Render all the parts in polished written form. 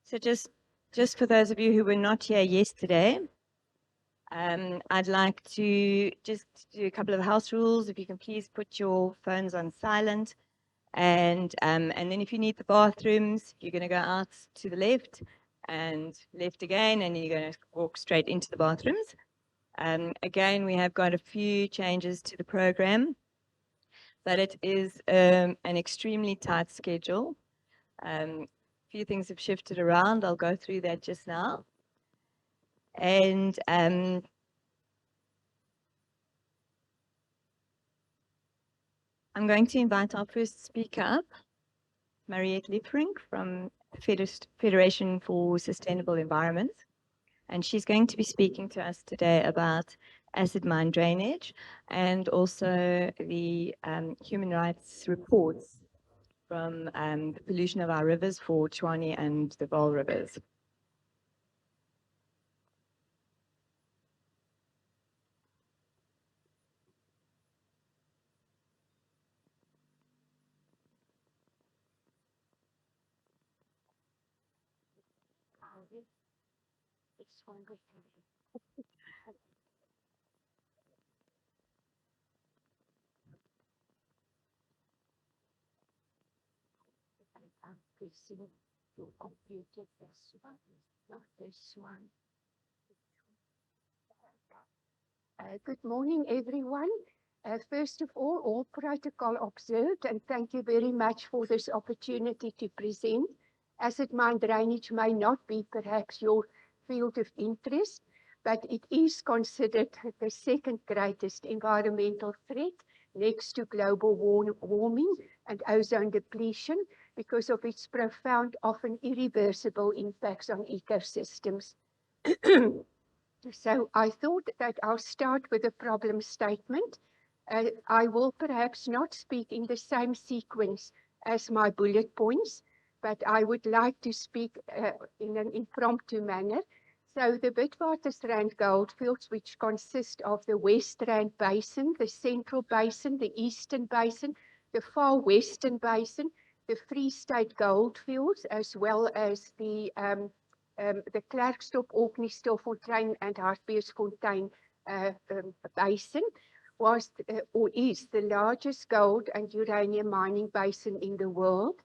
So just for those of you who were not here yesterday, I'd like to just do a couple of house rules. If you can please put your phones on silent. And then if you need the bathrooms, you're going to go out to the left and left again, and you're going to walk straight into the bathrooms. Again, we have got a few changes to the program, but it is an extremely tight schedule. A few things have shifted around. I'll go through that just now. And I'm going to invite our first speaker up, Mariette Liefrink from the Federation for Sustainable Environment. And she's going to be speaking to us today about acid mine drainage and also the human rights reports from the pollution of our rivers for Tshwane and the Vaal rivers. Your computer, this one, not this one. Good morning, everyone. First of all protocol observed, and thank you very much for this opportunity to present. Acid mine drainage may not be perhaps your field of interest, but it is considered the second greatest environmental threat next to global warming and ozone depletion because of its profound, often irreversible impacts on ecosystems. So I thought that I'll start with a problem statement. I will perhaps not speak in the same sequence as my bullet points, but I would like to speak in an impromptu manner. So the Witwatersrand goldfields, which consist of the West Rand Basin, the Central Basin, the Eastern Basin, the Far Western Basin, the Free State goldfields, as well as the Klerksdorp, Orkney, Stilfontein, and Hartbeesfontein basin was or is the largest gold and uranium mining basin in the world.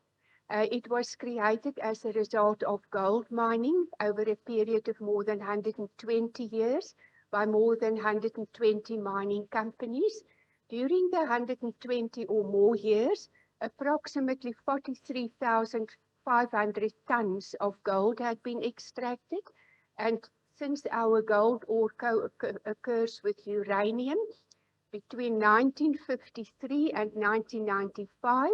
It was created as a result of gold mining over a period of more than 120 years by more than 120 mining companies. During the 120 or more years, approximately 43,500 tons of gold had been extracted, and since our gold ore occurs with uranium, between 1953 and 1995,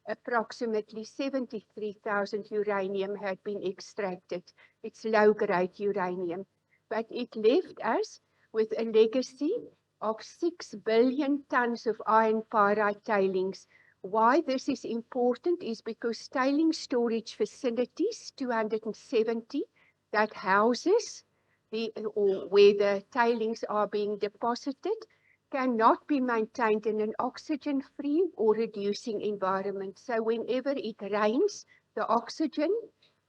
approximately 73,000 uranium had been extracted. It's low-grade uranium, but it left us with a legacy of 6 billion tons of iron pyrite tailings. Why this is important is because tailing storage facilities, 270, that houses where the tailings are being deposited, cannot be maintained in an oxygen-free or reducing environment. So whenever it rains, the oxygen,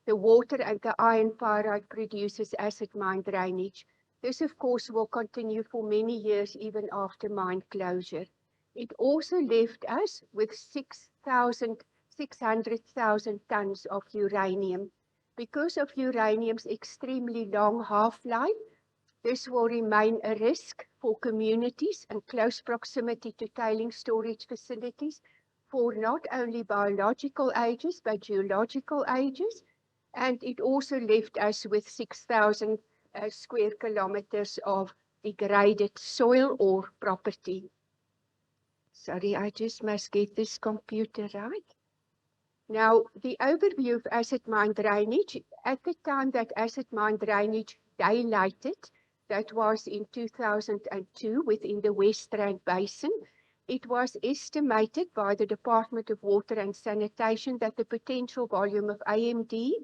the water, and the iron pyrite produces acid mine drainage. This, of course, will continue for many years, even after mine closure. It also left us with 600,000 tons of uranium. Because of uranium's extremely long half-life, this will remain a risk for communities in close proximity to tailing storage facilities for not only biological ages, but geological ages. And it also left us with 6,000 square kilometers of degraded soil or property. Sorry, I just must get this computer right. Now, the overview of acid mine drainage. At the time that acid mine drainage daylighted, that was in 2002 within the West Rand Basin, it was estimated by the Department of Water and Sanitation that the potential volume of AMD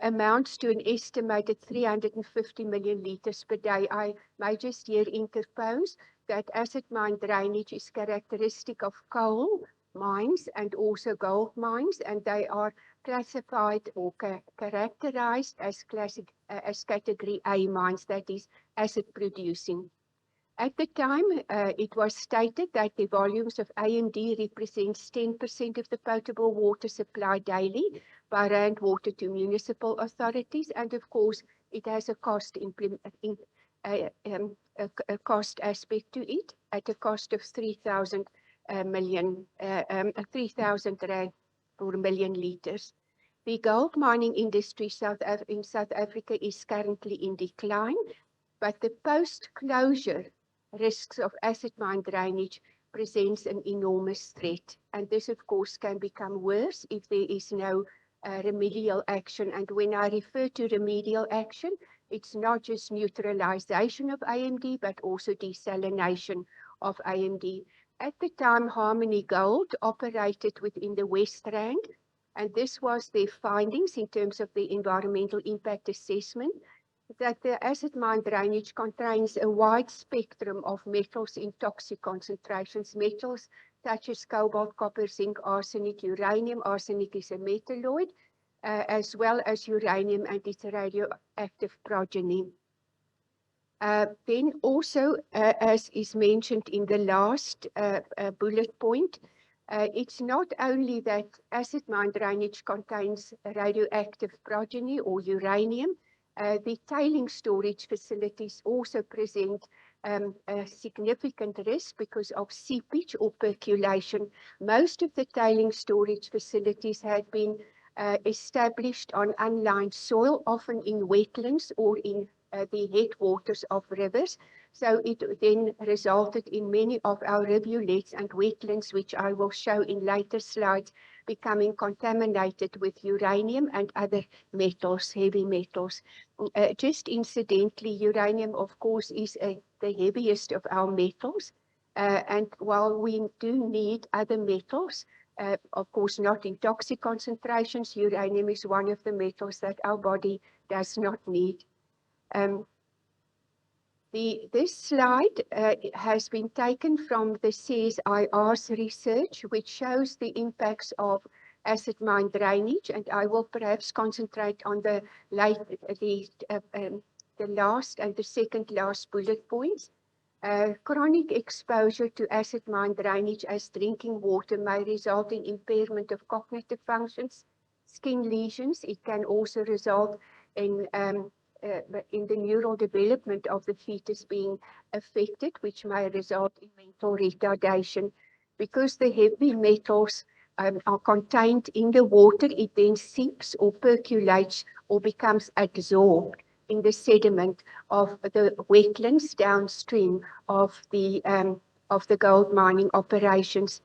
amounts to an estimated 350 million liters per day. I may just here interpose that acid mine drainage is characteristic of coal mines and also gold mines, and they are classified or characterized as category A mines, that is acid producing. At the time, it was stated that the volumes of AMD represents 10% of the potable water supply daily by Rand Water to municipal authorities, and of course, it has a cost a cost aspect to it at a cost of 3,000 million, 3,000 Rand per million liters. The gold mining industry in South Africa is currently in decline, but the post-closure risks of acid mine drainage presents an enormous threat. And this, of course, can become worse if there is no remedial action. And when I refer to remedial action, it's not just neutralization of AMD, but also desalination of AMD. At the time, Harmony Gold operated within the West Rand, and this was their findings in terms of the environmental impact assessment, that the acid mine drainage contains a wide spectrum of metals in toxic concentrations. Metals such as cobalt, copper, zinc, arsenic, uranium. Arsenic is a metalloid, as well as uranium and its radioactive progeny. Then also, as is mentioned in the last bullet point, it's not only that acid mine drainage contains radioactive progeny or uranium, the tailing storage facilities also present a significant risk because of seepage or percolation. Most of the tailing storage facilities had been established on unlined soil, often in wetlands or in the headwaters of rivers. So it then resulted in many of our rivulets and wetlands, which I will show in later slides, becoming contaminated with uranium and other metals, heavy metals. Just incidentally, uranium, of course, is the heaviest of our metals. And while we do need other metals, of course, not in toxic concentrations, uranium is one of the metals that our body does not need. This slide has been taken from the CSIR's research, which shows the impacts of acid mine drainage, and I will perhaps concentrate on the last and the second last bullet points. Chronic exposure to acid mine drainage as drinking water may result in impairment of cognitive functions, skin lesions. It can also result in the neural development of the fetus being affected, which may result in mental retardation. Because the heavy metals are contained in the water, it then seeps or percolates or becomes absorbed in the sediment of the wetlands downstream of the gold mining operations.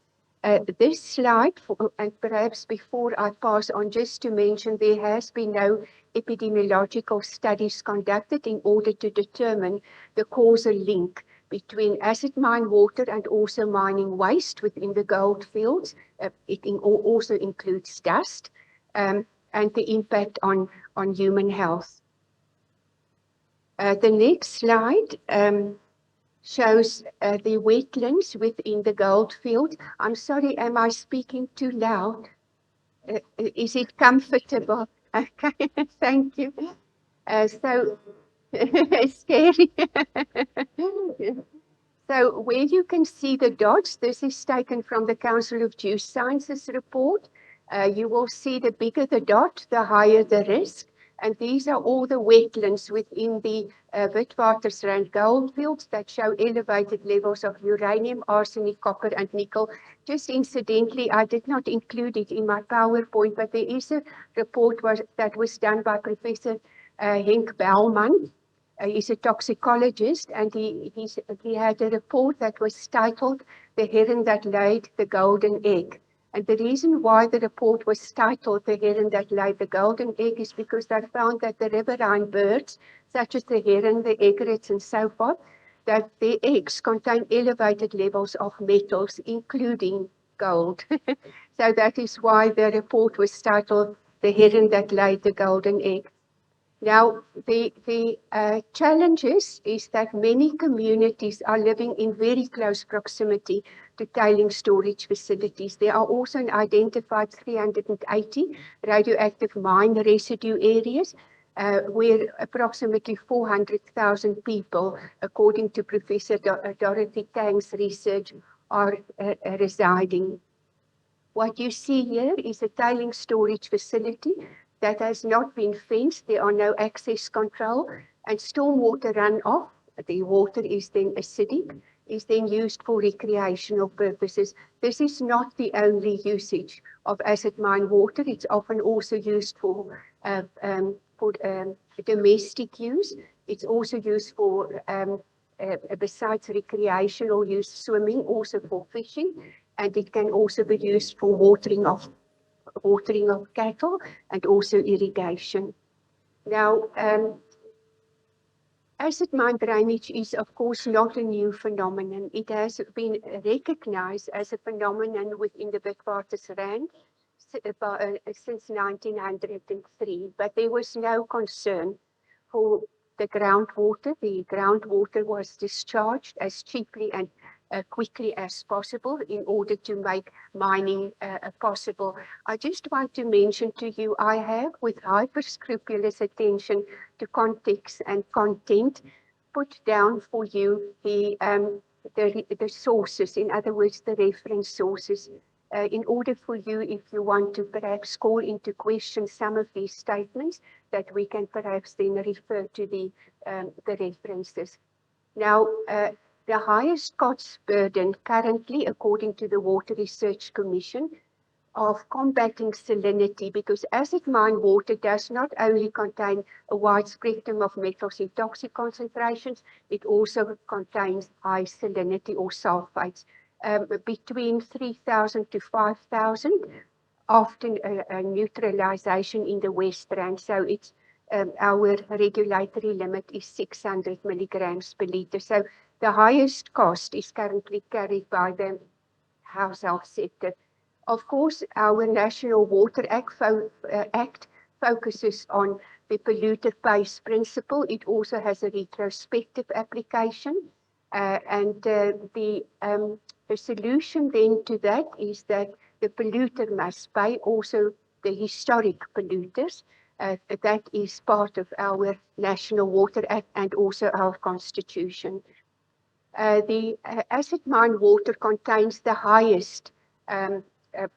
This slide, and perhaps before I pass on, just to mention, there has been no epidemiological studies conducted in order to determine the causal link between acid mine water and also mining waste within the gold fields. It also includes dust and the impact on human health. The next slide shows the wetlands within the gold field. I'm sorry, am I speaking too loud? Is it comfortable? Okay, thank you. So, scary. So where you can see the dots, this is taken from the Council of Geosciences report. You will see the bigger the dot, the higher the risk. And these are all the wetlands within the Witwatersrand gold fields that show elevated levels of uranium, arsenic, copper, and nickel. Just incidentally, I did not include it in my PowerPoint, but there is a report that was done by Professor Henk Bouwman. He's a toxicologist, and he had a report that was titled "The Heron That Laid the Golden Egg." And the reason why the report was titled "The Heron That Laid the Golden Egg" is because they found that the riverine birds, such as the heron, the egrets, and so forth, that their eggs contain elevated levels of metals, including gold. So that is why the report was titled "The Heron That Laid the Golden Egg." Now, the challenges is that many communities are living in very close proximity to tailing storage facilities. There are also identified 380 radioactive mine residue areas where approximately 400,000 people, according to Professor Dorothy Tang's research, are residing. What you see here is a tailing storage facility that has not been fenced. There are no access control, and stormwater runoff, the water is then acidic, is then used for recreational purposes. This is not the only usage of acid mine water. It's often also used for domestic use. It's also used for, besides recreational use, swimming, also for fishing, and it can also be used for watering of cattle and also irrigation. Now, acid mine drainage is, of course, not a new phenomenon. It has been recognized as a phenomenon within the Witwatersrand since 1903, but there was no concern for the groundwater. The groundwater was discharged as cheaply and quickly as possible in order to make mining possible. I just want to mention to you, I have, with hyper-scrupulous attention to context and content, put down for you the sources, in other words, the reference sources, in order for you, if you want to perhaps call into question some of these statements, that we can perhaps then refer to the references. Now, the highest cost burden currently, according to the Water Research Commission, of combating salinity, because acid mine water does not only contain a wide spectrum of metals in toxic concentrations, it also contains high salinity or sulfates, between 3,000 to 5,000, often a neutralization in the West Rand. So it's our regulatory limit is 600 milligrams per liter. So the highest cost is currently carried by the household sector. Of course, our National Water Act focuses on the polluter pays principle. It also has a retrospective application. The solution then to that is that the polluter must pay, also the historic polluters. That is part of our National Water Act and also our Constitution. The acid mine water contains the highest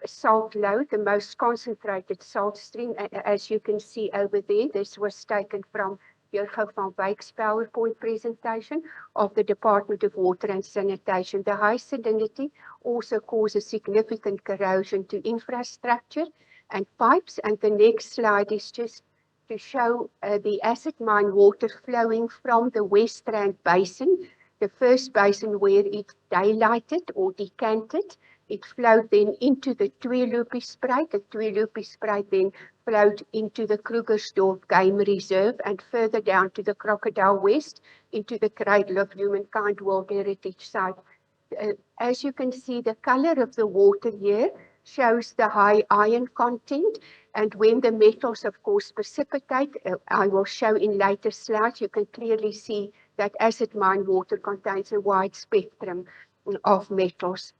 salt load, the most concentrated salt stream, as you can see over there. This was taken from Jurgen van Wyck's PowerPoint presentation of the Department of Water and Sanitation. The high salinity also causes significant corrosion to infrastructure and pipes. And the next slide is just to show the acid mine water flowing from the West Rand Basin, the first basin where it dilated or decanted. It flowed then into the Tweeloopie-spruit. The Tweeloopie-spruit then flowed into the Krugersdorp Game Reserve and further down to the Crocodile West into the Cradle of Humankind World Heritage Site. As you can see, the color of the water here shows the high iron content. And when the metals, of course, precipitate, I will show in later slides, you can clearly see that acid mine water contains a wide spectrum of metals.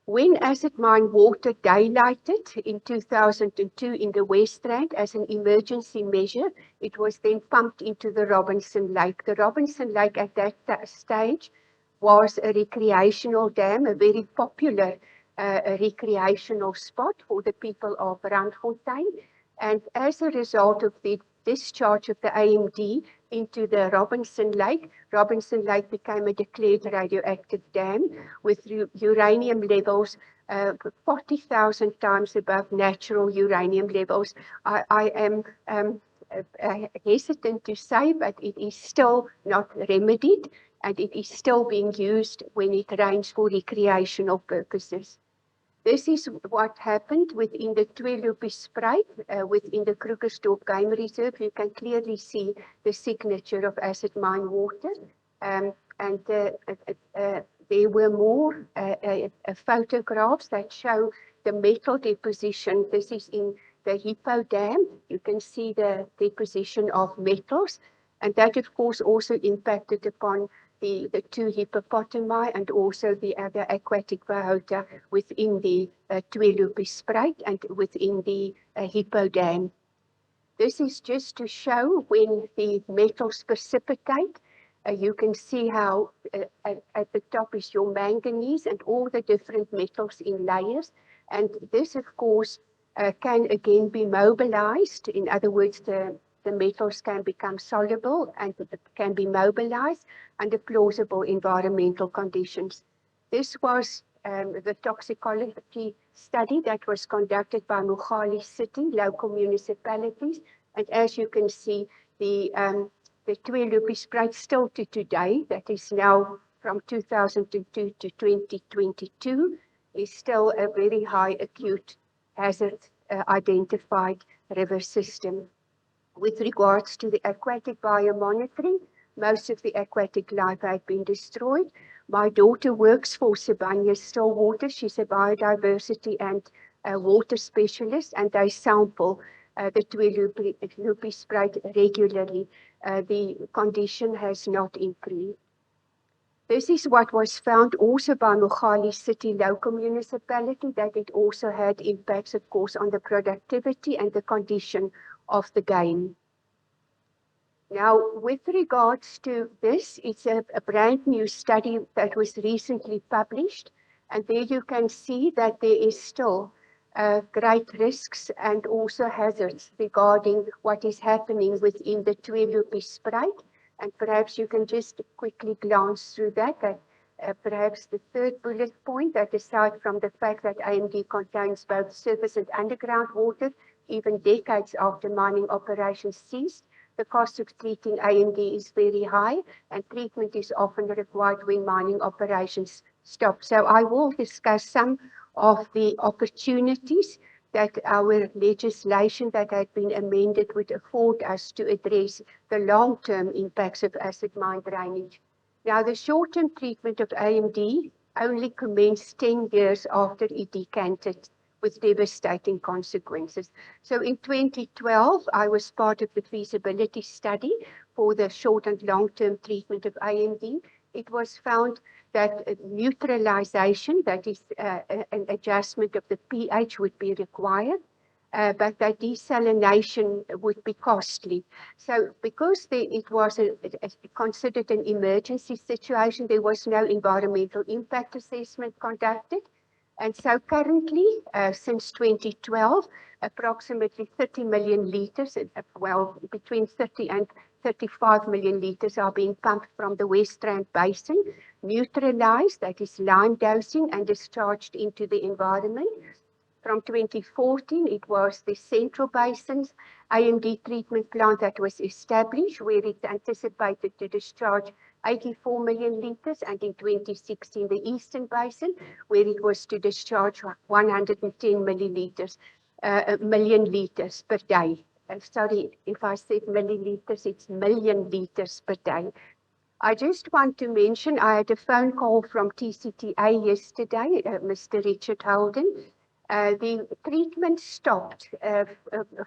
When acid mine water dilated in 2002 in the West Rand as an emergency measure, it was then pumped into the Robinson Lake. The Robinson Lake at that stage was a recreational dam, a very popular recreational spot for the people of Randfontein. And as a result of the discharge of the AMD into the Robinson Lake became a declared radioactive dam with uranium levels 40,000 times above natural uranium levels. I am hesitant to say, but it is still not remedied, and it is still being used when it rains for recreational purposes. This is what happened within the Tweeloopie-spruit, within the Krugersdorp Game Reserve. You can clearly see the signature of acid mine water. There were more photographs that show the metal deposition. This is in the Hippo Dam. You can see the deposition of metals, and that of course also impacted upon the two hippopotami and also the other aquatic biota within the Tweeloopie-Spruit and within the Hippo Dam. This is just to show when the metals precipitate. You can see how at the top is your manganese and all the different metals in layers. And this, of course, can again be mobilized. In other words, the metals can become soluble and can be mobilized under plausible environmental conditions. This was the toxicology study that was conducted by Mogale City, local municipalities. And as you can see, the Tweeloopie-Spruit still to today, that is now from 2002 to 2022, is still a very high acute hazard identified river system. With regards to the aquatic biomonitoring, most of the aquatic life had been destroyed. My daughter works for Sibanye Stillwater. She's a biodiversity and water specialist, and they sample the Tweeloopie-Spruit regularly. The condition has not improved. This is what was found also by Mogale City local municipality, that it also had impacts, of course, on the productivity and the condition of the game. Now, with regards to this, it's a brand new study that was recently published, and there you can see that there is still great risks and also hazards regarding what is happening within the Tweeloopie-Spruit. And perhaps you can just quickly glance through that perhaps the third bullet point, that aside from the fact that AMD contains both surface and underground water, even decades after mining operations ceased, the cost of treating AMD is very high, and treatment is often required when mining operations stop. So I will discuss some of the opportunities that our legislation that had been amended would afford us to address the long-term impacts of acid mine drainage. Now, the short-term treatment of AMD only commenced 10 years after it decanted, with devastating consequences. So in 2012, I was part of the feasibility study for the short and long-term treatment of AMD. It was found that neutralization, that is an adjustment of the pH, would be required, but that desalination would be costly. So because it was considered an emergency situation, there was no environmental impact assessment conducted. And so currently, since 2012, approximately 30 million litres, well, between 30 and 35 million litres are being pumped from the West Rand Basin, neutralized, that is lime dosing, and discharged into the environment. From 2014, it was the Central Basin's AMD treatment plant that was established, where it anticipated to discharge 84 million litres, and in 2016, the Eastern Basin, where it was to discharge 110 million litres per day. Sorry, if I said milliliters, it's million litres per day. I just want to mention, I had a phone call from TCTA yesterday, Mr. Richard Holden. The treatment stopped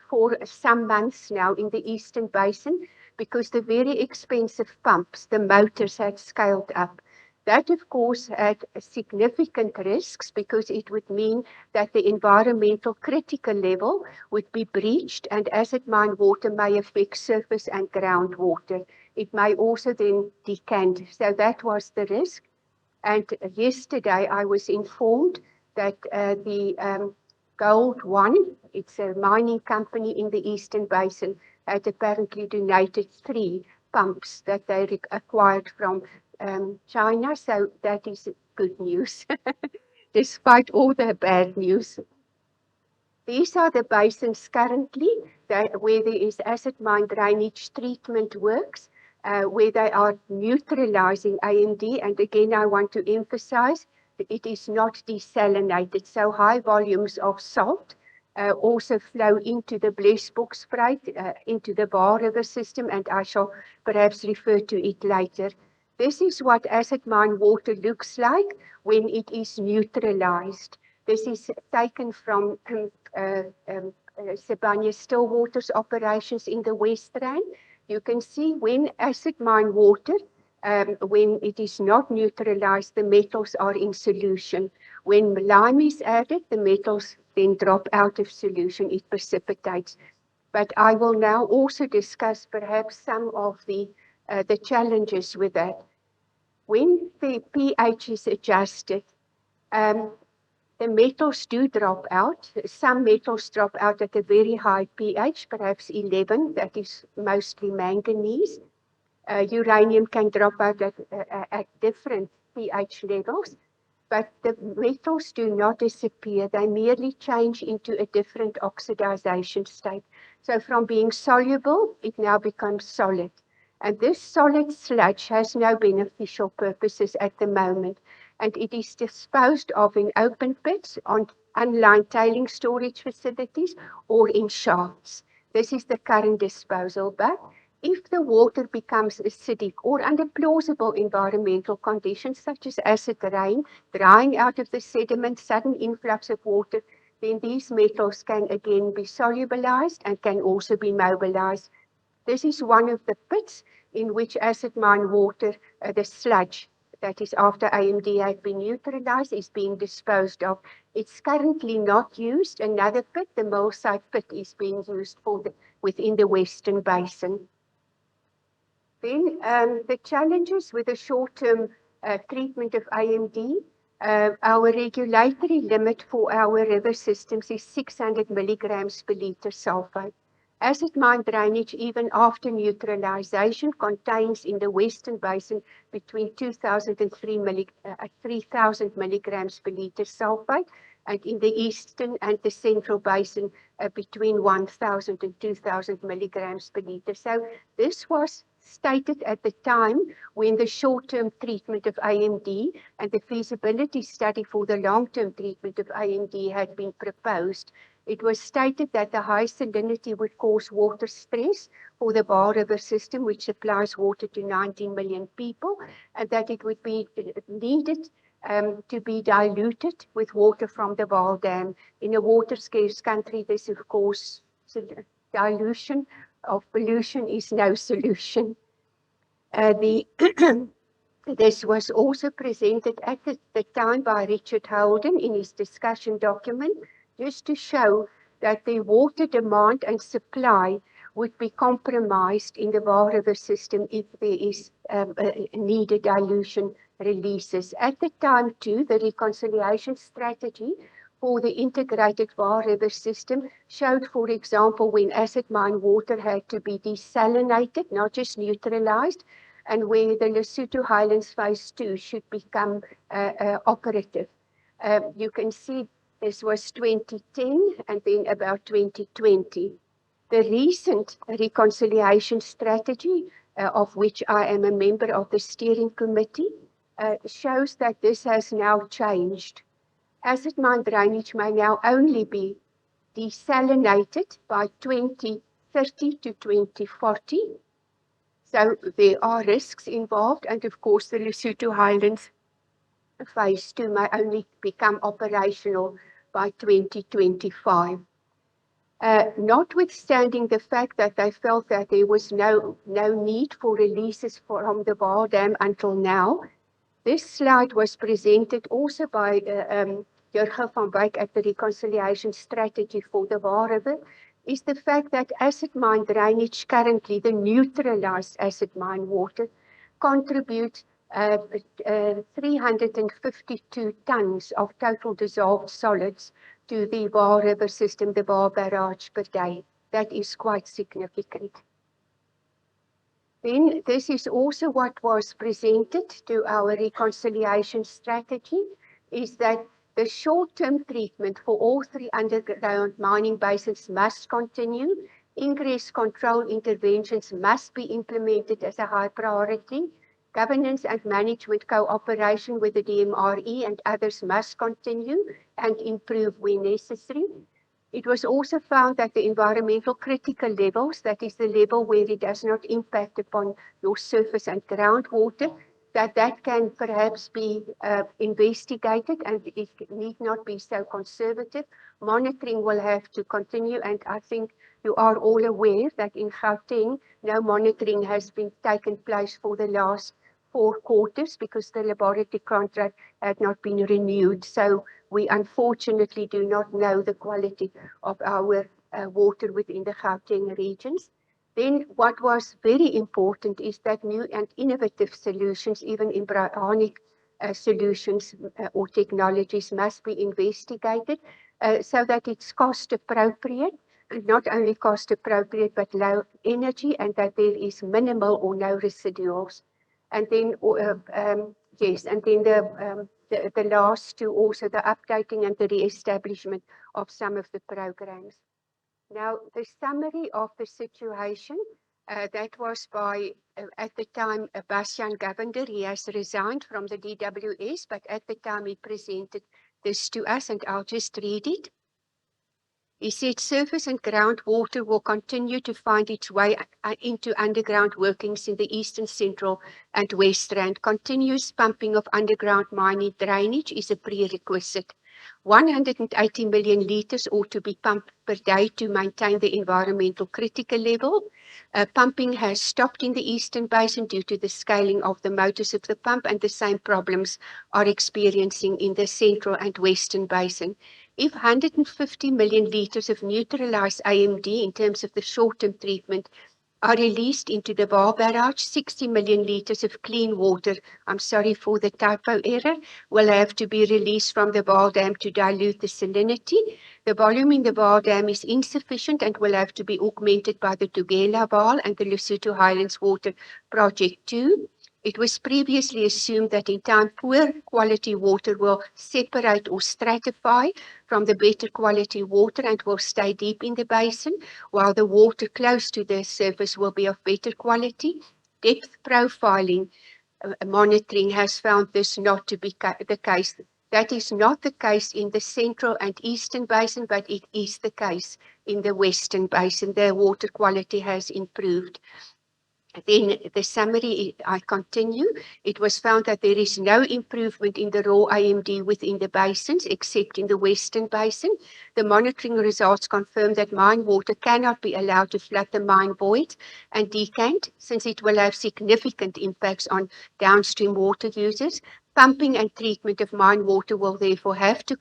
for some months now in the Eastern Basin because the very expensive pumps, the motors, had scaled up. That, of course, had significant risks because it would mean that the environmental critical level would be breached, and acid mine water may affect surface and groundwater. It may also then decant. So that was the risk. And yesterday I was informed that the Gold One, it's a mining company in the Eastern Basin, had apparently donated 3 pumps that they acquired from China. So that is good news, despite all the bad news. These are the basins currently where there is acid mine drainage treatment works, where they are neutralizing AMD. And again, I want to emphasize that it is not desalinated. So high volumes of salt also flow into the Blesbokspruit, into the Bar River system, and I shall perhaps refer to it later. This is what acid mine water looks like when it is neutralized. This is taken from Sibanye Stillwater's operations in the West Rand. You can see when acid mine water, when it is not neutralized, the metals are in solution. When lime is added, the metals then drop out of solution, it precipitates. But I will now also discuss perhaps some of the challenges with that. When the pH is adjusted, the metals do drop out. Some metals drop out at a very high pH, perhaps 11, that is mostly manganese. Uranium can drop out at different pH levels, but the metals do not disappear. They merely change into a different oxidization state. So from being soluble, it now becomes solid. And this solid sludge has no beneficial purposes at the moment, and it is disposed of in open pits, on unlined tailing storage facilities, or in shafts. This is the current disposal. But if the water becomes acidic or under plausible environmental conditions, such as acid rain, drying out of the sediment, sudden influx of water, then these metals can again be solubilized and can also be mobilized. This is one of the pits in which acid mine water, the sludge, that is after AMD had been neutralized, is being disposed of. It's currently not used. Another pit, the Millside pit, is being used within the Western Basin. Then the challenges with the short-term treatment of AMD, our regulatory limit for our river systems is 600 milligrams per liter sulfate. Acid mine drainage, even after neutralization, contains in the Western Basin between 2,000 and 3,000 milligrams per liter sulfate, and in the Eastern and the Central Basin between 1,000 and 2,000 milligrams per liter. So this was stated at the time when the short-term treatment of AMD and the feasibility study for the long-term treatment of AMD had been proposed. It was stated that the high salinity would cause water stress for the Vaal River system, which supplies water to 19 million people, and that it would be needed to be diluted with water from the Vaal Dam. In a water-scarce country, this, of course, dilution of pollution is no solution. This was also presented at the time by Richard Holden in his discussion document, just to show that the water demand and supply would be compromised in the Vaal River system if there is needed dilution releases. At the time too, the reconciliation strategy for the integrated Vaal River system showed, for example, when acid mine water had to be desalinated, not just neutralized, and where the Lesotho Highlands Phase 2 should become operative. You can see this was 2010 and then about 2020. The recent reconciliation strategy, of which I am a member of the steering committee, shows that this has now changed. Acid mine drainage may now only be desalinated by 2030 to 2040. So there are risks involved, and of course the Lesotho Highlands Phase 2 may only become operational by 2025. Notwithstanding the fact that they felt that there was no need for releases from the Vaal Dam until now, this slide was presented also by Jurgen van Wyk at the reconciliation strategy for the Vaal River, is the fact that acid mine drainage currently, the neutralized acid mine water, contributes 352 tons of total dissolved solids to the Vaal River system, the Vaal barrage per day. That is quite significant. Then this is also what was presented to our reconciliation strategy, is that the short-term treatment for all three underground mining basins must continue. Ingress control interventions must be implemented as a high priority. Governance and management cooperation with the DMRE and others must continue and improve where necessary. It was also found that the environmental critical levels, that is the level where it does not impact upon your surface and groundwater, that can perhaps be investigated, and it need not be so conservative. Monitoring will have to continue, and I think you are all aware that in Gauteng, no monitoring has been taken place for the last 4 quarters because the laboratory contract had not been renewed. So we unfortunately do not know the quality of our water within the Gauteng regions. Then what was very important is that new and innovative solutions, even embryonic solutions or technologies, must be investigated so that it's cost appropriate, and not only cost appropriate but low energy, and that there is minimal or no residuals. And then yes, and then the last two, also the updating and the re-establishment of some of the programs. Now, the summary of the situation, that was by, at the time, Bastian Govender. He has resigned from the DWS, but at the time he presented this to us, and I'll just read it. He said surface and groundwater will continue to find its way into underground workings in the eastern, central and west rand. Continuous pumping of underground mining drainage is a prerequisite. 180 million litres ought to be pumped per day to maintain the environmental critical level. Pumping has stopped in the Eastern Basin due to the scaling of the motors of the pump, and the same problems are experiencing in the Central and Western Basin. If 150 million litres of neutralized AMD in terms of the short-term treatment are released into the Vaal barrage, 60 million litres of clean water, I'm sorry for the typo error, will have to be released from the Vaal dam to dilute the salinity. The volume in the Vaal dam is insufficient and will have to be augmented by the Tugela Vaal and the Lesotho Highlands Water Project 2. It was previously assumed that in time poor quality water will separate or stratify from the better quality water and will stay deep in the basin, while the water close to the surface will be of better quality. Depth profiling monitoring has found this not to be the case. That is not the case in the Central and Eastern Basin, but it is the case in the Western Basin. The water quality has improved. Then the summary, I continue. It was found that there is no improvement in the raw AMD within the basins except in the Western Basin. The monitoring results confirm that mine water cannot be allowed to flood the mine void and decant, since it will have significant impacts on downstream water users. Pumping and treatment of mine water will therefore have to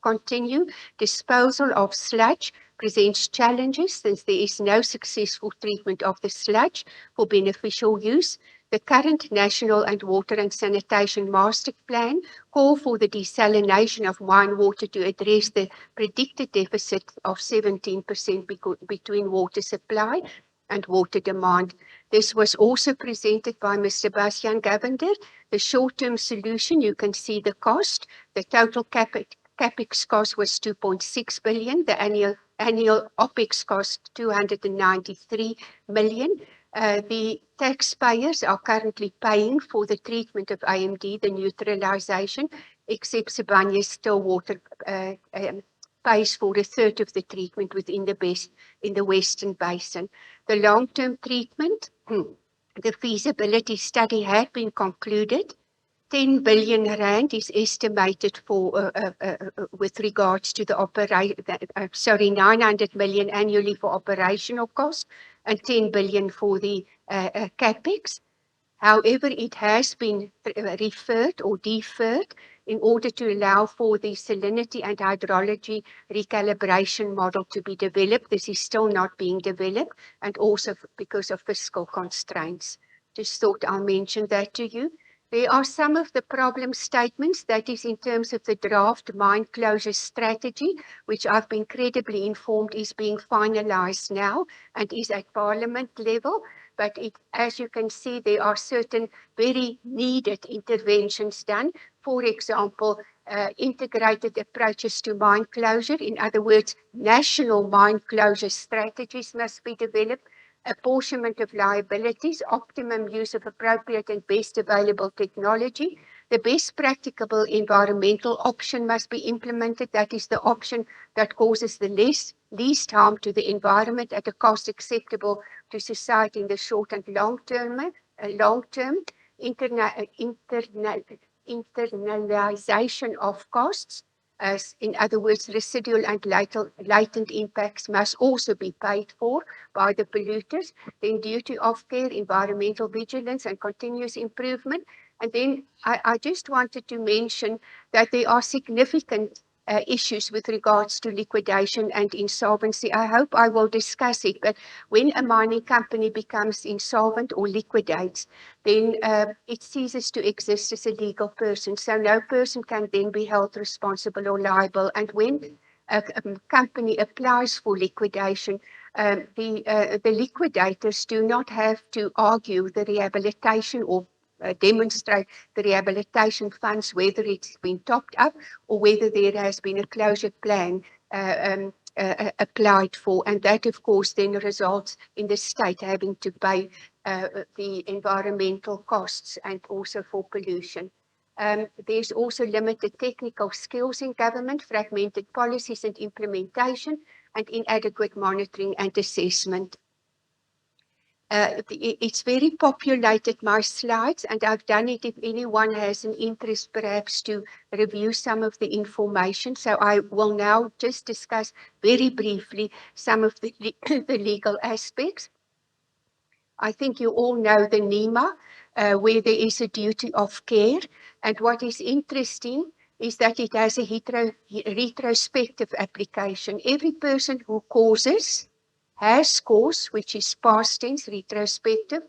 continue. Disposal of sludge presents challenges since there is no successful treatment of the sludge for beneficial use. The current National and Water and Sanitation Master Plan call for the desalination of mine water to address the predicted deficit of 17% between water supply and water demand. This was also presented by Mr. Bastian Govender. The short-term solution, you can see the cost. The total CapEx cost was 2.6 billion. The annual OpEx cost 293 million. The taxpayers are currently paying for the treatment of AMD, the neutralization, except Sibanye-Stillwater pays for a third of the treatment within the Western Basin. The long-term treatment, the feasibility study had been concluded. 10 billion rand is estimated for with regards to the 900 million annually for operational costs and 10 billion for the capex. However, it has been referred or deferred in order to allow for the salinity and hydrology recalibration model to be developed. This is still not being developed, and also because of fiscal constraints. Just thought I'll mention that to you. There are some of the problem statements, that is in terms of the draft mine closure strategy, which I've been credibly informed is being finalized now and is at Parliament level. But as you can see, there are certain very needed interventions done. For example, integrated approaches to mine closure. In other words, national mine closure strategies must be developed. Apportionment of liabilities, optimum use of appropriate and best available technology. The best practicable environmental option must be implemented. That is the option that causes the least harm to the environment at a cost acceptable to society in the short and long term. internalization of costs, as in other words, residual and latent impacts must also be paid for by the polluters. Then duty of care, environmental vigilance and continuous improvement. And then I just wanted to mention that there are significant issues with regards to liquidation and insolvency. I hope I will discuss it, but when a mining company becomes insolvent or liquidates, then it ceases to exist as a legal person. So no person can then be held responsible or liable. And when a company applies for liquidation, the liquidators do not have to argue the rehabilitation or demonstrate the rehabilitation funds, whether it's been topped up or whether there has been a closure plan applied for. And that, of course, then results in the state having to pay the environmental costs and also for pollution. There's also limited technical skills in government, fragmented policies and implementation, and inadequate monitoring and assessment. It's very populated, my slides, and I've done it if anyone has an interest perhaps to review some of the information. So I will now just discuss very briefly some of the, the legal aspects. I think you all know the NEMA, where there is a duty of care. And what is interesting is that it has a retrospective application. Every person who causes, has caused, which is past tense, retrospective,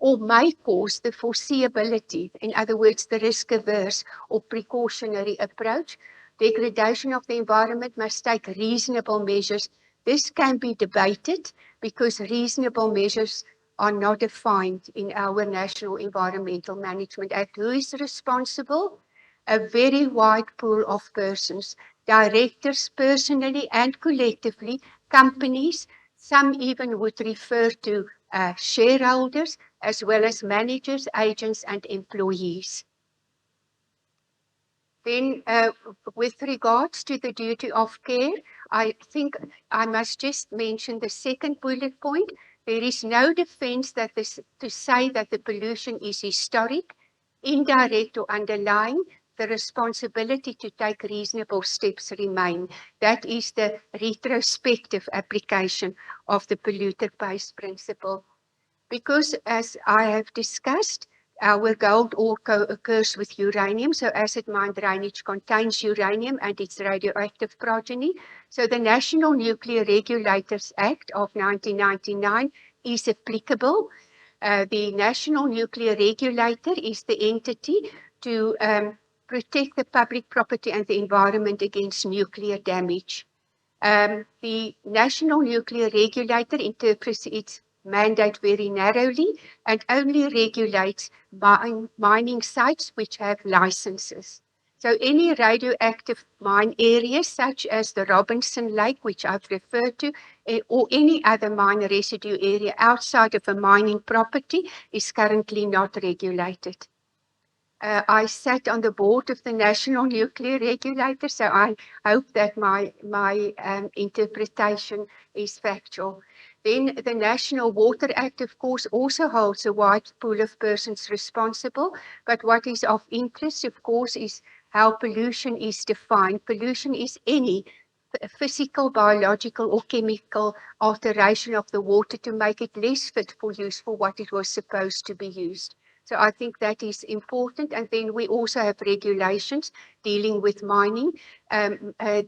or may cause the foreseeability, in other words, the risk averse or precautionary approach. Degradation of the environment must take reasonable measures. This can be debated because reasonable measures are not defined in our National Environmental Management Act. Who is responsible? A very wide pool of persons, directors personally and collectively, companies. Some even would refer to shareholders, as well as managers, agents, and employees. Then, with regards to the duty of care, I think I must just mention the second bullet point. There is no defense that to say that the pollution is historic, indirect, or underlying. The responsibility to take reasonable steps remain. That is the retrospective application of the polluter pays principle. Because, as I have discussed, our gold ore occurs with uranium, so acid mine drainage contains uranium and its radioactive progeny. So the National Nuclear Regulators Act of 1999 is applicable. The National Nuclear Regulator is the entity to protect the public property and the environment against nuclear damage. The National Nuclear Regulator interprets its mandate very narrowly and only regulates mining sites which have licenses. So any radioactive mine areas such as the Robinson Lake, which I've referred to, or any other mine residue area outside of a mining property is currently not regulated. I sat on the board of the National Nuclear Regulator, so I hope that my interpretation is factual. Then the National Water Act, of course, also holds a wide pool of persons responsible, but what is of interest, of course, is how pollution is defined. Pollution is any physical, biological, or chemical alteration of the water to make it less fit for use for what it was supposed to be used. So I think that is important. And then we also have regulations dealing with mining.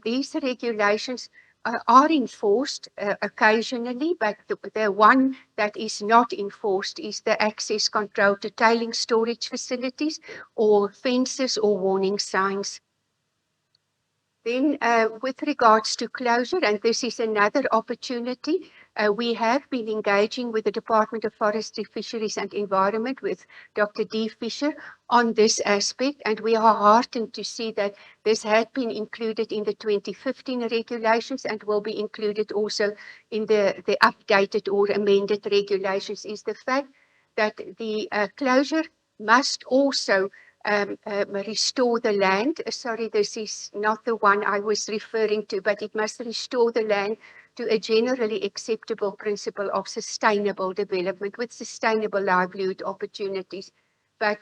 These regulations are enforced occasionally, but the one that is not enforced is the access control to tailing storage facilities or fences or warning signs. Then with regards to closure, and this is another opportunity, we have been engaging with the Department of Forestry, Fisheries and Environment with Dr. D. Fisher on this aspect, and we are heartened to see that this had been included in the 2015 regulations and will be included also in the updated or amended regulations, is the fact that the closure must also restore the land. Sorry, this is not the one I was referring to, but it must restore the land to a generally acceptable principle of sustainable development with sustainable livelihood opportunities. But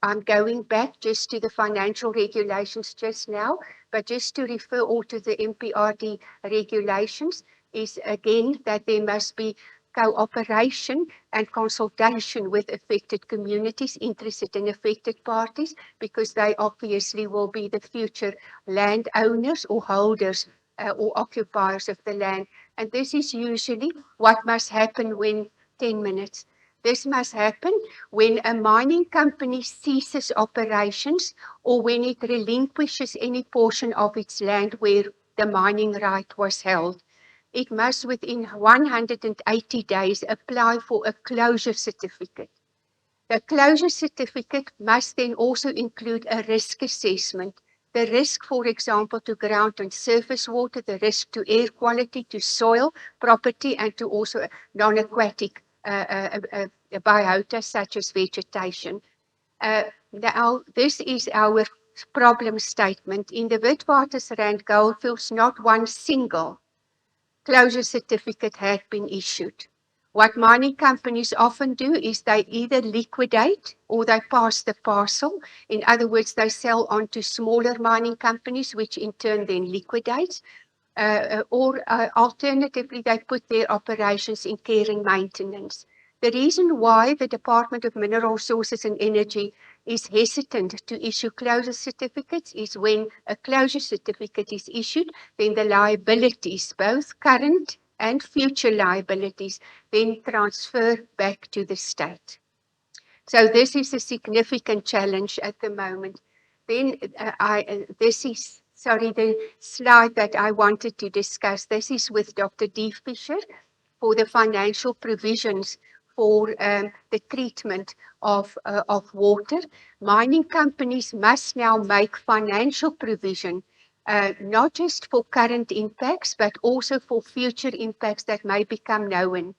I'm going back just to the financial regulations just now, but just to refer all to the MPRD regulations is again that there must be cooperation and consultation with affected communities, interested and affected parties, because they obviously will be the future landowners or holders or occupiers of the land. And this is usually what must happen when 10 minutes. This must happen when a mining company ceases operations or when it relinquishes any portion of its land where the mining right was held. It must within 180 days apply for a closure certificate. The closure certificate must then also include a risk assessment. The risk, for example, to ground and surface water, the risk to air quality, to soil, property, and to also non-aquatic biota such as vegetation. Now, this is our problem statement. In the Witwatersrand Goldfields, not one single closure certificate had been issued. What mining companies often do is they either liquidate or they pass the parcel. In other words, they sell on to smaller mining companies, which in turn then liquidates. Or alternatively, they put their operations in care and maintenance. The reason why the Department of Mineral Resources and Energy is hesitant to issue closure certificates is when a closure certificate is issued, then the liabilities, both current and future liabilities, then transfer back to the state. So this is a significant challenge at the moment. Then this is, sorry, the slide that I wanted to discuss. This is with Dr. D. Fisher for the financial provisions for the treatment of water. Mining companies must now make financial provision, not just for current impacts, but also for future impacts that may become known.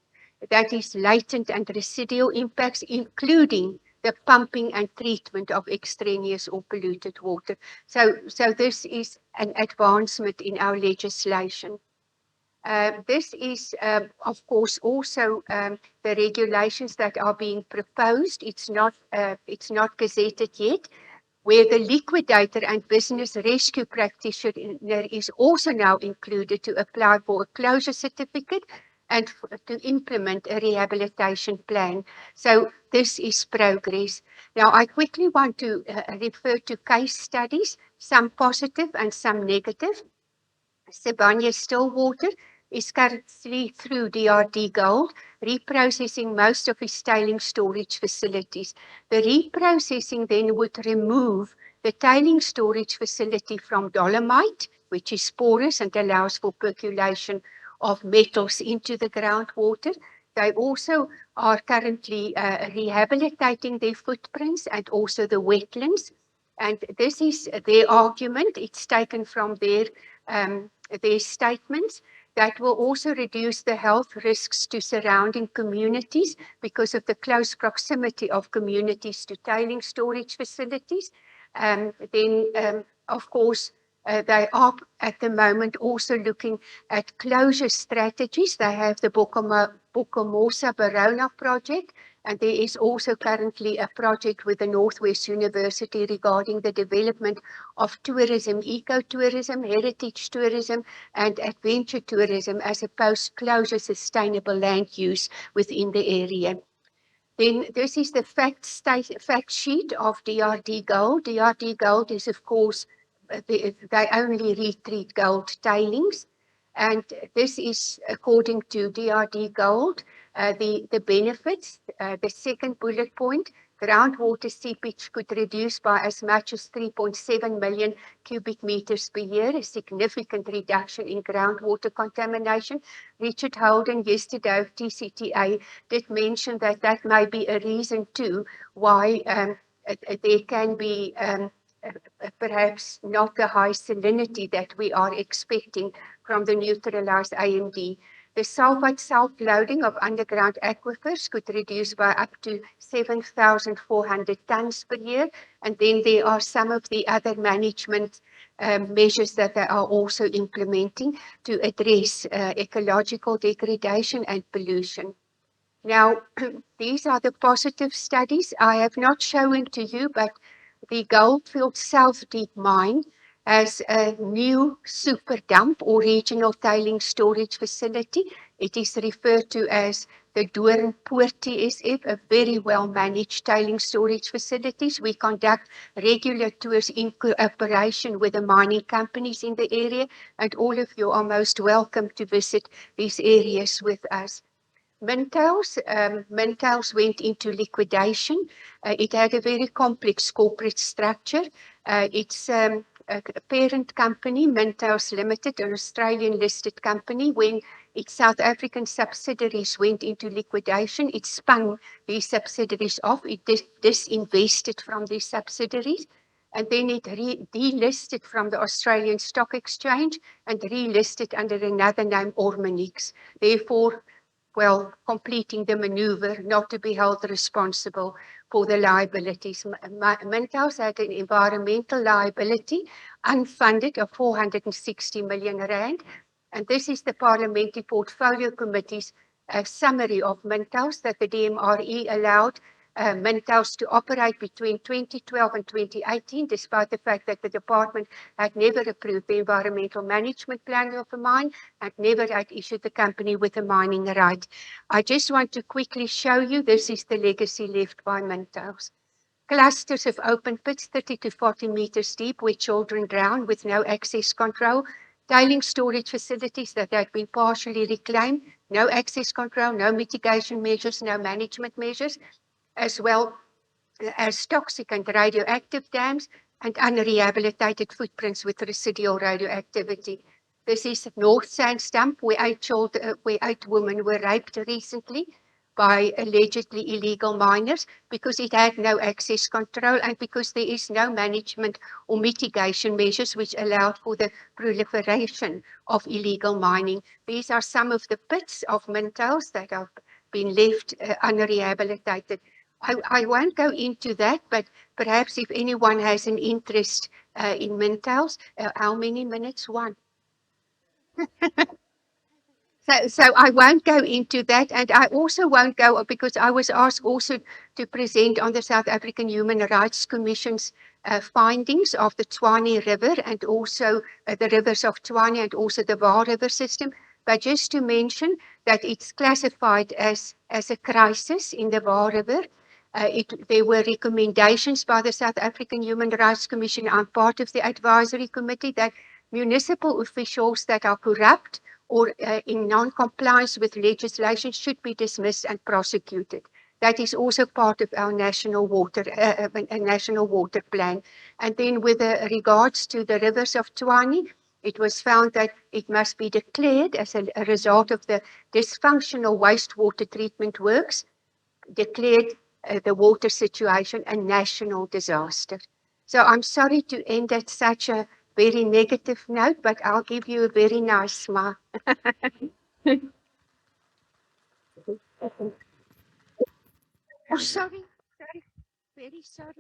That is latent and residual impacts, including the pumping and treatment of extraneous or polluted water. So this is an advancement in our legislation. This is, of course, also the regulations that are being proposed. It's not gazetted yet, where the liquidator and business rescue practitioner is also now included to apply for a closure certificate and to implement a rehabilitation plan. So this is progress. Now, I quickly want to refer to case studies, some positive and some negative. Sibanye-Stillwater is currently through DRD Gold, reprocessing most of its tailing storage facilities. The reprocessing then would remove the tailing storage facility from dolomite, which is porous and allows for percolation of metals into the groundwater. They also are currently rehabilitating their footprints and also the wetlands. And this is their argument. It's taken from their statements that will also reduce the health risks to surrounding communities because of the close proximity of communities to tailing storage facilities. Of course, they are at the moment also looking at closure strategies. They have the Bokomosa Barona project, and there is also currently a project with the Northwest University regarding the development of tourism, ecotourism, heritage tourism, and adventure tourism as a post-closure sustainable land use within the area. Then this is the fact sheet of DRD Gold. DRD Gold is, of course, they only retreat gold tailings. And this is according to DRD Gold, the benefits. The second bullet point, groundwater seepage could reduce by as much as 3.7 million cubic meters per year, a significant reduction in groundwater contamination. Richard Holden yesterday of TCTA did mention that that may be a reason too why there can be perhaps not the high salinity that we are expecting from the neutralized AMD. The sulfide self-loading of underground aquifers could reduce by up to 7,400 tons per year. And then there are some of the other management measures that they are also implementing to address ecological degradation and pollution. Now, these are the positive studies I have not shown to you, but the Goldfield South Deep Mine has a new super dump or regional tailing storage facility. It is referred to as the Doornpoort TSF, a very well managed tailing storage facilities. We conduct regular tours in cooperation with the mining companies in the area, and all of you are most welcome to visit these areas with us. Mintails went into liquidation. It had a very complex corporate structure. Its a parent company, Mintails Limited, an Australian listed company, when its South African subsidiaries went into liquidation, it spun these subsidiaries off. It disinvested from these subsidiaries, and then it delisted from the Australian Stock Exchange and relisted under another name, Ormanix. Therefore, well, completing the maneuver not to be held responsible for the liabilities. Mintails had an environmental liability unfunded of 460 million rand. And this is the Parliamentary Portfolio Committee's summary of Mintails, that the DMRE allowed Mintails to operate between 2012 and 2018, despite the fact that the department had never approved the environmental management plan of the mine and never had issued the company with a mining right. I just want to quickly show you, this is the legacy left by Mintails. Clusters of open pits, 30 to 40 meters deep, where children drown with no access control. Tailing storage facilities that had been partially reclaimed, no access control, no mitigation measures, no management measures, as well as toxic and radioactive dams and unrehabilitated footprints with residual radioactivity. This is North Sands dump where 8 women were raped recently by allegedly illegal miners because it had no access control and because there is no management or mitigation measures which allowed for the proliferation of illegal mining. These are some of the pits of Mintails that have been left unrehabilitated. I won't go into that, but perhaps if anyone has an interest in Mintails, how many minutes? One. So I won't go into that, and I also won't go because I was asked also to present on the South African Human Rights Commission's findings of the Tshwane River and also the rivers of Tshwane and also the Vaal River system. But just to mention that it's classified as a crisis in the Vaal River. There were recommendations by the South African Human Rights Commission. I'm part of the advisory committee that municipal officials that are corrupt or in non-compliance with legislation should be dismissed and prosecuted. That is also part of our national water plan. And then with regards to the rivers of Tshwane, it was found that it must be declared as a result of the dysfunctional wastewater treatment works, declared the water situation a national disaster. So I'm sorry to end at such a very negative note, but I'll give you a very nice smile. Oh, sorry, very sorry.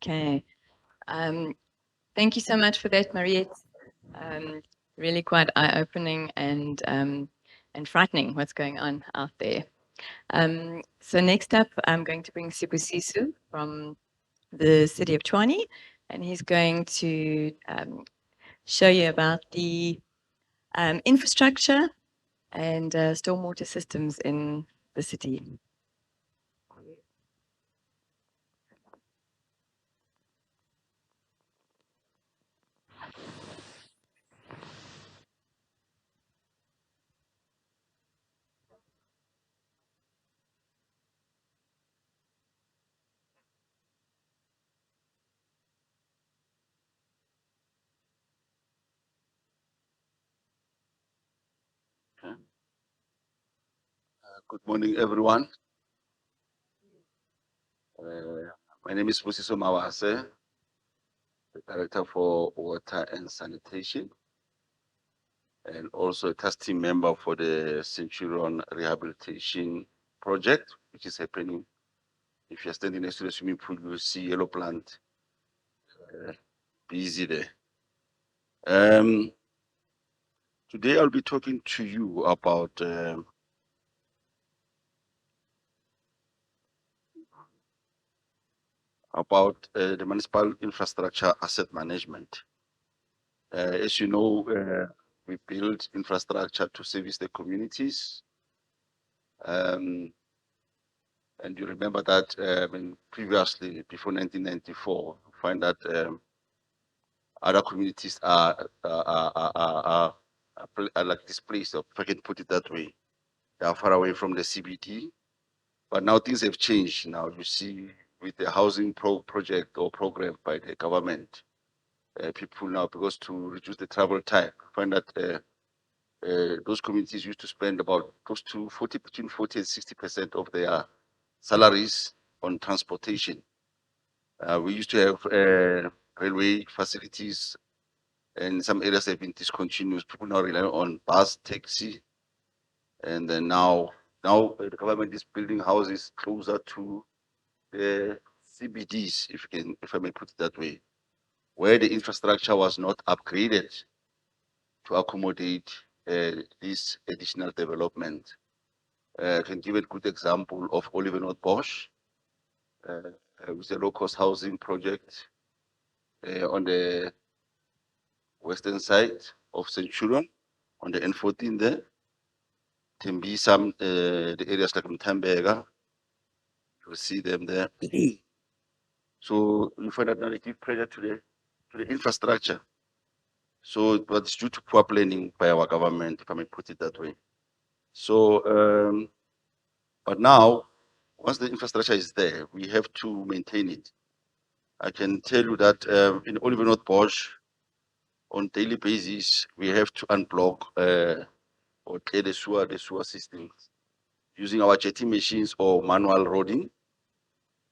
Okay. Thank you so much for that, Mariette. Really quite eye-opening and frightening what's going on out there. So next up, I'm going to bring Sibusiso from the city of Tshwane, and he's going to show you about the infrastructure and stormwater systems in the city. Good morning, everyone. My name is Busiso Mawase, the Director for Water and Sanitation. and also a task team member for the Centurion Rehabilitation Project, which is happening. If you're standing next to the swimming pool, you'll see yellow plant busy there. Today I'll be talking to you about the municipal infrastructure asset management. As you know, we build infrastructure to service the communities. And you remember that previously, before 1994, you find that other communities are like displaced, if I can put it that way. They are far away from the CBD. But now things have changed. Now you see with the housing project or program by the government, people now, because to reduce the travel time, find that those communities used to spend about close to between 40 and 60% of their salaries on transportation. We used to have railway facilities, and some areas have been discontinued. People now rely on bus, taxi, and then now the government is building houses closer to the CBDs, if I may put it that way, where the infrastructure was not upgraded to accommodate this additional development. I can give a good example of Oliver North Bosch, with a low-cost housing project on the western side of Centurion, on the N14 there. Can be some the areas like Mtambega, you'll see them there. So you find that now they give pressure to the infrastructure. So but it's due to poor planning by our government, if I may put it that way. So but now, once the infrastructure is there, we have to maintain it. I can tell you that in Oliver North Bosch, on daily basis, we have to unblock or clear the sewer systems using our jetting machines or manual roading.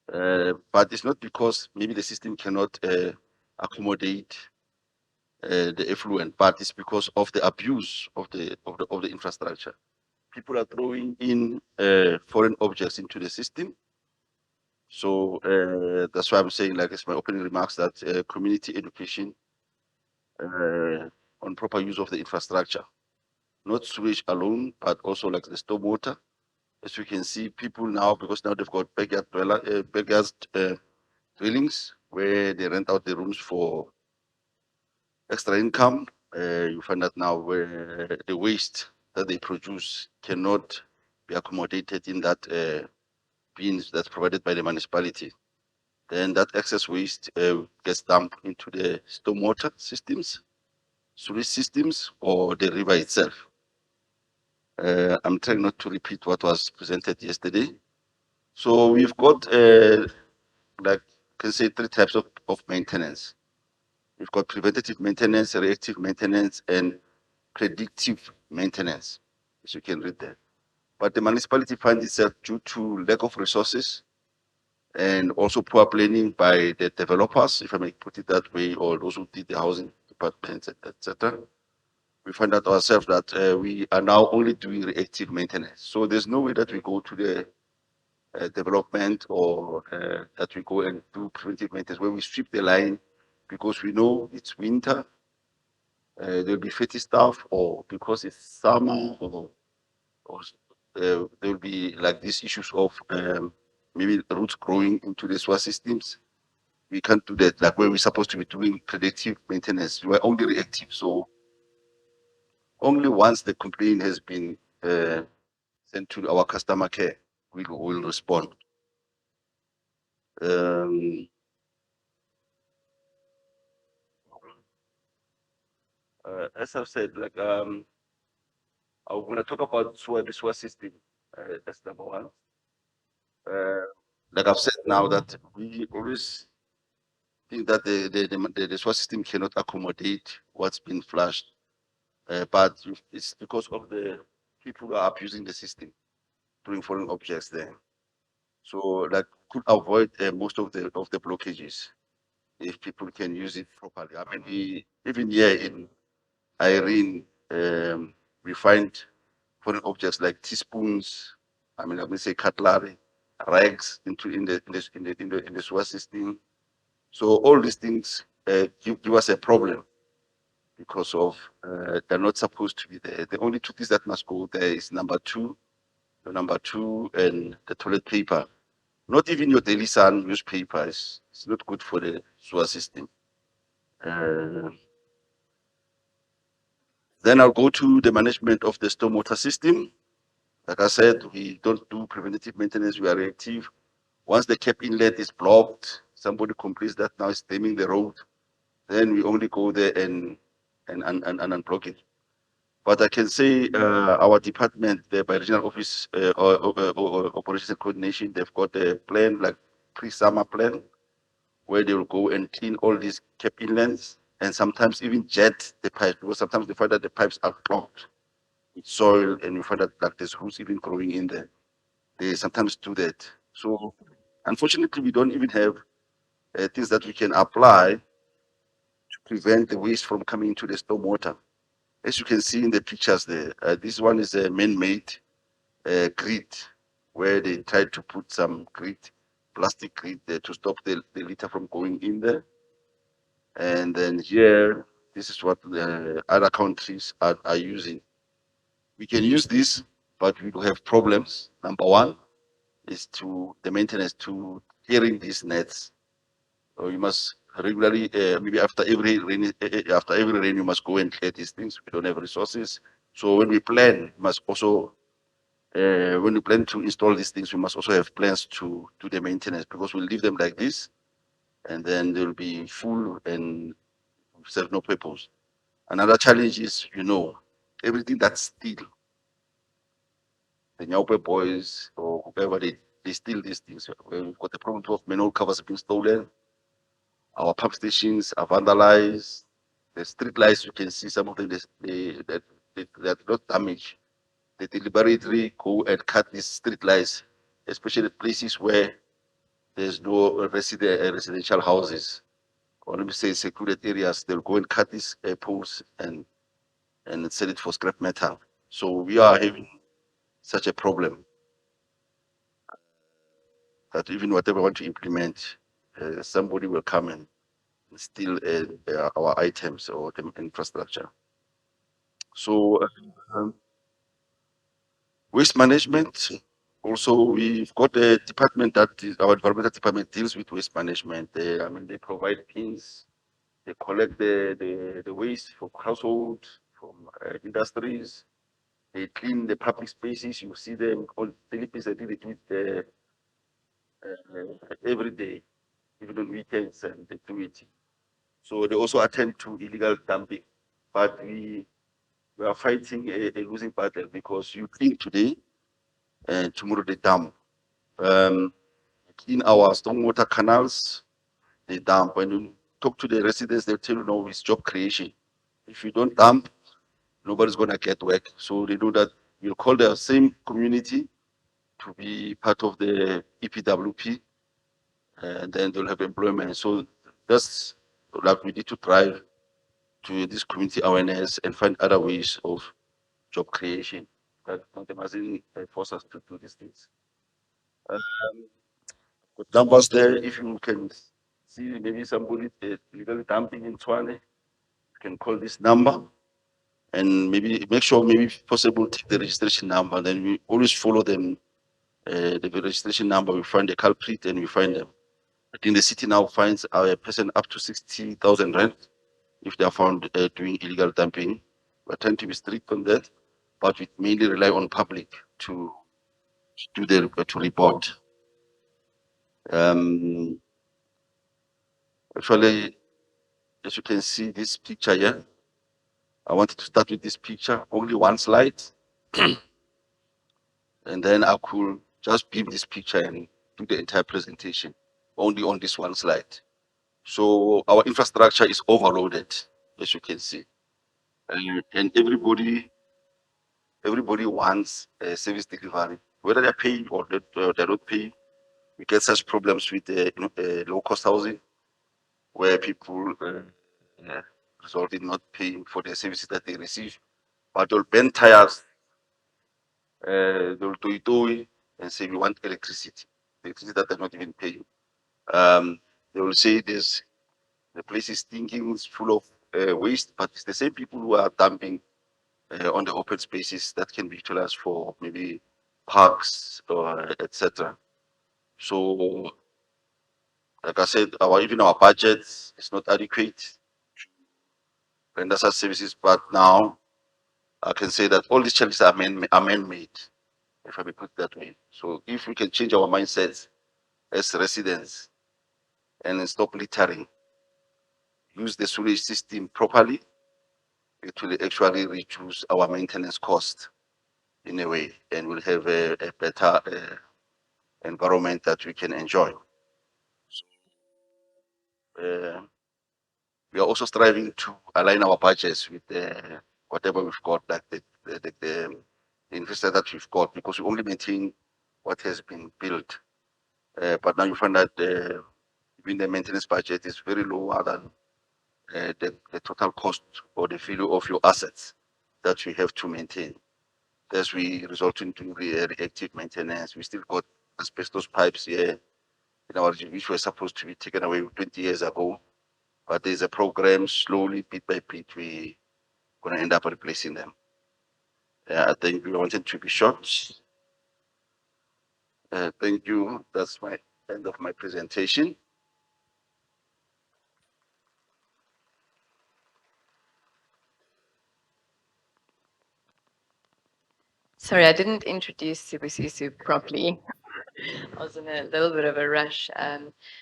But it's not because maybe the system cannot accommodate the effluent, but it's because of the abuse of the infrastructure. People are throwing in foreign objects into the system. So that's why I'm saying, like it's my opening remarks, that community education on proper use of the infrastructure, not sewage alone, but also like the stormwater. As you can see, people now, because now they've got backyard dwellings where they rent out the rooms for extra income. You find that now where the waste that they produce cannot be accommodated in that bins that's provided by the municipality. Then that excess waste gets dumped into the stormwater systems, sewage systems, or the river itself. I'm trying not to repeat what was presented yesterday. So we've got, like, can say 3 types of maintenance. We've got preventative maintenance, reactive maintenance, and predictive maintenance, as you can read there. But the municipality finds itself, due to lack of resources and also poor planning by the developers, if I may put it that way, or those who did the housing departments, etc. We find out ourselves that we are now only doing reactive maintenance. So there's no way that we go to the development or that we go and do preventive maintenance where we strip the line because we know it's winter, there'll be fatty stuff, or because it's summer, or there will be like these issues of maybe roots growing into the sewer systems. We can't do that, like where we're supposed to be doing predictive maintenance. We're only reactive. So only once the complaint has been sent to our customer care, we will respond. As I've said, like I'm going to talk about the sewer system. That's number one. Like I've said now, that we always think that the sewer system cannot accommodate what's been flushed, but it's because of the people who are abusing the system, throwing foreign objects there. So like could avoid most of the blockages if people can use it properly. I mean, even here in Irene, we find foreign objects like teaspoons, let me say cutlery, rags in the sewer system. So all these things give us a problem because of they're not supposed to be there. The only two things that must go there is number two, and the toilet paper. Not even your Daily Sun newspaper is it's not good for the sewer system. Uh, then I'll go to the management of the stormwater system. Like I said, we don't do preventative maintenance, we are reactive. Once the cap inlet is blocked, somebody complains that now it's damming the road, then we only go there and unblock it. But I can say our department, the regional office or operations and coordination, they've got a plan, like pre-summer plan, where they will go and clean all these cap inlets and sometimes even jet the pipes, because sometimes they find that the pipes are blocked with soil and you find that like there's roots even growing in there. They sometimes do that. So unfortunately, we don't even have things that we can apply to prevent the waste from coming into the stormwater. As you can see in the pictures there, this one is a man-made grid where they tried to put some grid, plastic grid there to stop the litter from going in there. And then here, this is what the other countries are using. We can use this, but we do have problems. Number one is to the maintenance to clearing these nets. So you must regularly, maybe after every rain, you must go and clear these things. We don't have resources. So when we plan, we must also when we plan to install these things, we must also have plans to do the maintenance because we'll leave them like this, and then they'll be full and serve no purpose. Another challenge is, everything that's steel, the Nyaupe boys or whoever, they steal these things. We've got the problem of manhole covers being stolen. Our pump stations are vandalized. The street lights, you can see some of them, they're not damaged. They deliberately go and cut these street lights, especially places where there's no residential houses. Or let me say secluded areas, they'll go and cut these poles and sell it for scrap metal. So we are having such a problem that even whatever we want to implement, somebody will come and steal our items or the infrastructure. So waste management. Also, we've got a department that is our environmental department deals with waste management. They provide pins. They collect the waste from households, from industries. They clean the public spaces. You see them on daily basis. They do it with every day, even on weekends, and they do it. So they also attend to illegal dumping. But we are fighting a losing battle because you clean today and tomorrow they dump. Um, in our stormwater canals, they dump. When you talk to the residents, they'll tell you, no, it's job creation. If you don't dump, nobody's going to get work. So they do that. We'll call the same community to be part of the EPWP, and then they'll have employment. So that's like we need to drive to this community awareness and find other ways of job creation that they mustn't force us to do these things. Um, with numbers there, if you can see maybe somebody legally dumping in Tshwane, you can call this number and maybe make sure, maybe if possible, take the registration number. Then we always follow them, the registration number, we find the culprit and we find them. I think the city now finds a person up to 60,000 rand if they are found doing illegal dumping. We're trying to be strict on that, but we mainly rely on public to do to report. Um, Actually, as you can see this picture here, I wanted to start with this picture, only one slide, and then I could just beam this picture and do the entire presentation only on this one slide. So our infrastructure is overloaded, as you can see, and everybody wants a service delivery, whether they're paying or they're not paying. We get such problems with low cost housing, where people result in not paying for the services that they receive. but they'll bend tires, they'll do it and say we want electricity that they're not even paying. They will say this, the place is stinking, it's full of waste, but it's the same people who are dumping on the open spaces that can be utilized for maybe parks or etc. So, like I said, even our budget is not adequate to render such services. But now I can say that all these challenges are man-made, if I may put it that way. So, if we can change our mindsets as residents and stop littering, use the sewage system properly, it will actually reduce our maintenance cost in a way, and we'll have a better environment that we can enjoy. Uh, we are also striving to align our budgets with whatever we've got, like the investor that we've got, because we only maintain what has been built. But now you find that even the maintenance budget is very lower than the total cost or the value of your assets that we have to maintain. As we result into reactive maintenance, we still got asbestos pipes here in our region, which were supposed to be taken away 20 years ago. But there's a program, slowly, bit by bit, we're going to end up replacing them. I think we wanted to be short. Thank you. That's my end of my presentation. Sorry, I didn't introduce Sibusiso properly. I was in a little bit of a rush.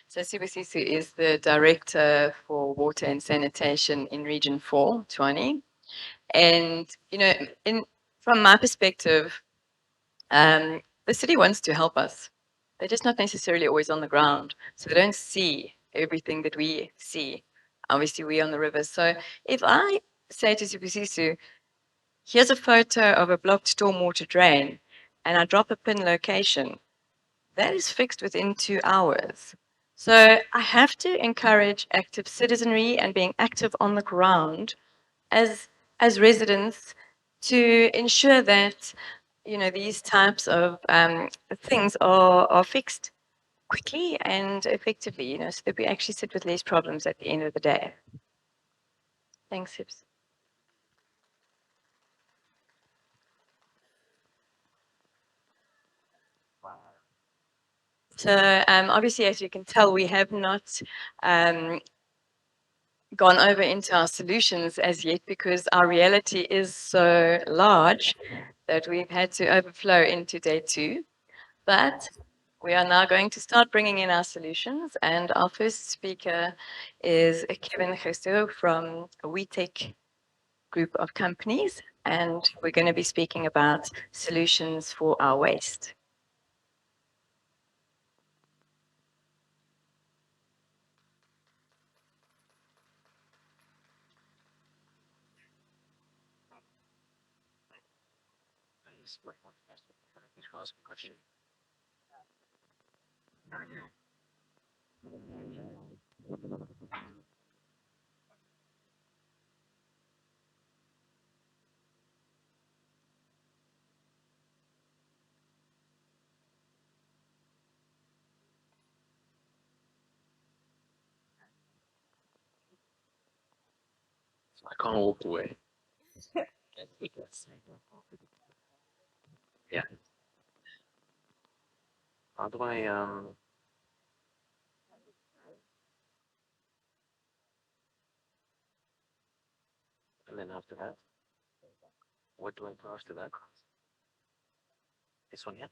So Sibusiso is the Director for Water and Sanitation in Region 4, Tshwane. And, from my perspective, the city wants to help us. They're just not necessarily always on the ground. So they don't see everything that we see. Obviously, we're on the river. So if I say to Sibusiso, here's a photo of a blocked stormwater drain, and I drop a pin location, that is fixed within 2 hours. So I have to encourage active citizenry and being active on the ground as residents to ensure that these types of things are fixed quickly and effectively, so that we actually sit with less problems at the end of the day. Thanks, Sips. So obviously, as you can tell, we have not gone over into our solutions as yet because our reality is so large that we've had to overflow into day 2. But we are now going to start bringing in our solutions, and our first speaker is Kevin Gesto from a WeTech group of companies, and we're going to be speaking about solutions for our waste. I can't walk away. Yeah. How do I and then after that? What do I do after that? This one, yeah.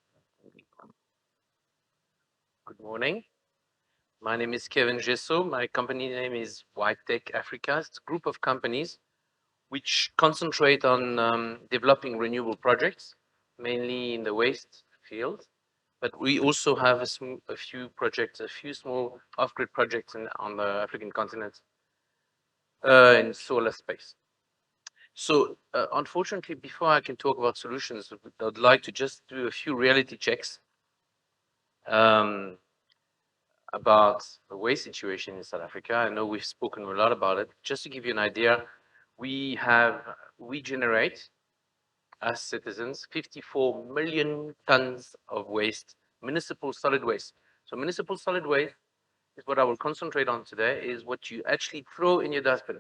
Good morning. My name is Kevin Gesso. My company name is WeTech Africa. It's a group of companies which concentrate on developing renewable projects, mainly in the waste field. But we also have a few projects, a few small off-grid projects on the African continent in solar space. So unfortunately, before I can talk about solutions, I'd like to just do a few reality checks about the waste situation in South Africa. I know we've spoken a lot about it. Just to give you an idea, we generate as citizens, 54 million tons of waste, municipal solid waste. So municipal solid waste is what I will concentrate on today, is what you actually throw in your dustbin.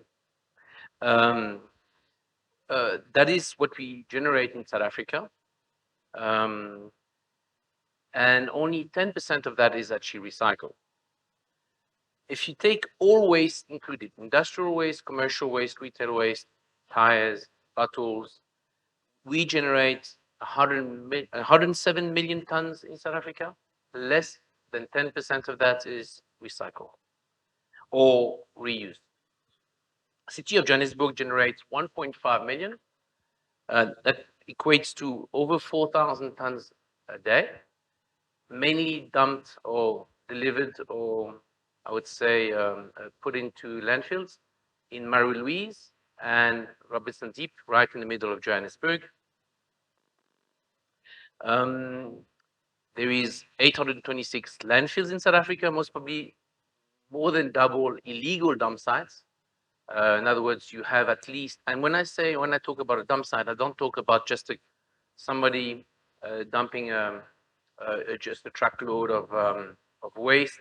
Um, that is what we generate in South Africa. Um, and only 10% of that is actually recycled. If you take all waste included, industrial waste, commercial waste, retail waste, tires, bottles, we generate 107 million tons in South Africa. Less than 10% of that is recycled or reused. City of Johannesburg generates 1.5 million. That equates to over 4,000 tons a day, mainly dumped or delivered, or I would say put into landfills in Marie Louise and Robinson Deep, right in the middle of Johannesburg. Um, there is 826 landfills in South Africa, most probably more than double illegal dump sites. In other words, you have at least, and when I talk about a dump site, I don't talk about just somebody dumping just a truckload of waste.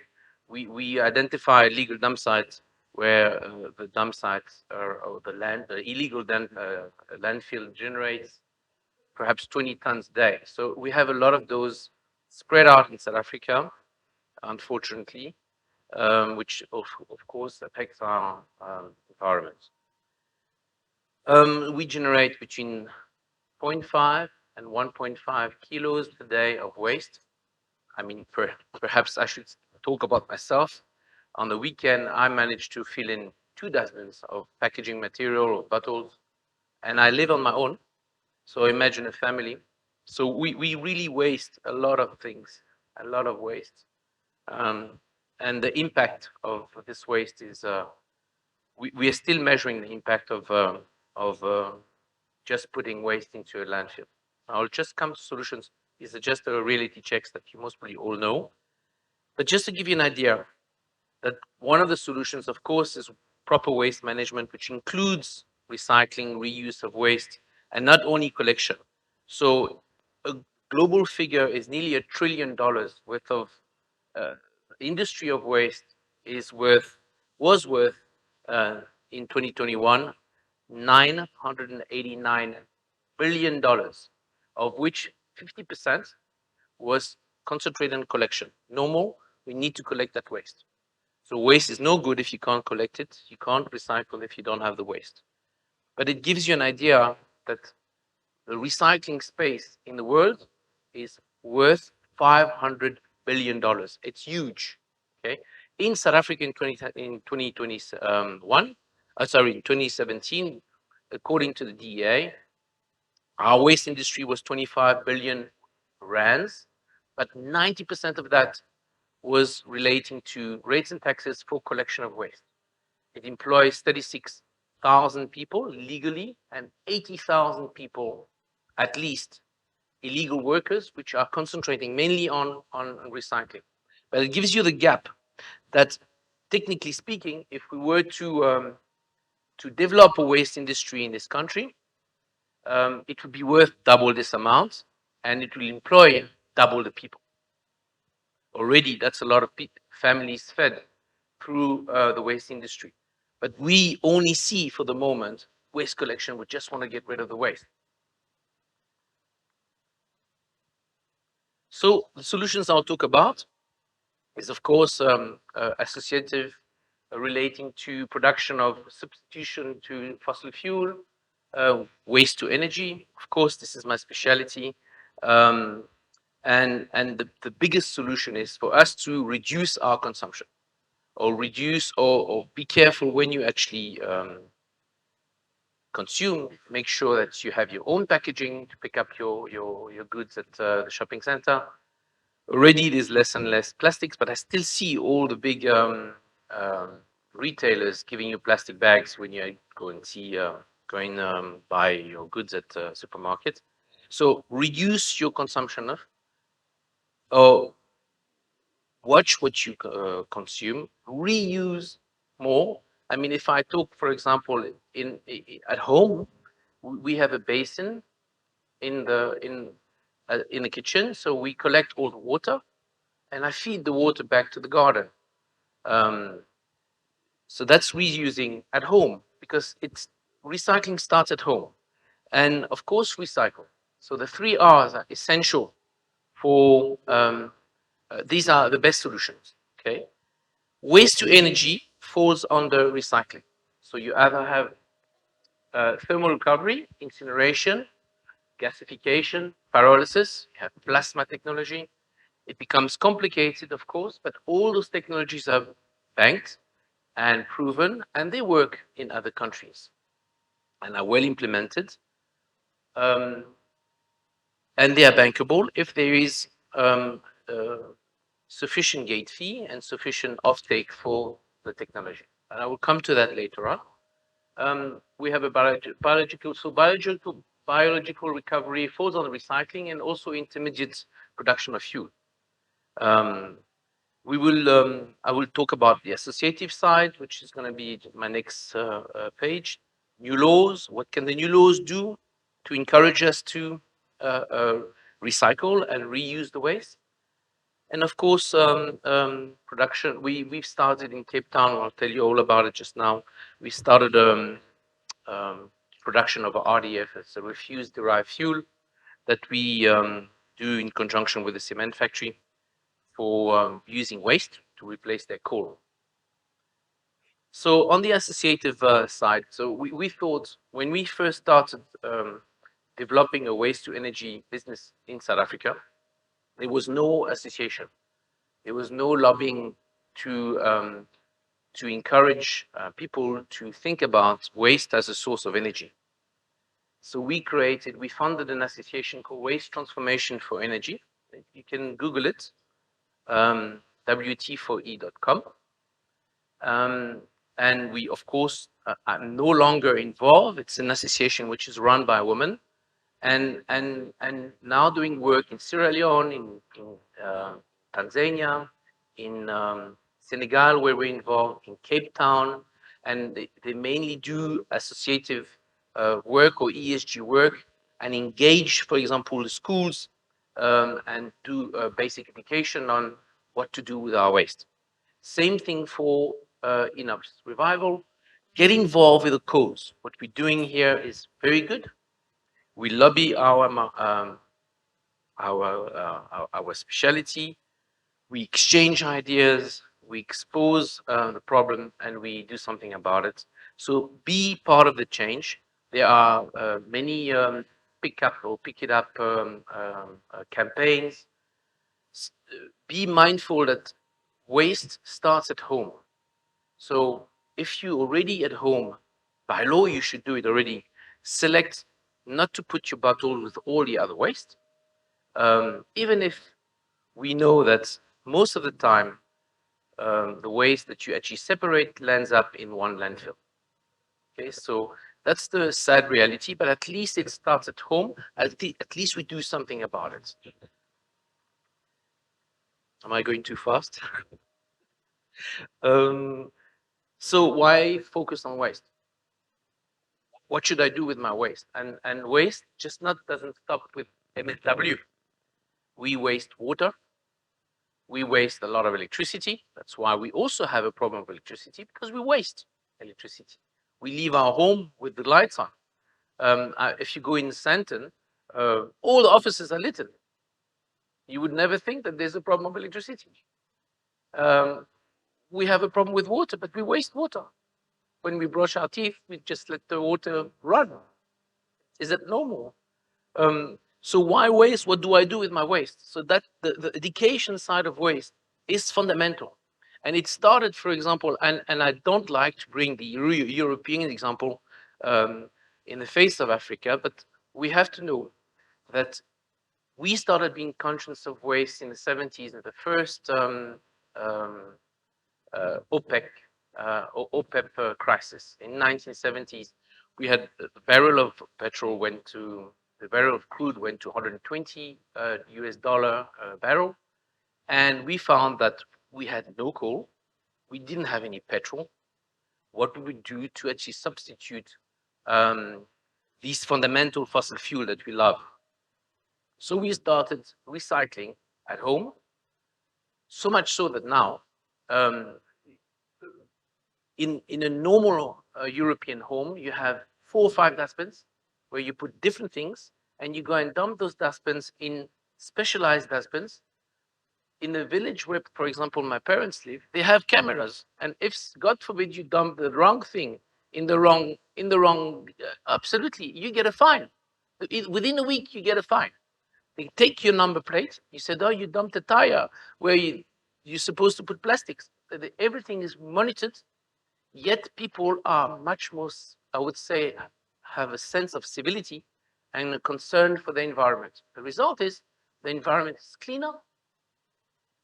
We identify illegal dump sites where the dump sites or the illegal landfill generates perhaps 20 tons a day. So we have a lot of those spread out in South Africa, unfortunately, which of course affects our environment. We generate between 0.5 and 1.5 kilos per day of waste. I mean, perhaps I should talk about myself. On the weekend, I managed to fill in 2 dustbins of packaging material or bottles, and I live on my own. So imagine a family. So we really waste a lot of things, a lot of waste. And the impact of this waste is, we are still measuring the impact of just putting waste into a landfill. I'll just come to solutions. These are just the reality checks that you most probably all know. But just to give you an idea, that one of the solutions, of course, is proper waste management, which includes recycling, reuse of waste, and not only collection. So a global figure is nearly $1 trillion worth of uh, industry of waste was worth in 2021 $989 billion, of which 50% was concentrated on collection. No more, we need to collect that waste. So waste is no good if you can't collect it. You can't recycle if you don't have the waste. But it gives you an idea that the recycling space in the world is worth $500 billion. It's huge. Okay. In South Africa in 2021, in 2017, according to the DEA, our waste industry was 25 billion rands, but 90% of that was relating to rates and taxes for collection of waste. It employs 36,000 people legally and 80,000 people, at least, illegal workers, which are concentrating mainly on recycling. But it gives you the gap that, technically speaking, if we were to develop a waste industry in this country, it would be worth double this amount, and it will employ double the people. Already, that's a lot of families fed through the waste industry. But we only see for the moment waste collection. We just want to get rid of the waste. So the solutions I'll talk about is, of course, associative, relating to production of substitution to fossil fuel, waste to energy. Of course, this is my specialty. And the biggest solution is for us to reduce our consumption, or reduce, or be careful when you actually consume. Make sure that you have your own packaging to pick up your goods at the shopping center. Already there's less and less plastics, but I still see all the big retailers giving you plastic bags when you go and buy your goods at the supermarket. So reduce your consumption of, or watch what you consume, reuse more. I mean, if I talk, for example, at home, we have a basin in the kitchen. So we collect all the water, and I feed the water back to the garden. Um, so that's reusing at home because it's recycling starts at home, and of course recycle. So the 3 R's are essential for these are the best solutions. Okay, waste to energy falls under recycling. So you either have thermal recovery, incineration, gasification, pyrolysis, you have plasma technology. It becomes complicated, of course, but all those technologies are banked and proven, and they work in other countries and are well implemented. Um, and they are bankable if there is uh, sufficient gate fee and sufficient offtake for the technology. And I will come to that later on. We have a biological recovery falls on recycling and also intermediate production of fuel. Um, I will talk about the associative side, which is going to be my next page. New laws. What can the new laws do to encourage us to recycle and reuse the waste? And of course, production. We've started in Cape Town. I'll tell you all about it just now. We started production of RDF. It's a refuse-derived fuel that we do in conjunction with the cement factory for using waste to replace their coal. So on the associative side, so we thought when we first started developing a waste to energy business in South Africa, there was no association. There was no lobbying to encourage people to think about waste as a source of energy. So we funded an association called Waste Transformation for Energy. You can Google it, wt4e.com. And we, of course, are no longer involved. It's an association which is run by a woman, and now doing work in Sierra Leone, in Tanzania, in Senegal, where we're involved, in Cape Town, and they mainly do associative work or ESG work and engage, for example, the schools and do basic education on what to do with our waste. Same thing for Hennops revival. Get involved with the cause. What we're doing here is very good. We lobby our specialty. We exchange ideas. We expose the problem, and we do something about it. So be part of the change. There are many pick it up campaigns. Be mindful that waste starts at home. So if you already at home, by law you should do it already. Select not to put your bottle with all the other waste, even if we know that most of the time the waste that you actually separate lands up in one landfill. Okay, so that's the sad reality, but at least it starts at home. At least we do something about it. Am I going too fast? So why focus on waste? What should I do with my waste? And waste just doesn't stop with MSW. We waste water. We waste a lot of electricity. That's why we also have a problem with electricity, because we waste electricity. We leave our home with the lights on. If you go in Sandton, all the offices are lit. You would never think that there's a problem of electricity. We have a problem with water, but we waste water. When we brush our teeth, we just let the water run. Is that normal? So why waste? What do I do with my waste? So that the education side of waste is fundamental. And it started, for example, and I don't like to bring the European example in the face of Africa, but we have to know that we started being conscious of waste in the 70s and the first OPEC or OPEP crisis. In 1970s, we had the barrel of petrol the barrel of crude went to 120 US dollar barrel. And we found that we had no coal. We didn't have any petrol. What we would do to actually substitute these fundamental fossil fuel that we love. So we started recycling at home, so much so that now, um, in a normal European home, you have 4 or 5 dustbins where you put different things, and you go and dump those dustbins in specialized dustbins. In a village where, for example, my parents live, they have cameras, and if God forbid you dump the wrong thing in the wrong, absolutely, you get a fine. Within a week, you get a fine. They take your number plate. You said, "Oh, you dumped a tire where you're supposed to put plastics." Everything is monitored. Yet people are much more, I would say, have a sense of civility and a concern for the environment. The result is the environment is cleaner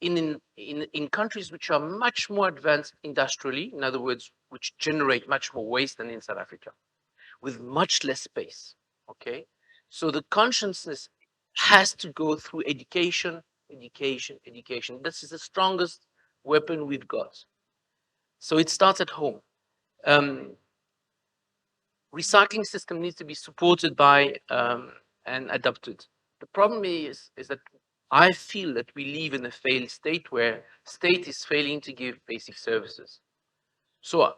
in countries which are much more advanced industrially, in other words, which generate much more waste than in South Africa, with much less space. Okay, so the consciousness has to go through education, education, education. This is the strongest weapon we've got. So it starts at home. Recycling system needs to be supported by and adopted. The problem is that I feel that we live in a failed state where state is failing to give basic services. So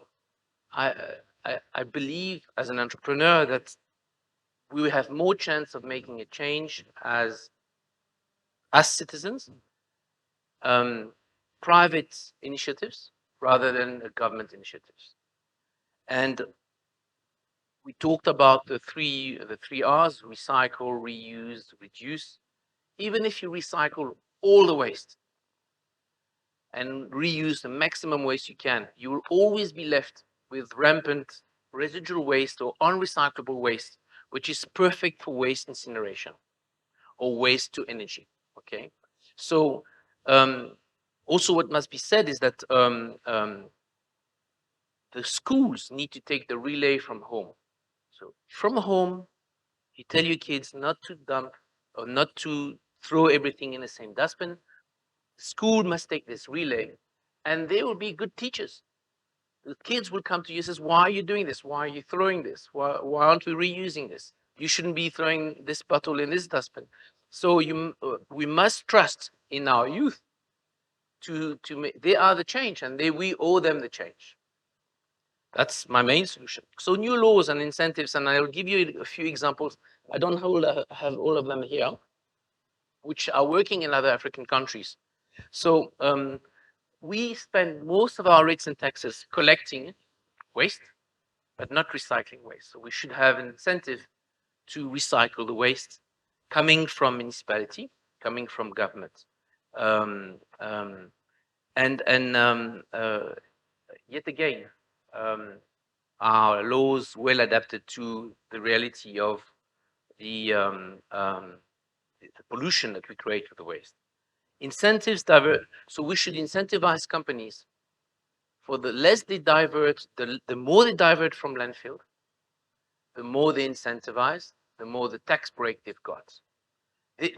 I, I believe as an entrepreneur that we will have more chance of making a change as citizens, private initiatives rather than government initiatives. And we talked about the three R's: recycle, reuse, reduce. Even if you recycle all the waste and reuse the maximum waste you can, you will always be left with rampant residual waste or unrecyclable waste, which is perfect for waste incineration or waste to energy. Okay, so also what must be said is that the schools need to take the relay from home. So from home, you tell your kids not to dump or not to throw everything in the same dustbin. School must take this relay, and they will be good teachers. The kids will come to you and says, "Why are you doing this? Why are you throwing this? Why aren't we reusing this? You shouldn't be throwing this bottle in this dustbin." So we must trust in our youth to make, they are the change, and we owe them the change. That's my main solution. So new laws and incentives, and I'll give you a few examples. I don't have all of them here, which are working in other African countries. So we spend most of our rates and taxes collecting waste, but not recycling waste. So we should have an incentive to recycle the waste coming from municipality, coming from government. Um, um, and yet again, our laws well adapted to the reality of the pollution that we create with the waste. Incentives divert. So we should incentivize companies for the less they divert, the more they divert from landfill, the more they incentivize, the more the tax break they've got.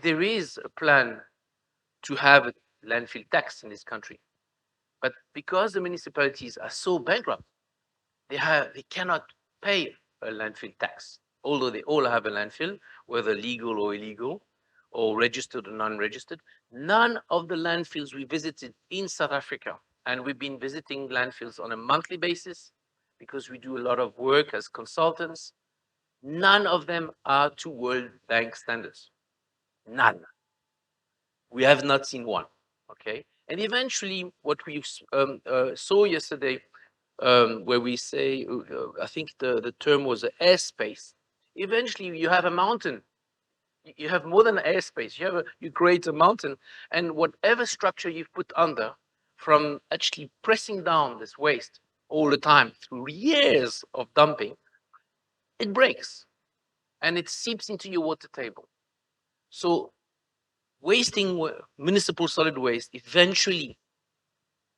There is a plan to have a landfill tax in this country, but because the municipalities are so bankrupt, they cannot pay a landfill tax, although they all have a landfill, whether legal or illegal, or registered or non-registered. None of the landfills we visited in South Africa, and we've been visiting landfills on a monthly basis because we do a lot of work as consultants, none of them are to World Bank standards. None. We have not seen one. Okay. And eventually, what we saw yesterday, where we say, I think the term was airspace. Eventually, you have a mountain. You have more than airspace. You create a mountain, and whatever structure you've put under, from actually pressing down this waste all the time through years of dumping, it breaks, and it seeps into your water table. So wasting municipal solid waste eventually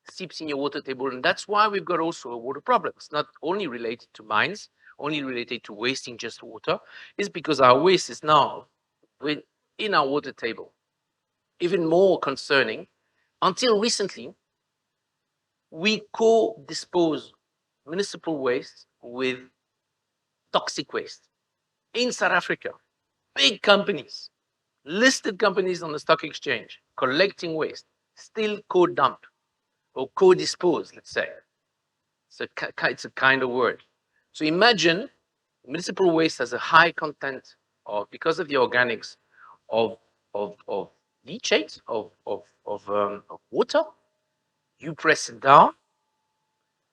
seeps in your water table, and that's why we've got also a water problem. It's not only related to mines, only related to wasting just water. It's because our waste is now in our water table. Even more concerning, until recently, we co-dispose municipal waste with toxic waste. In South Africa, big companies, listed companies on the stock exchange collecting waste still co-dump or co-dispose, let's say. It's a kind of word. So imagine municipal waste has a high content of, because of the organics, of leachate, of water. You press it down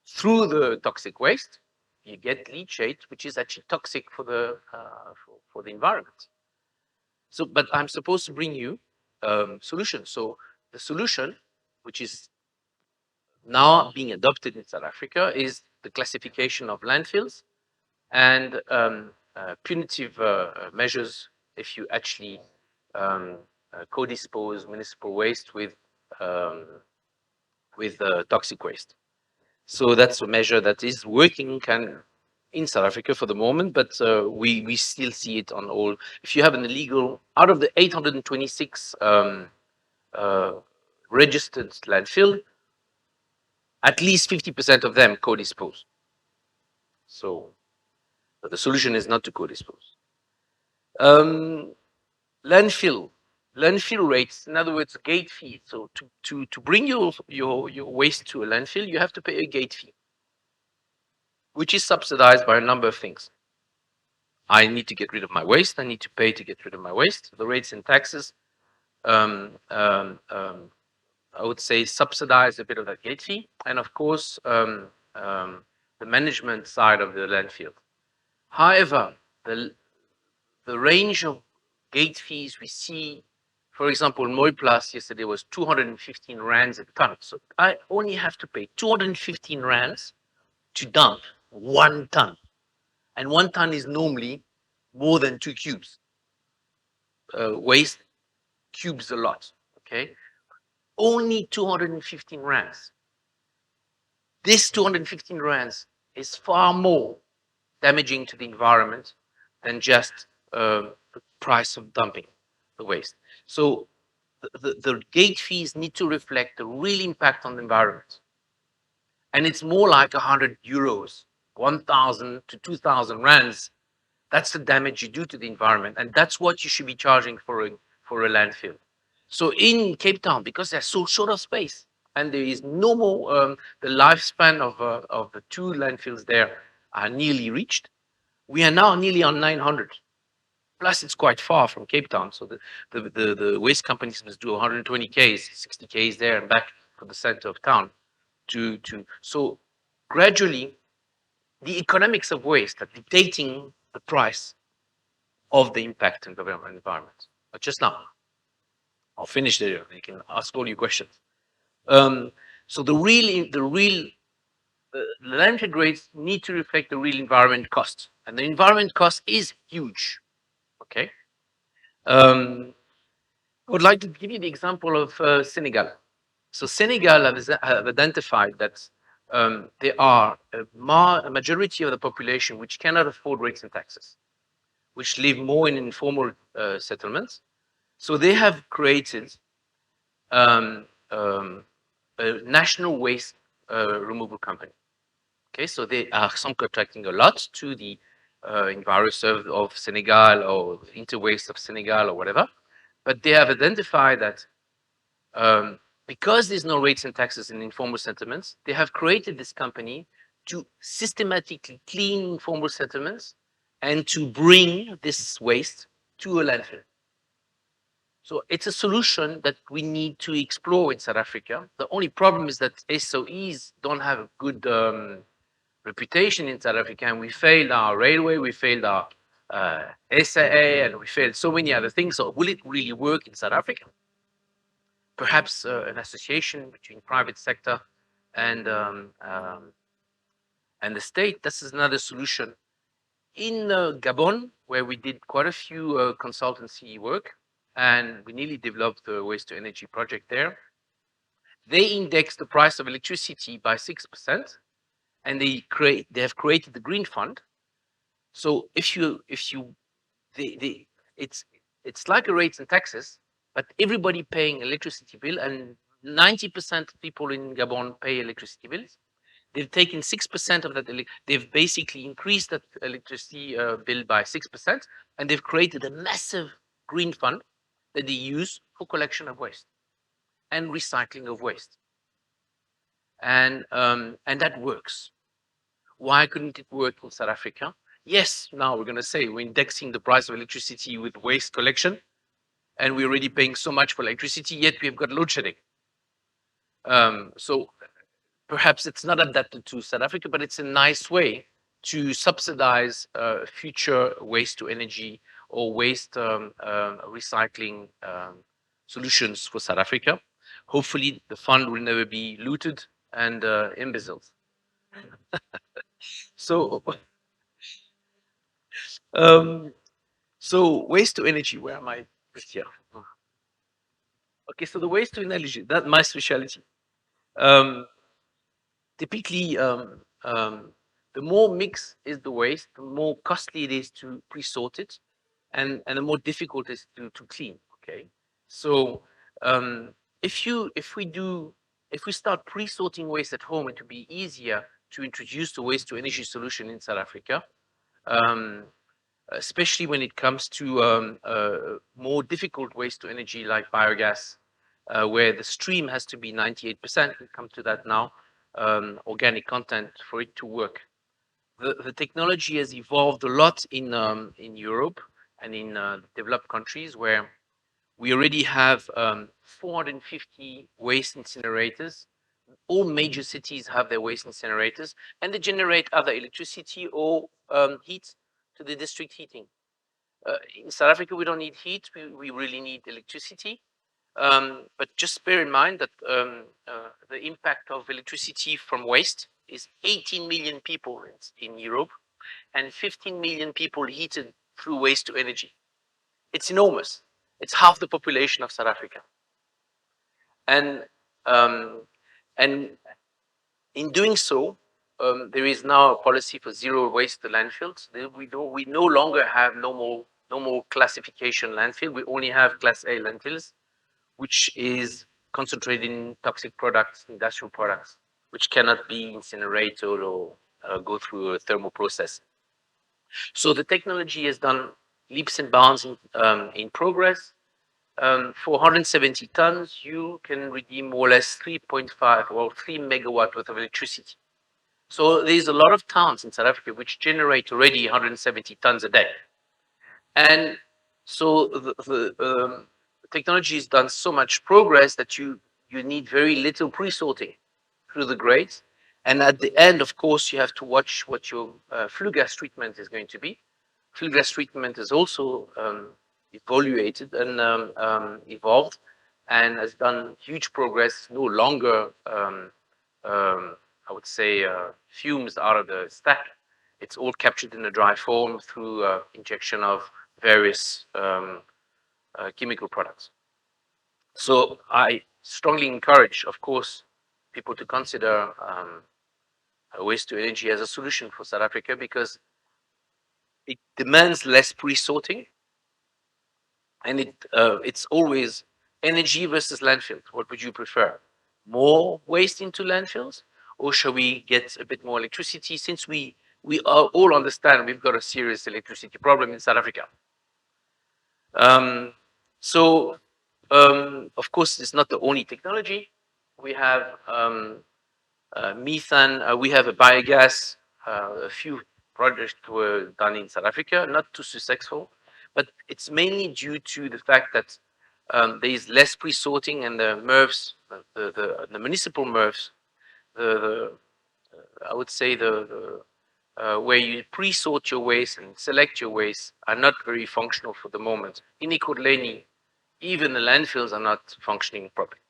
through the toxic waste, you get leachate, which is actually toxic for the environment. So, but I'm supposed to bring you solutions. So the solution, which is now being adopted in South Africa, is the classification of landfills and punitive measures if you actually co-dispose municipal waste with toxic waste. So that's a measure that is working in South Africa for the moment, but we still see it on all. If you have an illegal, out of the 826 registered landfill, at least 50% of them co-dispose. So the solution is not to co-dispose. Landfill rates, in other words, gate fee. So to bring your waste to a landfill, you have to pay a gate fee, which is subsidized by a number of things. I need to get rid of my waste. I need to pay to get rid of my waste. The rates and taxes, I would say, subsidize a bit of that gate fee, and of course, the management side of the landfill. However, the range of gate fees we see, for example, Moy Plus yesterday was 215 rands a ton. So I only have to pay 215 rands to dump 1 ton. And 1 ton is normally more than 2 cubes. Waste cubes a lot, okay? Only 215 rands. This 215 rands is far more damaging to the environment than just the price of dumping the waste. So the gate fees need to reflect the real impact on the environment. And it's more like 100 euros, 1,000 to 2,000 rands. That's the damage you do to the environment. And that's what you should be charging for a landfill. So in Cape Town, because they're so short of space and there is no more, the lifespan of the 2 landfills there are nearly reached. We are now nearly on 900. Plus, it's quite far from Cape Town. So the waste companies must do 120 Ks, 60 Ks there and back to the center of town. So gradually, the economics of waste are dictating the price of the impact on the environment. But just now, I'll finish there. You can ask all your questions. So the landfill rates need to reflect the real environment cost, and the environment cost is huge. Okay. I would like to give you the example of Senegal. So Senegal have identified that there are a majority of the population which cannot afford rates and taxes, which live more in informal settlements. So they have created a national waste removal company. Okay, so they are subcontracting a lot to the EnviroServe of Senegal or Interwaste of Senegal or whatever. But they have identified that because there's no rates and taxes in informal settlements, they have created this company to systematically clean informal settlements and to bring this waste to a landfill. So it's a solution that we need to explore in South Africa. The only problem is that SOEs don't have a good reputation in South Africa, and we failed our railway, we failed our SAA, and we failed so many other things. So will it really work in South Africa? Perhaps an association between private sector and the state. This is another solution. In Gabon, where we did quite a few consultancy work, and we nearly developed the waste to energy project there. They indexed the price of electricity by 6%, and they have created the green fund. So it's like a rates and taxes, but everybody paying electricity bill, and 90% of people in Gabon pay electricity bills. They've taken 6% of that. They've basically increased that electricity bill by 6%, and they've created a massive green fund that they use for collection of waste and recycling of waste. And that works. Why couldn't it work in South Africa? Yes, now we're going to say we're indexing the price of electricity with waste collection, and we're already paying so much for electricity, yet we've got load shedding. So perhaps it's not adapted to South Africa, but it's a nice way to subsidize future waste to energy or waste recycling solutions for South Africa. Hopefully, the fund will never be looted and embezzled. So, so waste to energy. Where am I? Just here. Okay, so the waste to energy. That's my specialty. Typically, the more mixed is the waste, the more costly it is to pre-sort it, and the more difficult it is to clean. Okay, so if we start pre-sorting waste at home, it will be easier to introduce the waste to energy solution in South Africa, especially when it comes to more difficult waste to energy like biogas, where the stream has to be 98%. We'll come to that now. Organic content for it to work. The technology has evolved a lot in Europe and in developed countries where we already have 450 waste incinerators. All major cities have their waste incinerators, and they generate either electricity or heat to the district heating. In South Africa, we don't need heat. We really need electricity. But just bear in mind that the impact of electricity from waste is 18 million people in Europe and 15 million people heated through waste to energy. It's enormous. It's half the population of South Africa. And in doing so, there is now a policy for zero waste to landfills. We no longer have no more classification landfill. We only have Class A landfills, which is concentrated in toxic products, industrial products, which cannot be incinerated or go through a thermal process. So the technology has done leaps and bounds in progress. For 170 tons, you can redeem more or less 3.5 or 3 megawatt worth of electricity. So there's a lot of towns in South Africa which generate already 170 tons a day. And so the technology has done so much progress that you need very little pre-sorting through the grades. And at the end, of course, you have to watch what your flue gas treatment is going to be. Flue gas treatment is also evaluated and evolved and has done huge progress. No longer, I would say, fumes out of the stack. It's all captured in a dry form through injection of various chemical products. So I strongly encourage, of course, people to consider waste to energy as a solution for South Africa because it demands less pre-sorting, and it's always energy versus landfills. What would you prefer? More waste into landfills, or shall we get a bit more electricity? Since we all understand we've got a serious electricity problem in South Africa. So, of course, it's not the only technology. We have methane. We have a biogas. A few projects were done in South Africa, not too successful, but it's mainly due to the fact that there is less pre-sorting, and the MRFs, the municipal MRFs, I would say where you pre-sort your waste and select your waste are not very functional for the moment. In Ekurhuleni, even the landfills are not functioning properly.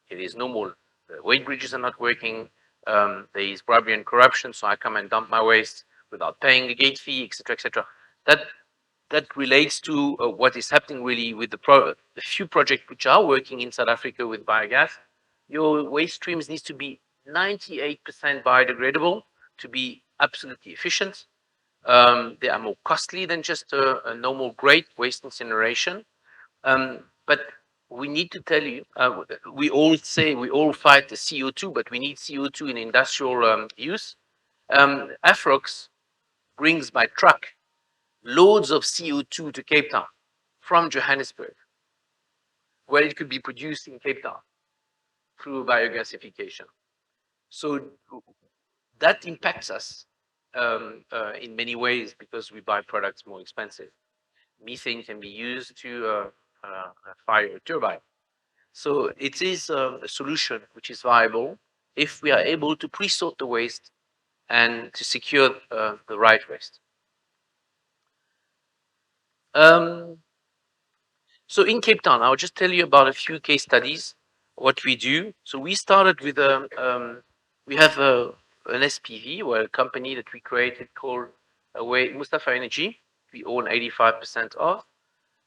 It is normal. The weight bridges are not working. There is bribery and corruption, so I come and dump my waste without paying the gate fee, etc., etc. That relates to what is happening really with the few projects which are working in South Africa with biogas. Your waste streams needs to be 98% biodegradable to be absolutely efficient. They are more costly than just a normal grade waste incineration. But we need to tell you, we all say we all fight the CO2, but we need CO2 in industrial use. Afrox brings by truck loads of CO2 to Cape Town from Johannesburg. Well, it could be produced in Cape Town through biogasification. So that impacts us in many ways because we buy products more expensive. Methane can be used to fire a turbine. So it is a solution which is viable if we are able to pre-sort the waste and to secure the right waste. So in Cape Town, I'll just tell you about a few case studies, what we do. So we started with we have an SPV, or a company that we created called Mustafa Energy. We own 85% of.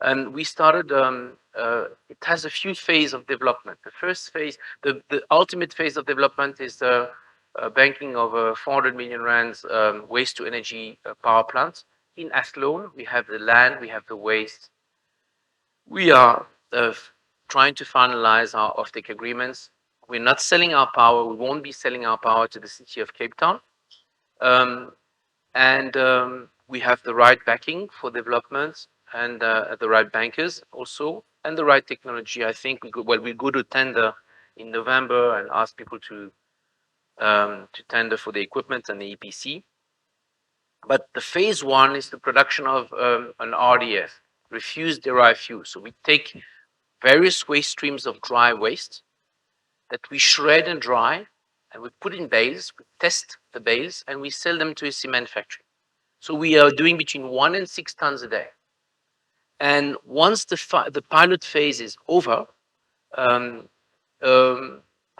And we started, it has a few phases of development. The first phase, the ultimate phase of development is the banking of a 400 million rands waste to energy power plant in Athlone. We have the land, we have the waste. We are trying to finalize our offtake agreements. We're not selling our power. We won't be selling our power to the city of Cape Town. We have the right backing for development and the right bankers also, and the right technology. I think we go to tender in November and ask people to tender for the equipment and the EPC. But the phase one is the production of an RDF, refuse derived fuel. So we take various waste streams of dry waste that we shred and dry, and we put in bales, we test the bales, and we sell them to a cement factory. So we are doing between 1 and 6 tons a day. And once the pilot phase is over, the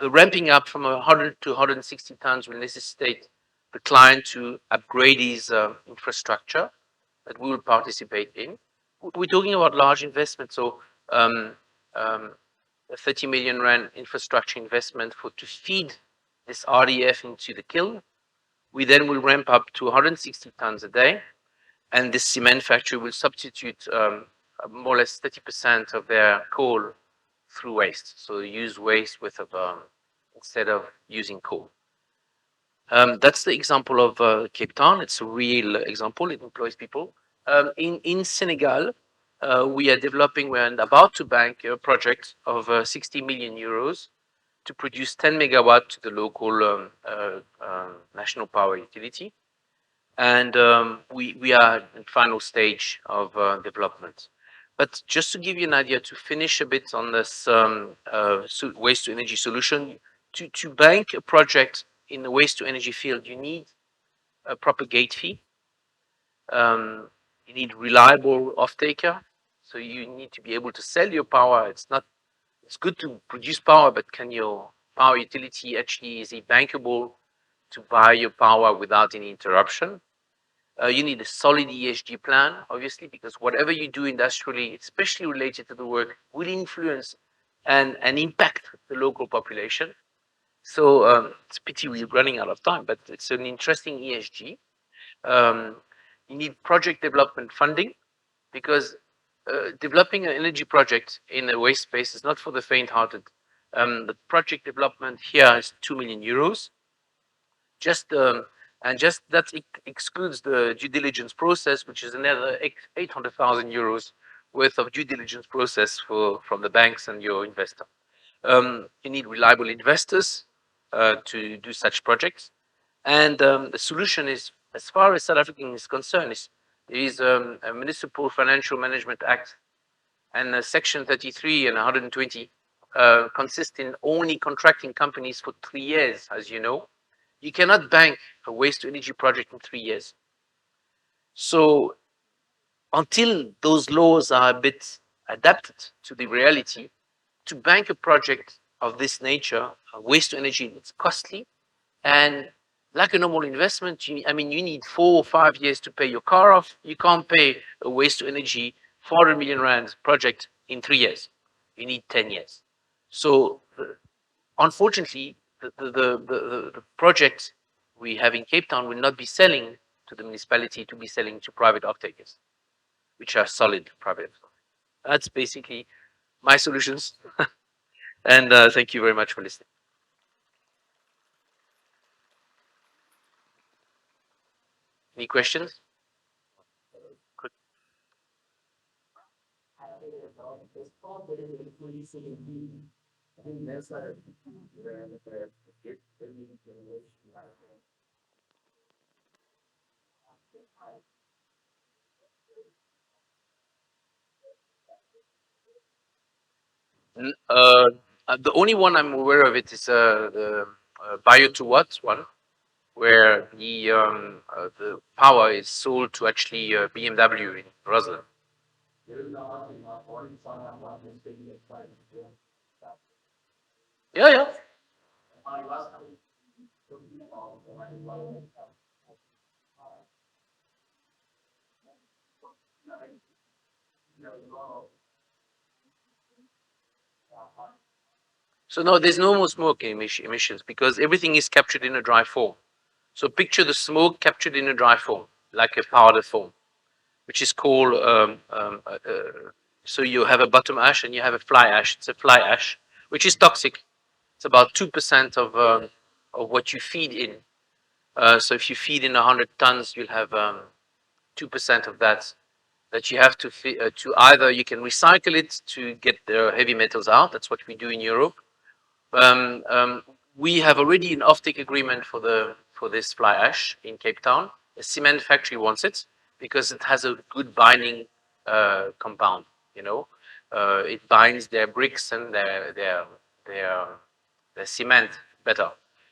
ramping up from 100 to 160 tons will necessitate the client to upgrade his infrastructure that we will participate in. We're talking about large investments, so a 30 million rand infrastructure investment to feed this RDF into the kiln. We then will ramp up to 160 tons a day, and this cement factory will substitute more or less 30% of their coal through waste. So use waste instead of using coal. That's the example of Cape Town. It's a real example. It employs people. In Senegal, we're about to bank a project of 60 million euros to produce 10 megawatt to the local national power utility. And we are in final stage of development. But just to give you an idea, to finish a bit on this waste to energy solution, to bank a project in the waste to energy field, you need a proper gate fee. You need reliable off-taker. So you need to be able to sell your power. It's good to produce power, but can your power utility actually, is it bankable to buy your power without any interruption? You need a solid ESG plan, obviously, because whatever you do industrially, especially related to the work, will influence and impact the local population. So it's a pity we're running out of time, but it's an interesting ESG. You need project development funding, because developing an energy project in a waste space is not for the faint-hearted. The project development here is 2 million euros. That excludes the due diligence process, which is another 800,000 euros worth of due diligence process from the banks and your investor. You need reliable investors to do such projects. And the solution is, as far as South Africa is concerned, there is a Municipal Financial Management Act, and Section 33 and 120 consist in only contracting companies for 3 years, as you know. You cannot bank a waste to energy project in 3 years. So until those laws are a bit adapted to the reality, to bank a project of this nature, waste to energy, it's costly. And like a normal investment, you need 4 or 5 years to pay your car off. You can't pay a waste to energy 400 million rand project in 3 years. You need 10 years. So unfortunately, the project we have in Cape Town will not be selling to the municipality, to be selling to private off-takers, which are solid private. That's basically my solutions. And thank you very much for listening. Any questions? Good. The only one I'm aware of it is the bio to what one, where the power is sold to actually BMW in Brazil. Yeah, yeah. So no, there's no more smoke emissions because everything is captured in a dry form. So picture the smoke captured in a dry form, like a powder form, which is called. So you have a bottom ash and you have a fly ash. It's a fly ash, which is toxic. It's about 2% of what you feed in. So if you feed in 100 tons, you'll have 2% of that you have to either you can recycle it to get the heavy metals out. That's what we do in Europe. Um, um, we have already an offtake agreement for this fly ash in Cape Town. A cement factory wants it because it has a good binding compound. You know, it binds their bricks and their cement better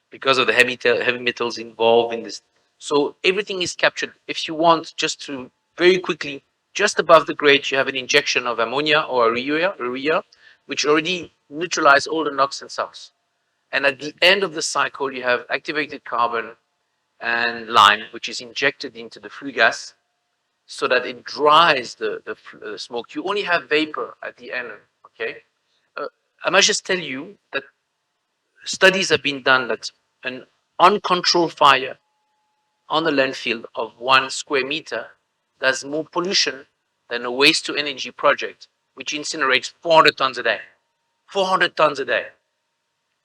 because of the heavy metals involved in this. So everything is captured. If you want just to very quickly, just above the grate, you have an injection of ammonia or urea, which already neutralize all the NOx and SOx. And at the end of the cycle, you have activated carbon and lime, which is injected into the flue gas so that it dries the smoke. You only have vapor at the end, okay? I must just tell you that studies have been done that an uncontrolled fire on a landfill of 1 square meter does more pollution than a waste to energy project, which incinerates 400 tons a day. 400 tons a day.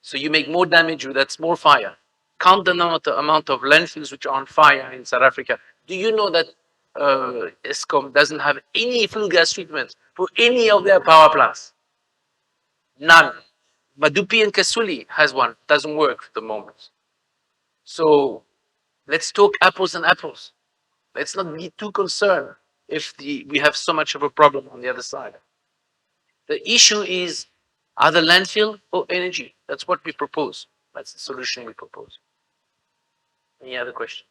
So you make more damage with that small fire. Count the amount of landfills which are on fire in South Africa. Do you know that ESCOM doesn't have any flue gas treatment for any of their power plants? None. Madupi and Kasuli has one. Doesn't work at the moment. So let's talk apples and apples. Let's not be too concerned if we have so much of a problem on the other side. The issue is either landfill or energy. That's what we propose. That's the solution we propose. Any other question?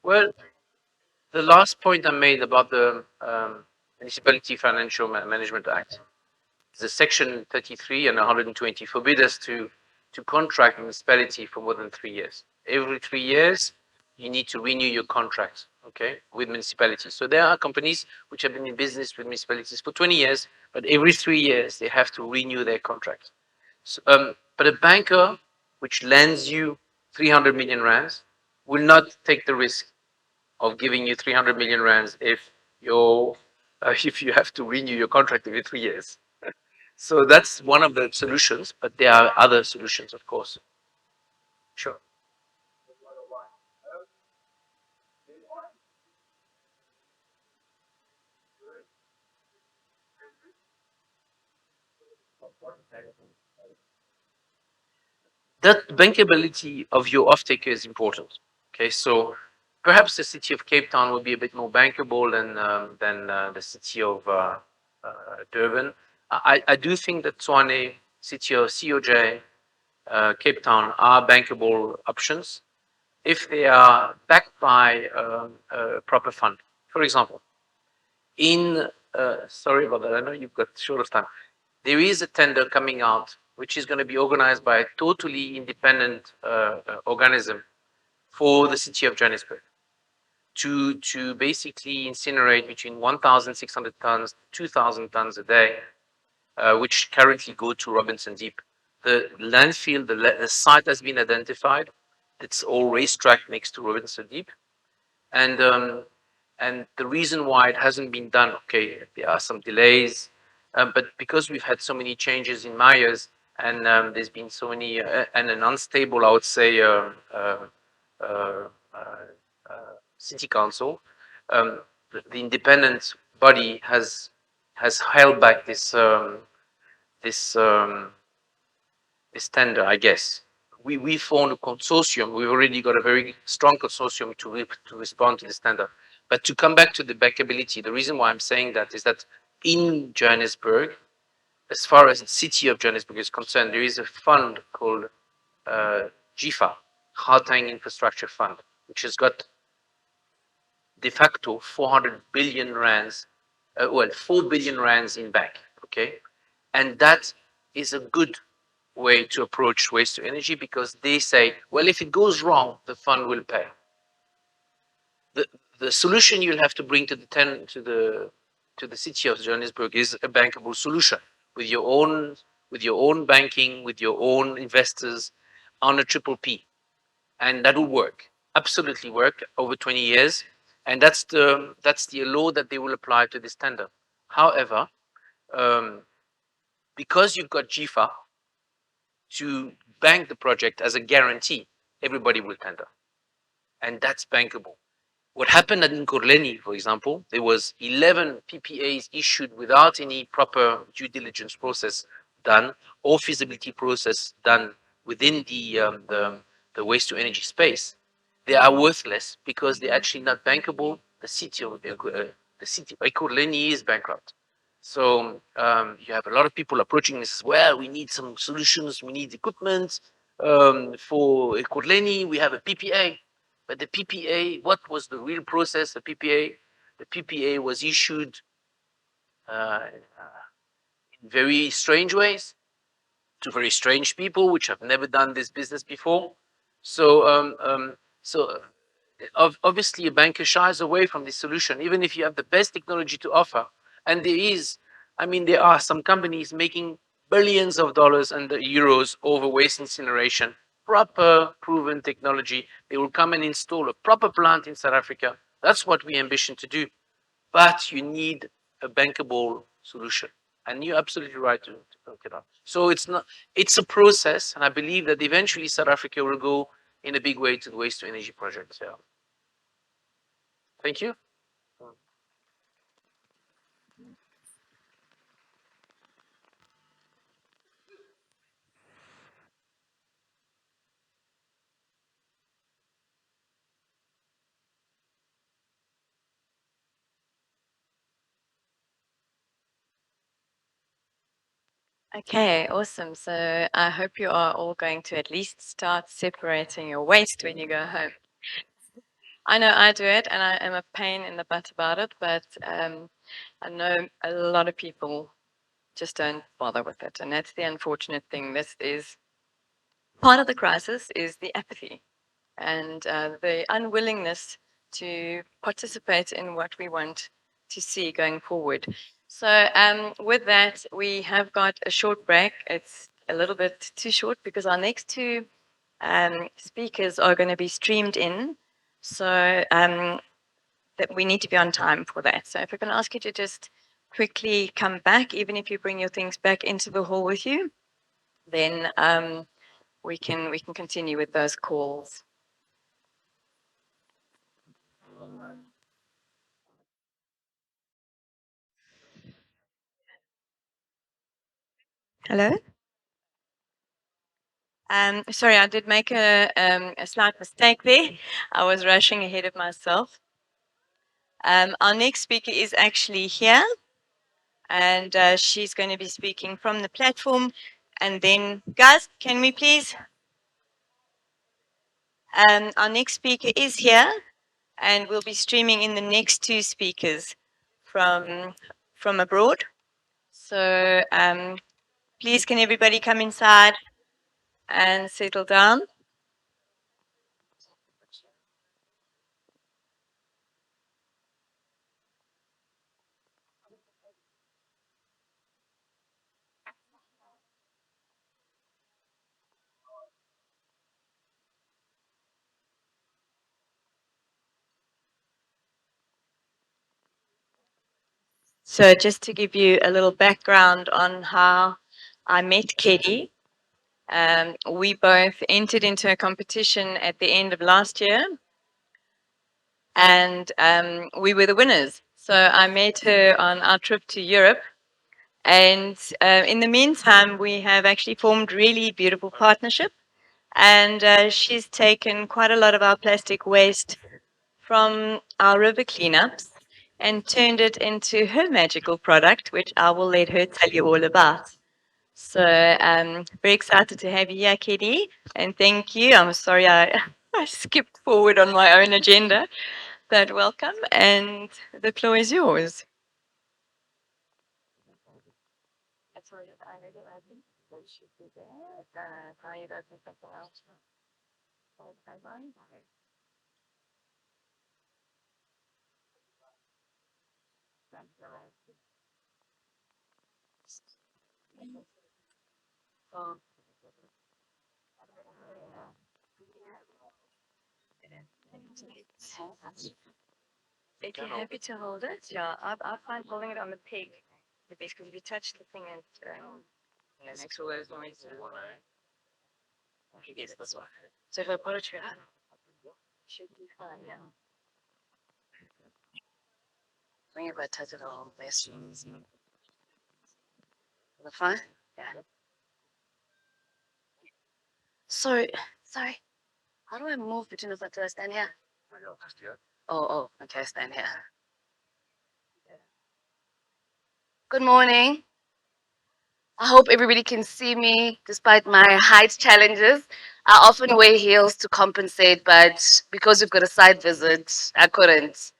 Well, the last point I made about the Municipality Financial Management Act, the section 33 and 120 forbid us to contract municipality for more than 3 years. Every 3 years, you need to renew your contract, okay, with municipalities. So there are companies which have been in business with municipalities for 20 years, but every 3 years they have to renew their contract. So, but a banker which lends you 300 million rands will not take the risk of giving you 300 million rands if if you have to renew your contract every 3 years. So that's one of the solutions, but there are other solutions, of course. Sure. That bankability of your off-taker is important. Okay, so perhaps the city of Cape Town will be a bit more bankable than the city of Durban. I do think that Tshwane, city of COJ, Cape Town are bankable options if they are backed by a proper fund. For example, sorry about that, I know you've got short of time. There is a tender coming out which is going to be organized by a totally independent organism for the city of Johannesburg to basically incinerate between 1,600 tons, 2,000 tons a day, which currently go to Robinson Deep. The landfill, the site has been identified. It's all racetrack next to Robinson Deep. And the reason why it hasn't been done, okay, there are some delays, but because we've had so many changes in Myers and there's been so many, and an unstable, I would say, city council, the independent body has held back this this tender, I guess. We formed a consortium. We've already got a very strong consortium to respond to this tender. But to come back to the bankability, the reason why I'm saying that is that in Johannesburg, as far as the city of Johannesburg is concerned, there is a fund called GIFA, Gauteng Infrastructure Fund, which has got de facto 400 billion rands, 4 billion rands in bank, okay? And that is a good way to approach waste to energy because they say, well, if it goes wrong, the fund will pay. The solution you'll have to bring to the city of Johannesburg is a bankable solution with your own banking, with your own investors on a triple P. And that will work, absolutely work over 20 years. And that's the law that they will apply to this tender. However, because you've got GIFA to bank the project as a guarantee, everybody will tender. And that's bankable. What happened in Nkurleni, for example, there was 11 PPAs issued without any proper due diligence process done or feasibility process done within the waste to energy space. They are worthless because they're actually not bankable. The city of Nkurleni is bankrupt. So you have a lot of people approaching this as well. We need some solutions. We need equipment. For Nkurleni, we have a PPA. But the PPA, what was the real process of PPA? The PPA was issued in very strange ways to very strange people, which have never done this business before. So, obviously, a banker shies away from this solution, even if you have the best technology to offer. And there are some companies making billions of dollars and euros over waste incineration, proper proven technology. They will come and install a proper plant in South Africa. That's what we ambition to do. But you need a bankable solution. And you're absolutely right to look it up. So it's a process, and I believe that eventually South Africa will go in a big way to the waste to energy projects. Yeah. Thank you. Okay, awesome. So I hope you are all going to at least start separating your waste when you go home. I know I do it and I am a pain in the butt about it, but I know a lot of people just don't bother with it. And that's the unfortunate thing. This is part of the crisis is the apathy and the unwillingness to participate in what we want to see going forward. So with that, we have got a short break. It's a little bit too short because our next two speakers are going to be streamed in. So that we need to be on time for that. So if I can ask you to just quickly come back, even if you bring your things back into the hall with you, then we can continue with those calls. Hello? Sorry, I did make a slight mistake there. I was rushing ahead of myself. Our next speaker is actually here, and she's going to be speaking from the platform. And then, guys, can we please? Our next speaker is here, and we'll be streaming in the next two speakers from abroad. So please, can everybody come inside and settle down? So just to give you a little background on how I met Keddy, we both entered into a competition at the end of last year, and we were the winners. So I met her on our trip to Europe, and in the meantime, we have actually formed really beautiful partnership, and she's taken quite a lot of our plastic waste from our river cleanups and turned it into her magical product, which I will let her tell you all about. So very excited to have you here, Keddy, and thank you. I'm sorry I, I skipped forward on my own agenda, but welcome, and the floor is yours. If you're happy to hold it, yeah, I find holding it on the peg the best because if you touch the thing, it makes all those noises. Yes, this one. So if I put it here, should be fine, yeah. Think if I touch it all, best. Is it fine? Yeah. Sorry, how do I move between the two? Do I stand here? Oh, okay, stand here. Good morning. I hope everybody can see me despite my height challenges. I often wear heels to compensate, but because we've got a site visit, I couldn't.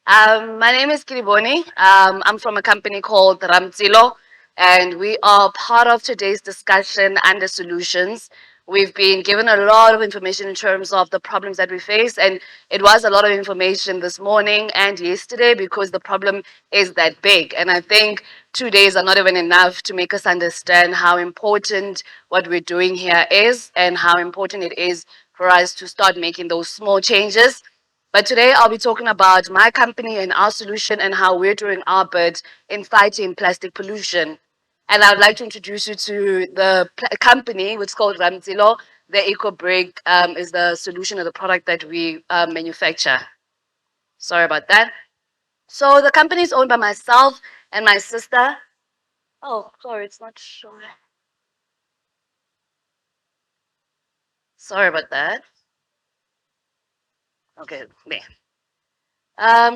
My name is Kiriboni. I'm from a company called Ramzilo, and we are part of today's discussion and the solutions. We've been given a lot of information in terms of the problems that we face, and it was a lot of information this morning and yesterday because the problem is that big. And I think 2 days are not even enough to make us understand how important what we're doing here is and how important it is for us to start making those small changes. But today I'll be talking about my company and our solution and how we're doing our bit in fighting plastic pollution. And I'd like to introduce you to the company, which is called Ramzilo. The Eco Brick is the solution of the product that we manufacture. Sorry about that. So the company is owned by myself and my sister. Oh, sorry, it's not showing. Sorry about that. Okay, there.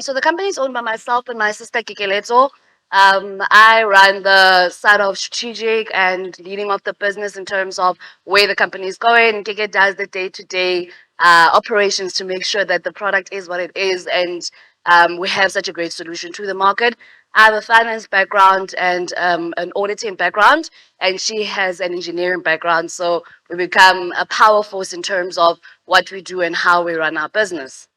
So the company is owned by myself and my sister Kikeleto. I run the side of strategic and leading of the business in terms of where the company is going. Kike does the day-to-day operations to make sure that the product is what it is, and we have such a great solution to the market. I have a finance background and an auditing background, and she has an engineering background. So we become a power force in terms of what we do and how we run our business.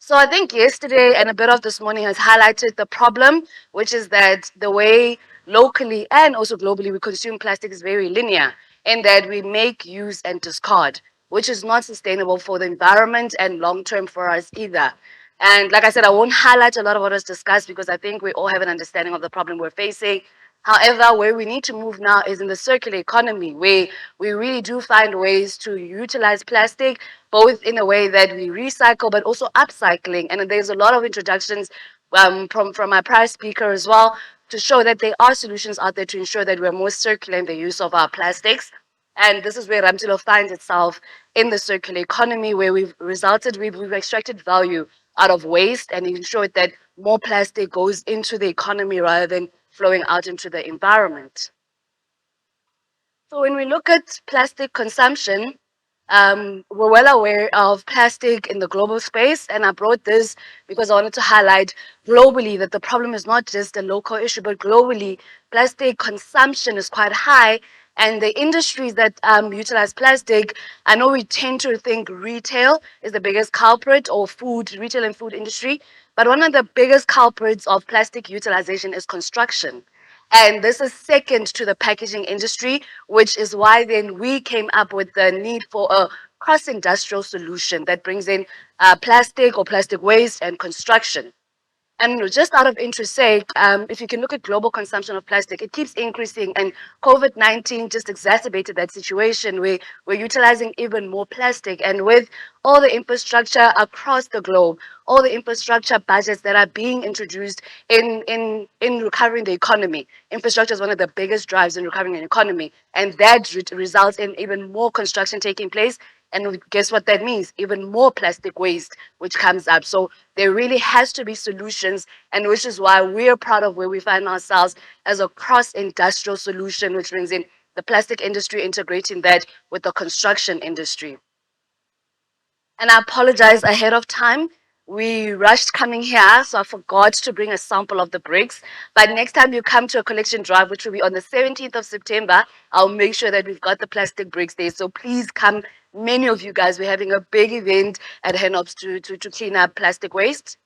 So I think yesterday and a bit of this morning has highlighted the problem, which is that the way locally and also globally we consume plastic is very linear in that we make, use, and discard, which is not sustainable for the environment and long term for us either. And like I said, I won't highlight a lot of what was discussed because I think we all have an understanding of the problem we're facing. However, where we need to move now is in the circular economy, where we really do find ways to utilize plastic, both in a way that we recycle, but also upcycling. And there's a lot of introductions from my prior speaker as well to show that there are solutions out there to ensure that we're more circular in the use of our plastics. And this is where Ramtilo finds itself in the circular economy, where we've extracted value out of waste and ensured that more plastic goes into the economy rather than flowing out into the environment. So when we look at plastic consumption, we're well aware of plastic in the global space, and I brought this because I wanted to highlight globally that the problem is not just a local issue, but globally, plastic consumption is quite high. And the industries that utilize plastic, I know we tend to think retail is the biggest culprit, or food, retail and food industry, but one of the biggest culprits of plastic utilization is construction. And this is second to the packaging industry, which is why then we came up with the need for a cross-industrial solution that brings in plastic or plastic waste and construction. And just out of interest sake, if you can look at global consumption of plastic, it keeps increasing, and COVID-19 just exacerbated that situation where we're utilizing even more plastic. And with all the infrastructure across the globe, all the infrastructure budgets that are being introduced in recovering the economy, infrastructure is one of the biggest drives in recovering an economy, and that results in even more construction taking place. And guess what that means? Even more plastic waste, which comes up. So there really has to be solutions, and which is why we're proud of where we find ourselves as a cross-industrial solution, which brings in the plastic industry, integrating that with the construction industry. And I apologize ahead of time. We rushed coming here, so I forgot to bring a sample of the bricks. But next time you come to a collection drive, which will be on the 17th of September, I'll make sure that we've got the plastic bricks there. So please come, many of you guys. We're having a big event at Hennops to clean up plastic waste.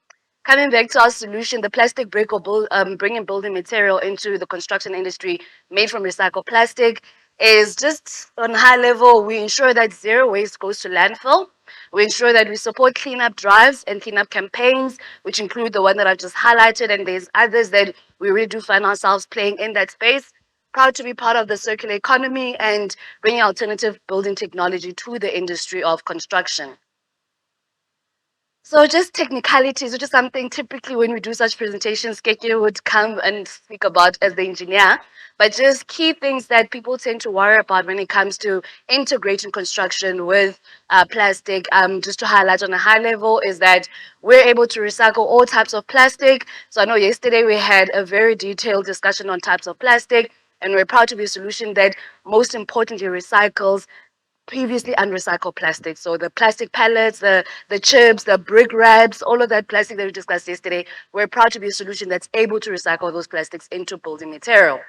Coming back to our solution, the plastic brick will bringing building material into the construction industry made from recycled plastic is just on high level. We ensure that zero waste goes to landfill. We ensure that we support cleanup drives and cleanup campaigns, which include the one that I've just highlighted, and there's others that we really do find ourselves playing in that space. Proud to be part of the circular economy and bringing alternative building technology to the industry of construction. So just technicalities, which is something typically when we do such presentations, Keke would come and speak about as the engineer, but just key things that people tend to worry about when it comes to integrating construction with plastic, just to highlight on a high level, is that we're able to recycle all types of plastic. So I know yesterday we had a very detailed discussion on types of plastic, and we're proud to be a solution that most importantly recycles previously unrecycled plastic. So the plastic pallets, the chips, the brick wraps, all of that plastic that we discussed yesterday, we're proud to be a solution that's able to recycle those plastics into building material.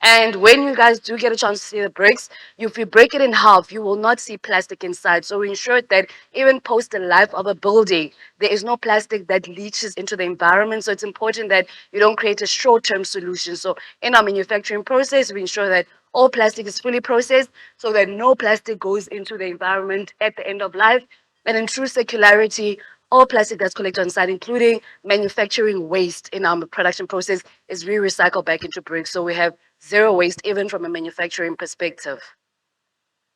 And when you guys do get a chance to see the bricks, if you break it in half, you will not see plastic inside. So we ensure that even post the life of a building, there is no plastic that leaches into the environment. So it's important that you don't create a short-term solution. So in our manufacturing process, we ensure that all plastic is fully processed so that no plastic goes into the environment at the end of life. And in true circularity, all plastic that's collected on site, including manufacturing waste in our production process, is re-recycled back into bricks. So we have zero waste, even from a manufacturing perspective.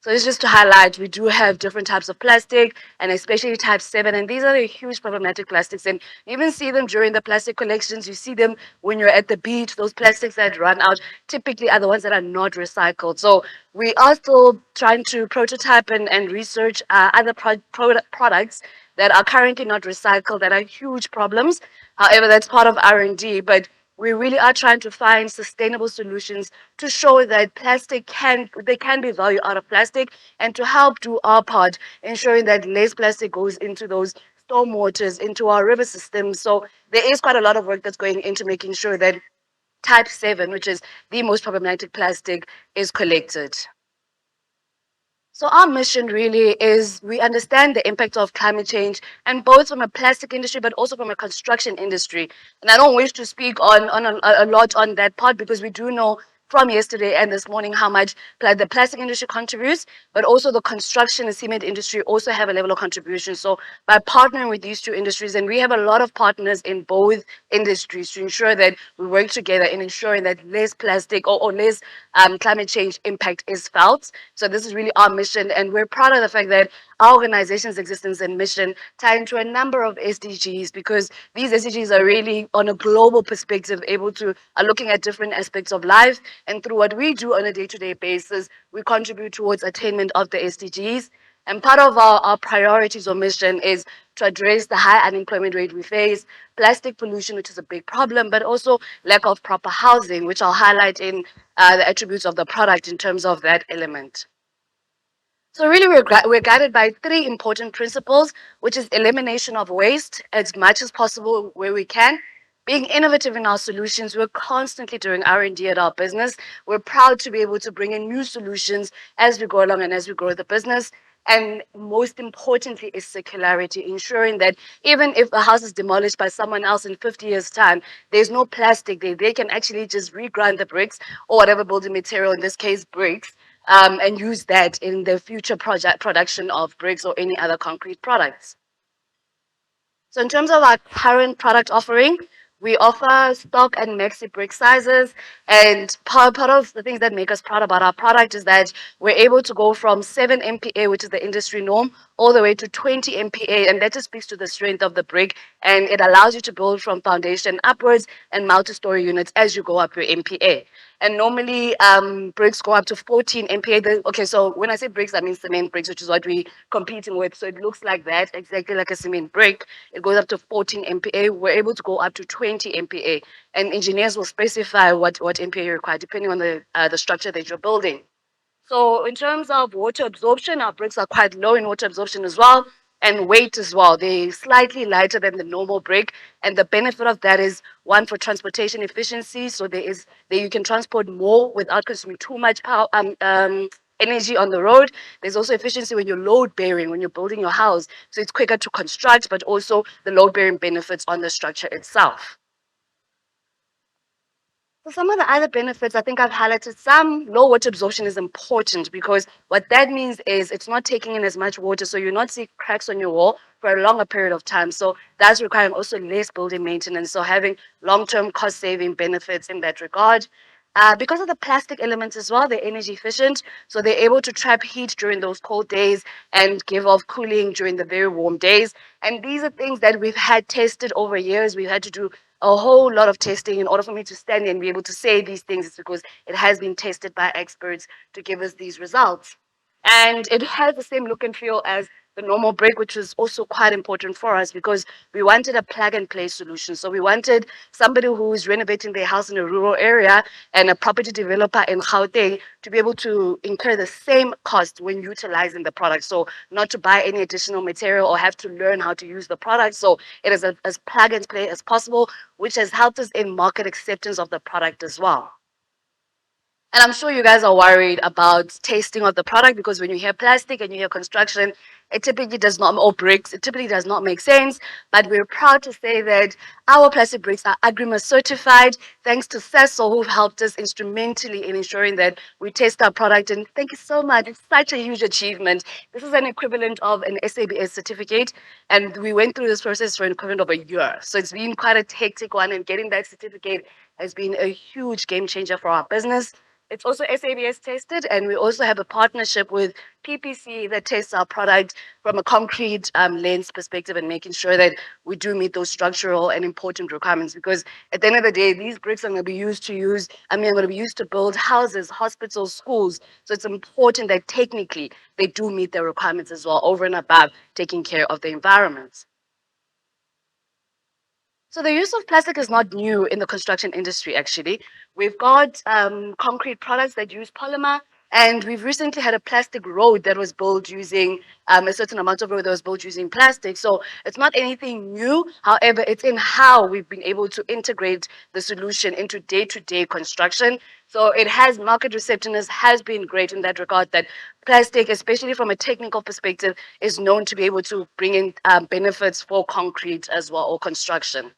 So it's just to highlight, we do have different types of plastic, and especially type 7, and these are the huge problematic plastics, and you even see them during the plastic collections. You see them when you're at the beach. Those plastics that run out typically are the ones that are not recycled. So we are still trying to prototype and research other products that are currently not recycled, that are huge problems. However, that's part of R&D, but we really are trying to find sustainable solutions to show that there can be value out of plastic, and to help do our part, ensuring that less plastic goes into those storm waters, into our river systems. So there is quite a lot of work that's going into making sure that type 7, which is the most problematic plastic, is collected. So our mission really is, we understand the impact of climate change, and both from a plastic industry, but also from a construction industry. And I don't wish to speak on a lot on that part, because we do know from yesterday and this morning how much the plastic industry contributes, but also the construction and cement industry also have a level of contribution. So by partnering with these two industries, and we have a lot of partners in both industries to ensure that we work together in ensuring that less plastic or less climate change impact is felt. So this is really our mission, and we're proud of the fact that our organization's existence and mission tie into a number of SDGs, because these SDGs are really on a global perspective able to are looking at different aspects of life, And through what we do on a day-to-day basis, we contribute towards attainment of the SDGs. And part of our priorities or mission is to address the high unemployment rate we face, plastic pollution, which is a big problem, but also lack of proper housing, which I'll highlight in the attributes of the product in terms of that element. So really, we're guided by three important principles, which is elimination of waste as much as possible where we can, being innovative in our solutions. We're constantly doing R&D at our business. We're proud to be able to bring in new solutions as we go along and as we grow the business. And most importantly is circularity, ensuring that even if a house is demolished by someone else in 50 years' time, there's no plastic there. They can actually just regrind the bricks or whatever building material, in this case bricks, and use that in the future production of bricks or any other concrete products. So in terms of our current product offering, we offer stock and maxi brick sizes. And part of the things that make us proud about our product is that we're able to go from 7 MPa, which is the industry norm, all the way to 20 MPa. And that just speaks to the strength of the brick. And it allows you to build from foundation upwards and multi-story units as you go up your MPa. And normally, bricks go up to 14 MPa. Okay, so when I say bricks, I mean cement bricks, which is what we're competing with. So it looks like that, exactly like a cement brick. It goes up to 14 MPa. We're able to go up to 20 MPa. And engineers will specify what MPa you require, depending on the structure that you're building. So in terms of water absorption, our bricks are quite low in water absorption as well, and weight as well. They're slightly lighter than the normal brick, and the benefit of that is one for transportation efficiency. So there you can transport more without consuming too much power, energy on the road. There's also efficiency when you're load bearing, when you're building your house. So it's quicker to construct, but also the load bearing benefits on the structure itself. So some of the other benefits, I think I've highlighted some. Low water absorption is important because what that means is it's not taking in as much water, so you're not seeing cracks on your wall for a longer period of time. So that's requiring also less building maintenance, so having long-term cost-saving benefits in that regard. Because of the plastic elements as well, they're energy efficient, so they're able to trap heat during those cold days and give off cooling during the very warm days. And these are things that we've had tested over years. We've had to do a whole lot of testing in order for me to stand here and be able to say these things. It's because it has been tested by experts to give us these results. And it has the same look and feel as the normal brick, which was also quite important for us because we wanted a plug and play solution. So we wanted somebody who is renovating their house in a rural area and a property developer in Gauteng to be able to incur the same cost when utilizing the product. So not to buy any additional material or have to learn how to use the product. So it is as plug and play as possible, which has helped us in market acceptance of the product as well. And I'm sure you guys are worried about tasting of the product because when you hear plastic and you hear construction, it typically does not, or bricks, it typically does not make sense. But we're proud to say that our plastic bricks are Agrima certified, thanks to Cecil, who've helped us instrumentally in ensuring that we test our product. And thank you so much. It's such a huge achievement. This is an equivalent of an SABS certificate. And we went through this process for an equivalent of a year. So it's been quite a hectic one, and getting that certificate has been a huge game changer for our business. It's also SABS tested, and we also have a partnership with PPC that tests our product from a concrete lens perspective and making sure that we do meet those structural and important requirements. Because at the end of the day, these bricks are going to be used to build houses, hospitals, schools. So it's important that technically they do meet the requirements as well, over and above taking care of the environment. So the use of plastic is not new in the construction industry, actually. We've got concrete products that use polymer, and we've recently had a plastic road that was built using a certain amount of road that was built using plastic. So it's not anything new. However, it's in how we've been able to integrate the solution into day-to-day construction. So it has market receptiveness has been great in that regard, that plastic, especially from a technical perspective, is known to be able to bring in benefits for concrete as well, or construction.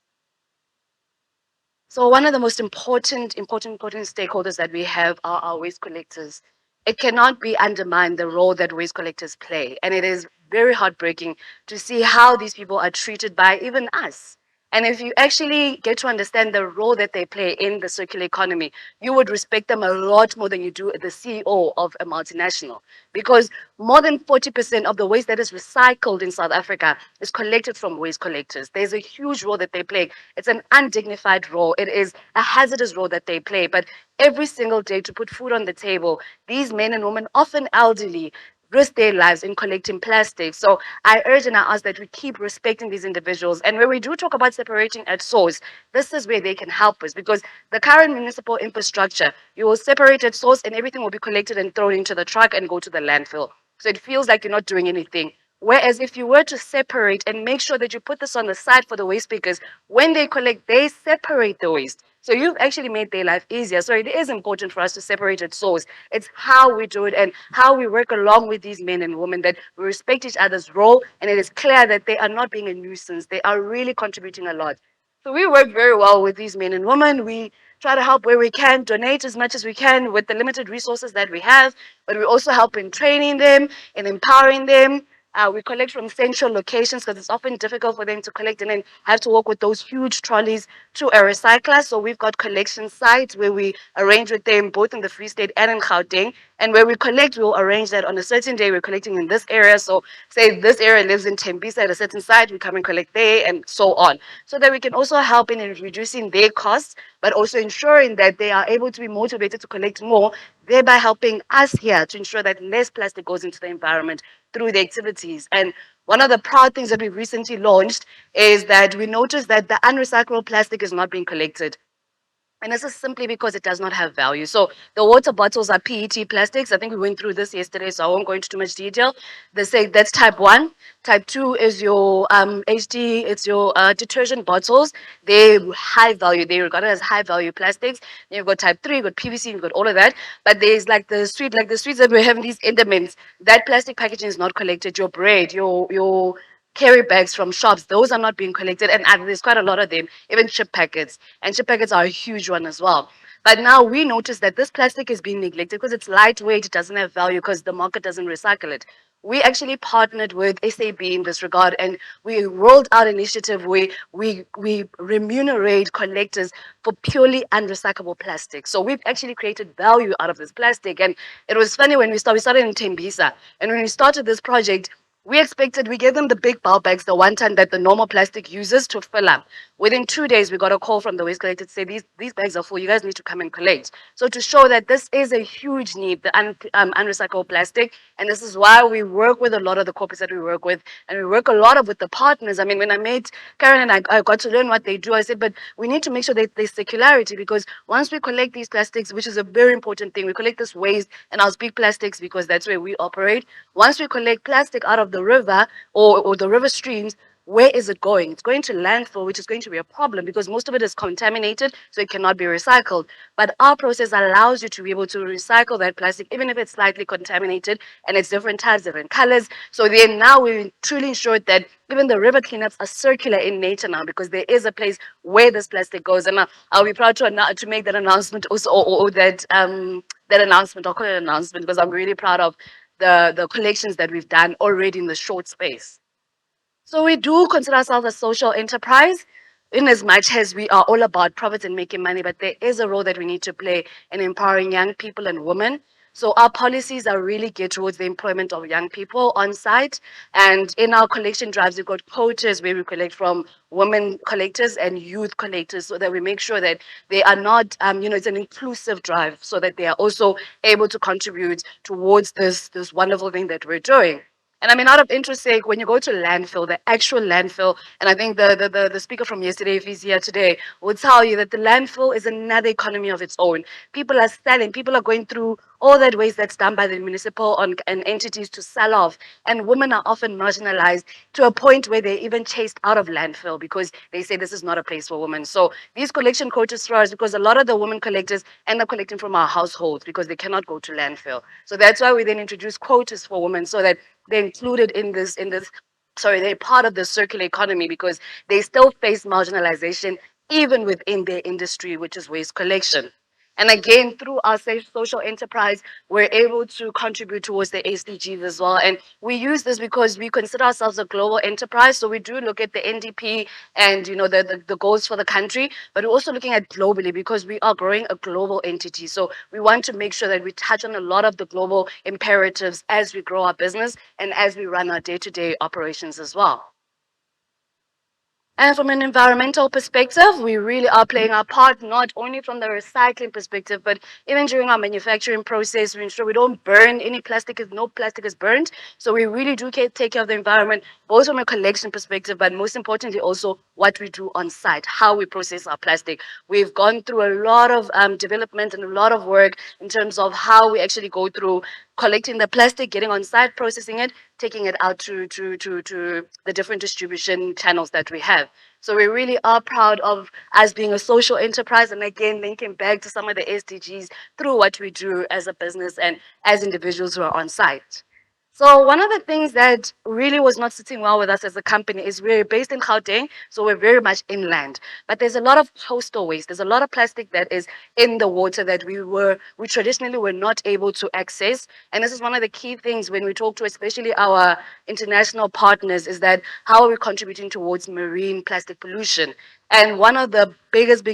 So one of the most important stakeholders that we have are our waste collectors. It cannot be undermined, the role that waste collectors play. And it is very heartbreaking to see how these people are treated by even us. And if you actually get to understand the role that they play in the circular economy, you would respect them a lot more than you do the CEO of a multinational. Because more than 40% of the waste that is recycled in South Africa is collected from waste collectors. There's a huge role that they play. It's an undignified role. It is a hazardous role that they play. But every single day to put food on the table, these men and women, often elderly, risk their lives in collecting plastic. So I urge and I ask that we keep respecting these individuals. And when we do talk about separating at source, this is where they can help us, because the current municipal infrastructure, you will separate at source and everything will be collected and thrown into the truck and go to the landfill. So it feels like you're not doing anything. Whereas if you were to separate and make sure that you put this on the side for the waste pickers, when they collect, they separate the waste. So you've actually made their life easier. So it is important for us to separate at source. It's how we do it and how we work along with these men and women, that we respect each other's role, and it is clear that they are not being a nuisance. They are really contributing a lot. So we work very well with these men and women. We try to help where we can, donate as much as we can with the limited resources that we have, but we also help in training them and empowering them. We collect from central locations because it's often difficult for them to collect and then have to walk with those huge trolleys to a recycler. So we've got collection sites where we arrange with them both in the Free State and in Gauteng. And where we collect, we'll arrange that on a certain day we're collecting in this area. So say this area lives in Tembisa at a certain site, we come and collect there and so on. So that we can also help in reducing their costs, but also ensuring that they are able to be motivated to collect more, thereby helping us here to ensure that less plastic goes into the environment through the activities. And one of the proud things that we recently launched is that we noticed that the unrecyclable plastic is not being collected. And this is simply because it does not have value. So the water bottles are PET plastics. I think we went through this yesterday, so I won't go into too much detail. They say that's type 1. Type 2 is your HD, it's your detergent bottles. They're high value. They're regarded as high value plastics. Then you've got type 3, you've got PVC, you've got all of that. But there's like the sweets that we're having, these endaments. That plastic packaging is not collected. Your bread, your carry bags from shops, those are not being collected, and there's quite a lot of them, even chip packets, and chip packets are a huge one as well. But now we notice that this plastic is being neglected because it's lightweight, it doesn't have value because the market doesn't recycle it. We actually partnered with SAB in this regard, and we rolled out an initiative where we remunerate collectors for purely unrecyclable plastic. So we've actually created value out of this plastic. And it was funny when we started in Tembisa, and when we started this project, we gave them the big bowl bags, the one ton that the normal plastic uses to fill up. Within 2 days, we got a call from the waste collector to say, these bags are full, you guys need to come and collect. So to show that this is a huge need, the unrecyclable plastic, and this is why we work with a lot of the corporates that we work with, and we work a lot with the partners. I mean, when I met Karen and I got to learn what they do, I said, but we need to make sure that there's circularity, because once we collect these plastics, which is a very important thing, we collect this waste, and I'll speak plastics because that's where we operate. Once we collect plastic out of the river or the river streams, where is it going? It's going to landfill, which is going to be a problem because most of it is contaminated, so it cannot be recycled. But our process allows you to be able to recycle that plastic, even if it's slightly contaminated and it's different types, different colors. So then now we truly ensured that even the river cleanups are circular in nature now, because there is a place where this plastic goes. And I'll be proud to make that announcement also, or that announcement, I'll call it an announcement, because I'm really proud of the collections that we've done already in the short space. So we do consider ourselves a social enterprise in as much as we are all about profit and making money, but there is a role that we need to play in empowering young people and women. So our policies are really geared towards the employment of young people on site. And in our collection drives, we've got quotas where we collect from women collectors and youth collectors, so that we make sure that they are not, it's an inclusive drive, so that they are also able to contribute towards this wonderful thing that we're doing. And I mean, out of interest sake, when you go to landfill, the actual landfill, and I think the speaker from yesterday, if he's here today, will tell you that the landfill is another economy of its own. People are selling, people are going through all that waste that's done by the municipal and entities to sell off. And women are often marginalized to a point where they're even chased out of landfill because they say this is not a place for women. So these collection quotas for us, because a lot of the women collectors end up collecting from our households because they cannot go to landfill. So that's why we then introduce quotas for women, so that they're included they're part of the circular economy, because they still face marginalization even within their industry, which is waste collection. And again, through our social enterprise, we're able to contribute towards the SDGs as well. And we use this because we consider ourselves a global enterprise. So we do look at the NDP and the goals for the country, but we're also looking at globally because we are growing a global entity. So we want to make sure that we touch on a lot of the global imperatives as we grow our business and as we run our day-to-day operations as well. And from an environmental perspective, we really are playing our part, not only from the recycling perspective, but even during our manufacturing process, we ensure we don't burn any plastic, no plastic is burned. So we really do take care of the environment, both from a collection perspective, but most importantly also what we do on site, how we process our plastic. We've gone through a lot of development and a lot of work in terms of how we actually go through collecting the plastic, getting on site, processing it, taking it out to the different distribution channels that we have. So we really are proud of us being a social enterprise, and again, linking back to some of the SDGs through what we do as a business and as individuals who are on site. So one of the things that really was not sitting well with us as a company is we're based in Gauteng, so we're very much inland. But there's a lot of coastal waste. There's a lot of plastic that is in the water that we traditionally were not able to access. And this is one of the key things when we talk to especially our international partners is that how are we contributing towards marine plastic pollution? And one of the biggest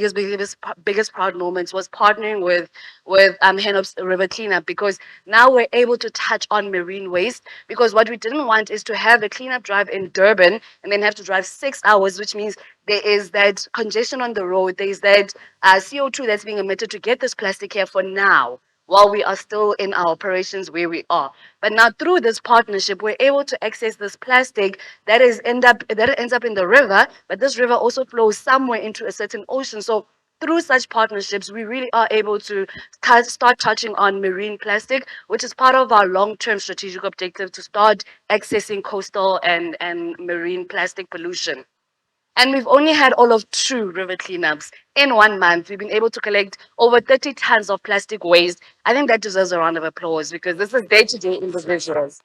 proud moments was partnering with Hennops River Cleanup, because now we're able to touch on marine waste, because what we didn't want is to have a cleanup drive in Durban and then have to drive 6 hours, which means there is that congestion on the road, there is that CO2 that's being emitted to get this plastic here for now, while we are still in our operations where we are. But now through this partnership, we're able to access this plastic that ends up in the river, but this river also flows somewhere into a certain ocean. So through such partnerships, we really are able to start touching on marine plastic, which is part of our long-term strategic objective to start accessing coastal and marine plastic pollution. And we've only had all of 2 river cleanups. In 1 month, we've been able to collect over 30 tons of plastic waste. I think that deserves a round of applause because this is day-to-day individuals.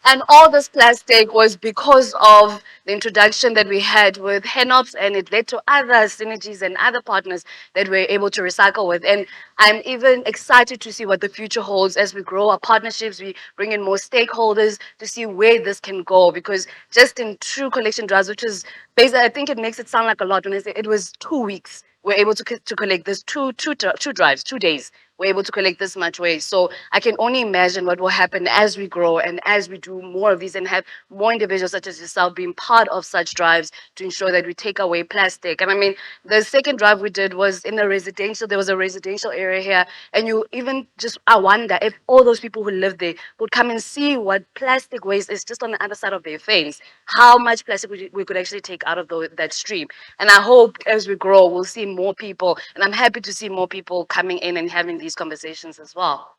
And all this plastic was because of the introduction that we had with Hennops, and it led to other synergies and other partners that we're able to recycle with. And I'm even excited to see what the future holds as we grow our partnerships, we bring in more stakeholders to see where this can go. Because just in 2 collection drives, which is basically, I think it makes it sound like a lot when I say it was 2 weeks, we're able to collect this two drives, 2 days. We're able to collect this much waste. So I can only imagine what will happen as we grow and as we do more of these and have more individuals such as yourself being part of such drives to ensure that we take away plastic. And I mean, the second drive we did was in a residential, there was a residential area here. And you even just, I wonder if all those people who live there would come and see what plastic waste is just on the other side of their fence, how much plastic we could actually take out of that stream. And I hope as we grow, we'll see more people. And I'm happy to see more people coming in and having these conversations as well.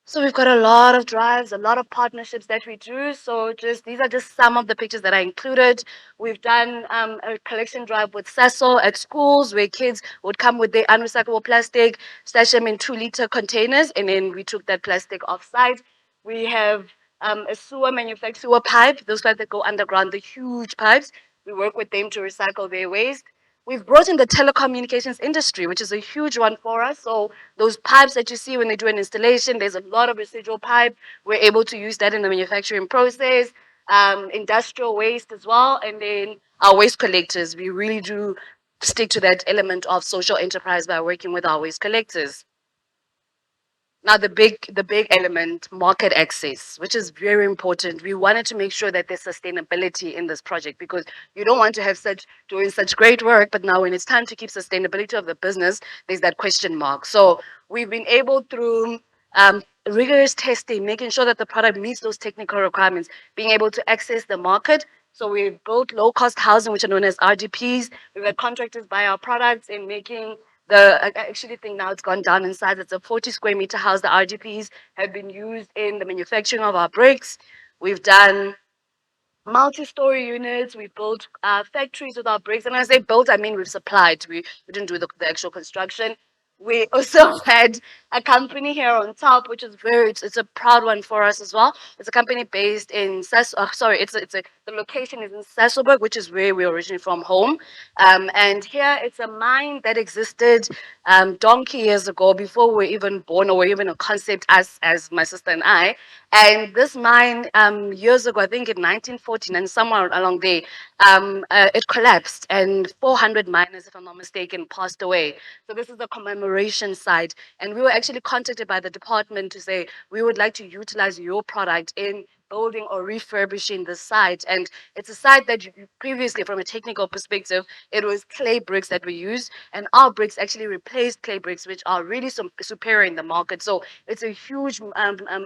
So we've got a lot of drives, a lot of partnerships that we do. So these are just some of the pictures that I included. We've done a collection drive with SASO at schools where kids would come with their unrecyclable plastic, stash them in 2-liter containers, and then we took that plastic off site. We have a sewer pipe, those pipes that go underground, the huge pipes. We work with them to recycle their waste. We've brought in the telecommunications industry, which is a huge one for us. So those pipes that you see when they do an installation, there's a lot of residual pipe. We're able to use that in the manufacturing process, industrial waste as well. And then our waste collectors, we really do stick to that element of social enterprise by working with our waste collectors. Now, the big element, market access, which is very important. We wanted to make sure that there's sustainability in this project, because you don't want to have doing such great work, but now when it's time to keep sustainability of the business, there's that question mark. So we've been able through rigorous testing, making sure that the product meets those technical requirements, being able to access the market. So we've built low-cost housing, which are known as RDPs. We've had contractors buy our products in making I actually think now it's gone down in size. It's a 40 square meter house. The RDPs have been used in the manufacturing of our bricks. We've done multi-story units. We've built factories with our bricks. And when I say built, I mean we've supplied. We didn't do the actual construction. we also had a company here on top, which is it's a proud one for us as well. It's a company based in the location is in Sasolburg, which is where we're originally from home. And here it's a mine that existed donkey years ago before we were even born or were even a concept as my sister and I. And this mine, years ago, I think in 1914 and somewhere along there, it collapsed and 400 miners, if I'm not mistaken, passed away. So this is the commemoration site. And we were actually contacted by the department to say, we would like to utilize your product in building or refurbishing the site. And it's a site that previously, from a technical perspective, it was clay bricks that we used. And our bricks actually replaced clay bricks, which are really superior in the market. So it's a huge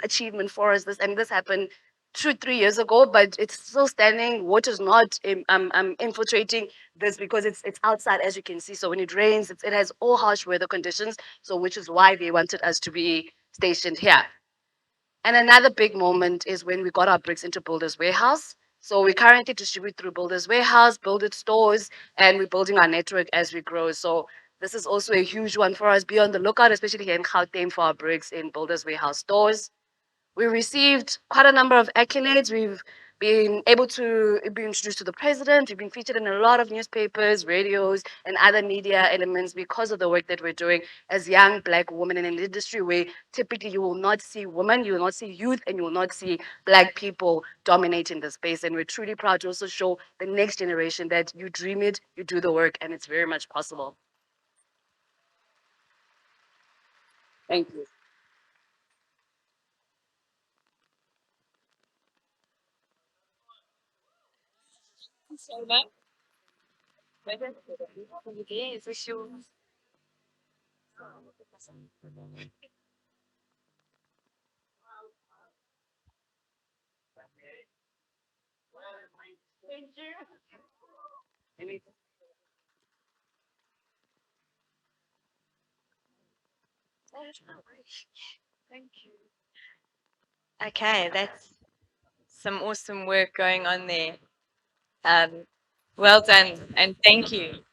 achievement for us. This happened 2-3 years ago, but it's still standing. Water's not infiltrating this because it's outside, as you can see. So when it rains, it has all harsh weather conditions. So which is why they wanted us to be stationed here. And another big moment is when we got our bricks into Builders Warehouse. So we currently distribute through Builders Warehouse, Builded stores, and we're building our network as we grow. So this is also a huge one for us. Be on the lookout, especially here in Gauteng, for our bricks in Builders Warehouse stores. We received quite a number of accolades. We've been able to be introduced to the president. We've been featured in a lot of newspapers, radios, and other media elements because of the work that we're doing as young Black women in an industry where typically you will not see women, you will not see youth, and you will not see Black people dominating the space. And we're truly proud to also show the next generation that you dream it, you do the work, and it's very much possible. Thank you. So much. Thank you. Okay, that's some awesome work going on there. Well done, and thank you.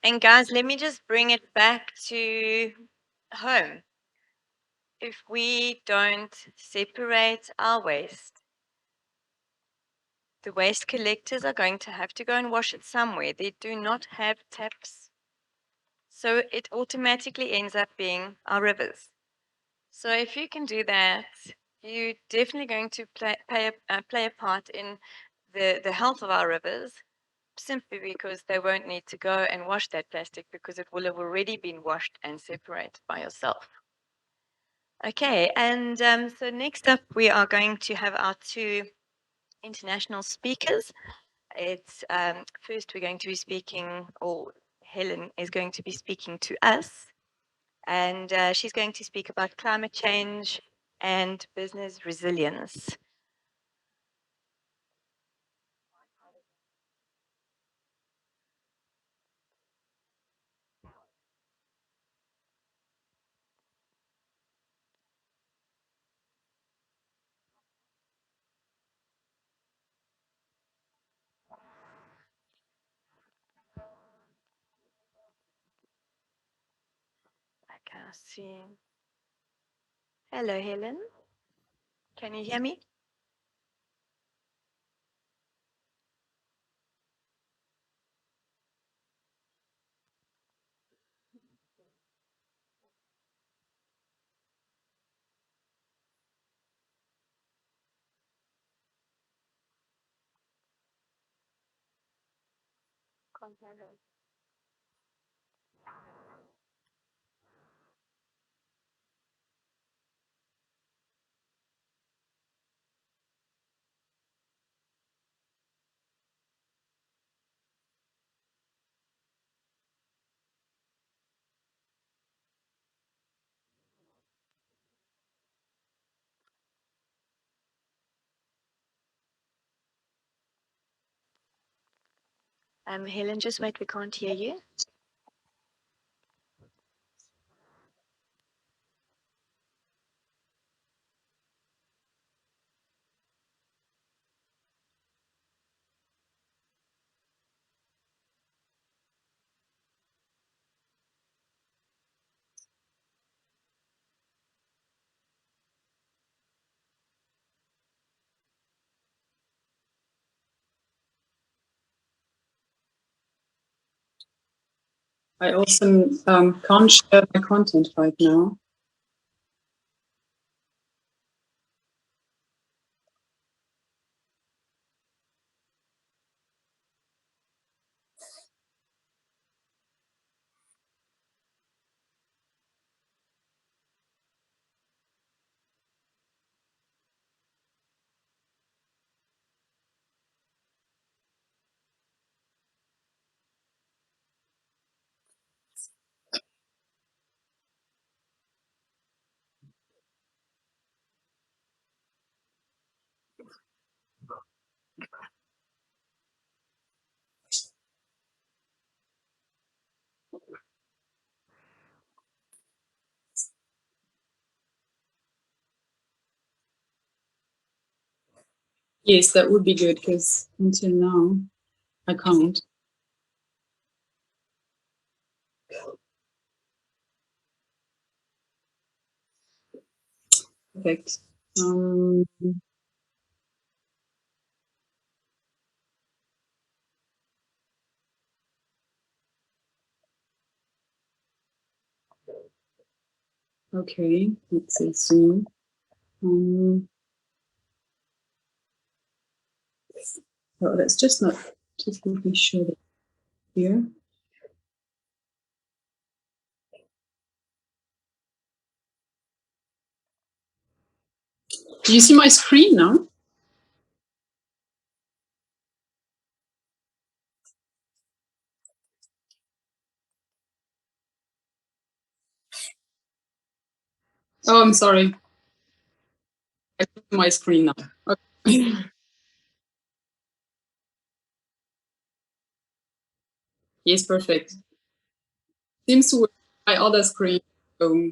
And guys, let me just bring it back to home. If we don't separate our waste, the waste collectors are going to have to go and wash it somewhere. They do not have taps. So it automatically ends up being our rivers. So if you can do that, you're definitely going to play a part in the health of our rivers, simply because they won't need to go and wash that plastic because it will have already been washed and separated by yourself. Okay, and so next up we are going to have our two international speakers. It's first we're going to be speaking, or Helen is going to be speaking to us, and she's going to speak about climate change and business resilience. I can see. Hello, Helen. Can you hear me? Helen, just wait, we can't hear you. I also can't share my content right now. Yes, that would be good, because until now, I can't. Perfect. Okay, let's see soon. Oh, that's just not, just let me show it here. Do you see my screen now? Oh, I'm sorry. I see my screen now. Okay. Yes, perfect. Seems to work my other screen. I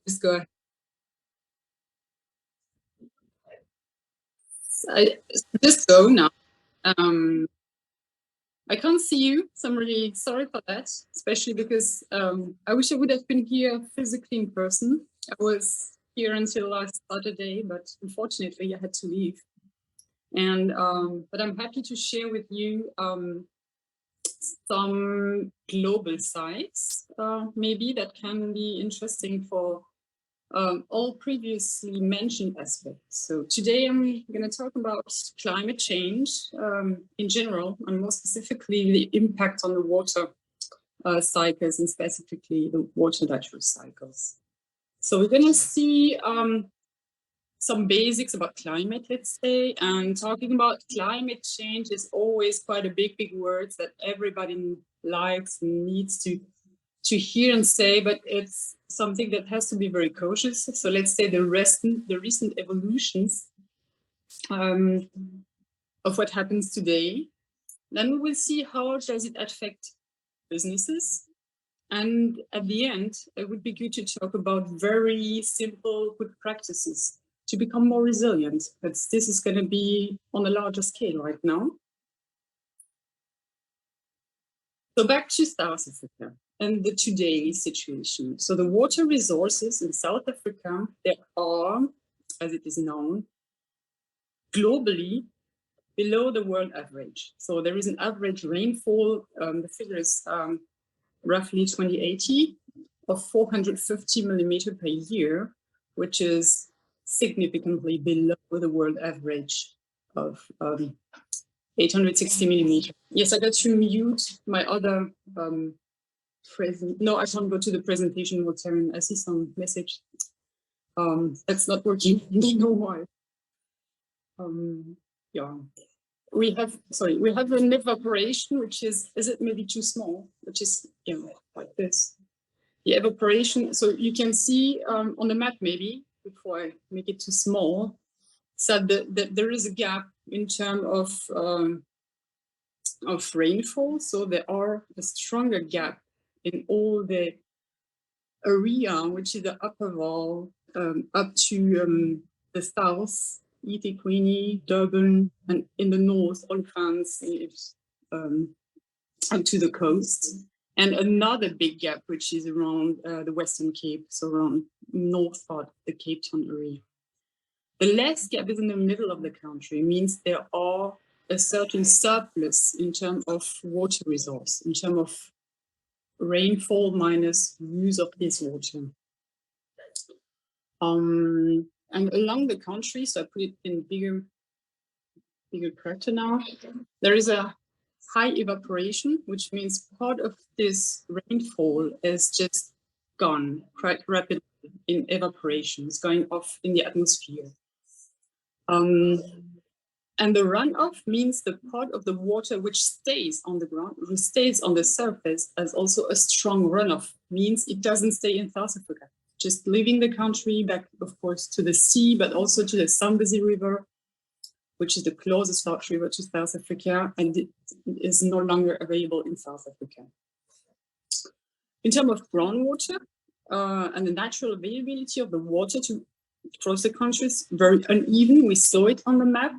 just go ahead. I just go now. I can't see you, so I'm really sorry for that, especially because I wish I would have been here physically in person. I was here until last Saturday, but unfortunately I had to leave. And but I'm happy to share with you some global sites, maybe that can be interesting for all previously mentioned aspects. So today I'm going to talk about climate change in general, and more specifically the impact on the water cycles, and specifically the water digestion cycles. So we're going to see some basics about climate, let's say, and talking about climate change is always quite a big word that everybody likes and needs to hear and say, but it's something that has to be very cautious. So let's say the recent evolutions of what happens today. Then we will see how does it affect businesses. And at the end, it would be good to talk about very simple good practices to become more resilient. But this is going to be on a larger scale right now. So back to South Africa and the today situation. So the water resources in South Africa, there are, as it is known, globally below the world average. So there is an average rainfall, the figure is roughly 2080 of 450 millimeter per year, which is significantly below the world average of 860 millimeter. Yes, I got to mute my other no, I can't go to the presentation with Tarryn. I see some message. That's not working. I don't know why. Yeah. We have an evaporation, which is it maybe too small? Which is, you know, like this. The evaporation, so you can see on the map maybe, before I make it too small, so that there is a gap in terms of rainfall. So there are a stronger gap in all the area, which is the upper Vaal, up to the south, eThekwini, Durban, and in the north, Olifants, up to the coast. And another big gap, which is around the Western Cape, so around north part of the Cape Town area. The last gap is in the middle of the country, means there are a certain surplus in terms of water resource, in terms of rainfall minus use of this water. And along the country, so I put it in bigger character now, there is a high evaporation, which means part of this rainfall is just gone quite rapidly in evaporation. It's going off in the atmosphere. And the runoff means the part of the water which stays on the ground, which stays on the surface, as also a strong runoff, means it doesn't stay in South Africa. Just leaving the country back, of course, to the sea, but also to the Zambezi River, which is the closest large river to South Africa, and it is no longer available in South Africa. In terms of groundwater and the natural availability of the water to across the country is very uneven. We saw it on the map.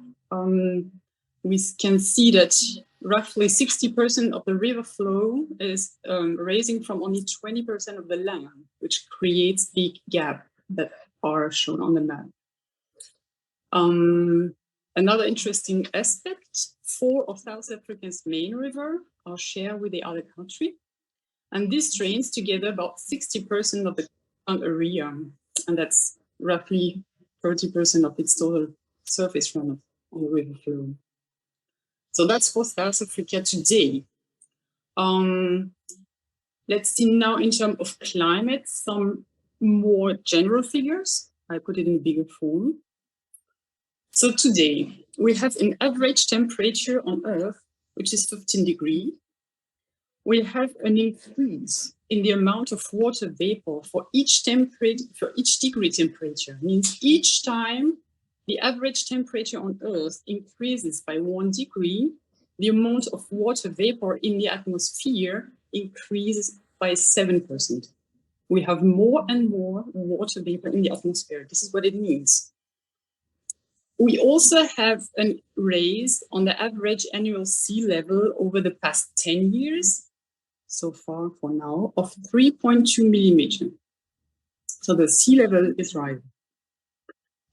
We can see that roughly 60% of the river flow is raising from only 20% of the land, which creates big gap that are shown on the map. Another interesting aspect, 4 of South Africa's main rivers are shared with the other country. And this drains together about 60% of the area. And that's roughly 30% of its total surface runoff on the river flow. So that's for South Africa today. Let's see now in terms of climate, some more general figures. I put it in bigger form. So today we have an average temperature on Earth, which is 15 degrees. We have an increase in the amount of water vapor for each degree temperature. Means each time the average temperature on Earth increases by 1 degree, the amount of water vapor in the atmosphere increases by 7%. We have more and more water vapor in the atmosphere. This is what it means. We also have a raise on the average annual sea level over the past 10 years, so far for now, of 3.2 millimeters. So the sea level is rising.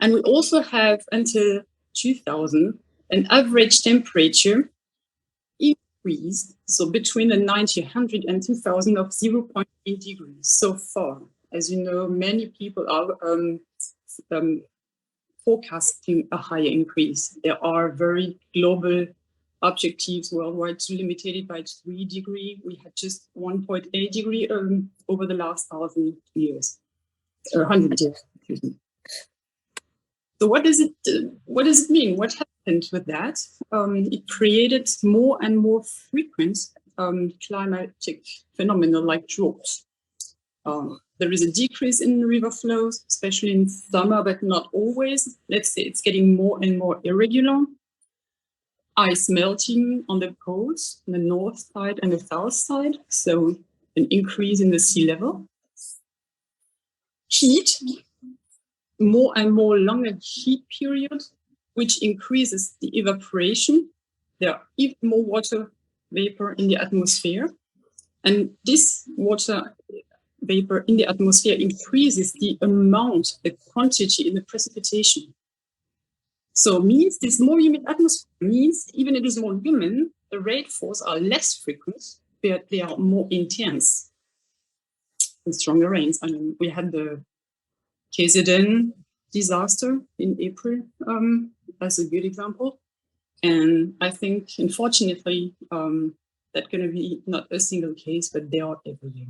And we also have until 2000 an average temperature increased, so between the 1900 and 2000 of 0.8 degrees so far. As you know, many people are forecasting a higher increase. There are very global objectives worldwide to limit it by 3 degrees. We had just 1.8 degree over the last 100 years. Excuse me. So what does it mean? What happened with that? It created more and more frequent climatic phenomena like droughts. There is a decrease in river flows, especially in summer, but not always. Let's say it's getting more and more irregular. Ice melting on the poles, on the north side and the south side, so an increase in the sea level. Heat, more and more longer heat period, which increases the evaporation. There are even more water vapor in the atmosphere. And this water vapor in the atmosphere increases the amount, the quantity in the precipitation. So means this more humid atmosphere means even if it is more humid, the rainfalls are less frequent, but they are more intense and stronger rains. I mean, we had the KZN disaster in April as a good example. And I think, unfortunately, that's going to be not a single case, but they are every year.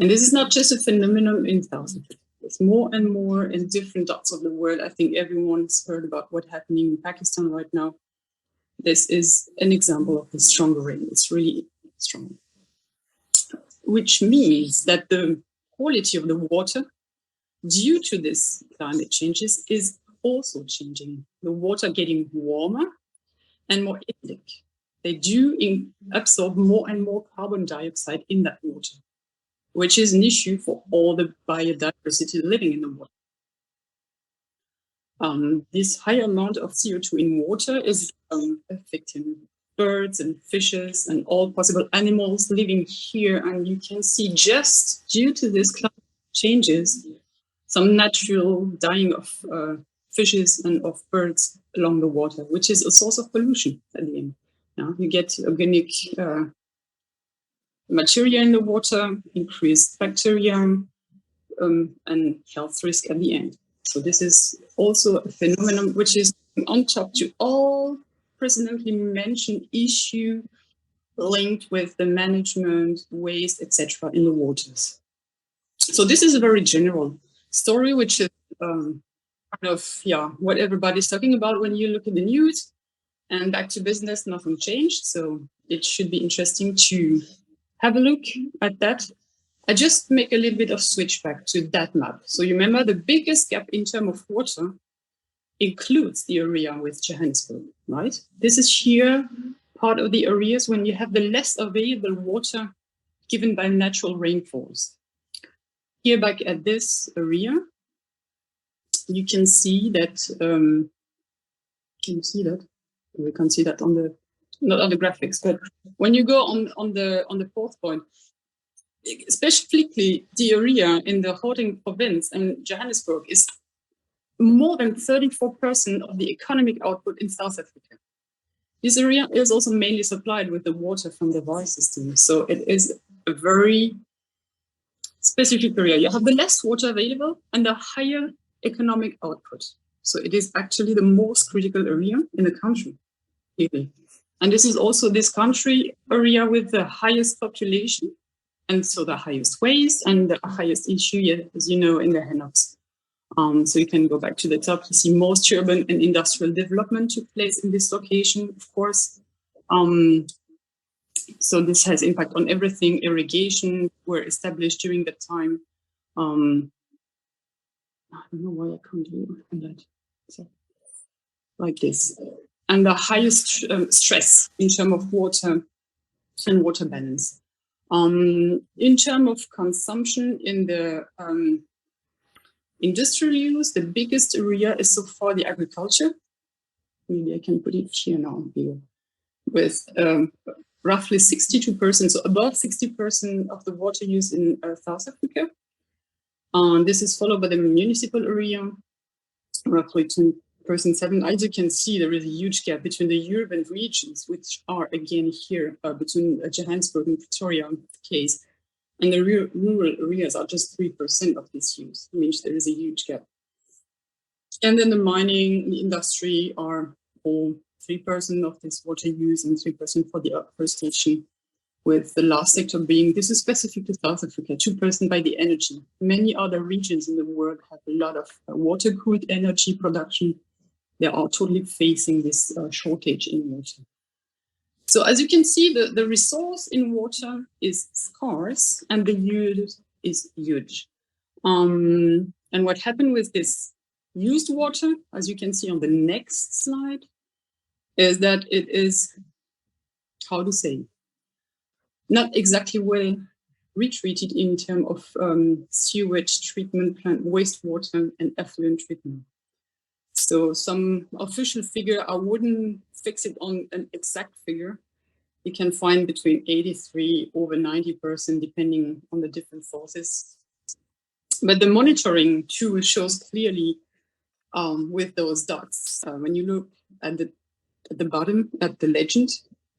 And this is not just a phenomenon in South Africa. It's more and more in different dots of the world. I think everyone's heard about what's happening in Pakistan right now. This is an example of the stronger rain. It's really strong. Which means that the quality of the water due to this climate changes is also changing. The water getting warmer and more acidic. They do absorb more and more carbon dioxide in that water, which is an issue for all the biodiversity living in the water. This high amount of CO2 in water is affecting birds and fishes and all possible animals living here. And you can see just due to this climate changes, some natural dying of fishes and of birds along the water, which is a source of pollution at the end. You get organic material in the water, increased bacteria, and health risk at the end. So this is also a phenomenon which is on top to all presently mentioned issue linked with the management, waste, etc. in the waters. So this is a very general story, which is kind of what everybody's talking about when you look at the news. And back to business, nothing changed. So it should be interesting to have a look at that. I just make a little bit of switch back to that map. So you remember the biggest gap in terms of water includes the area with Johannesburg, right? This is here part of the areas when you have the less available water given by natural rainfalls. Here back at this area, you can see that, can you see that? We can see that on the, not on the graphics, but when you go on the fourth point, specifically the area in the Gauteng province and Johannesburg is more than 34% of the economic output in South Africa. This area is also mainly supplied with the water from the Vai system. So it is a very specific area. You have the less water available and the higher economic output. So it is actually the most critical area in the country. Really. And this is also this country area with the highest population, and so the highest waste and the highest issue, as you know, in the Hennops. So you can go back to the top. You see most urban and industrial development took place in this location, of course. So this has impact on everything. Irrigation were established during that time. I don't know why I can't do that. So, like this. And the highest stress in terms of water and water balance. In terms of consumption in the industrial use, the biggest area is so far the agriculture. Maybe I can put it here now, with roughly 62%, so above 60% of the water use in South Africa. This is followed by the municipal area, roughly 2%. As you can see, there is a huge gap between the urban regions, which are again here between Johannesburg and Pretoria case, and the rural areas are just 3% of this use. It means there is a huge gap. And then the mining, the industry are all 3% of this water use and 3% for the afforestation, with the last sector being, this is specific to South Africa, 2% by the energy. Many other regions in the world have a lot of water-cooled energy production. They are totally facing this shortage in water. So as you can see, the resource in water is scarce and the yield is huge. And what happened with this used water, as you can see on the next slide, is that it is, how to say, not exactly well retreated in terms of sewage treatment plant, wastewater and effluent treatment. So some official figure, I wouldn't fix it on an exact figure. You can find between 83 over 90%, depending on the different sources. But the monitoring tool shows clearly with those dots. When you look at the bottom, at the legend,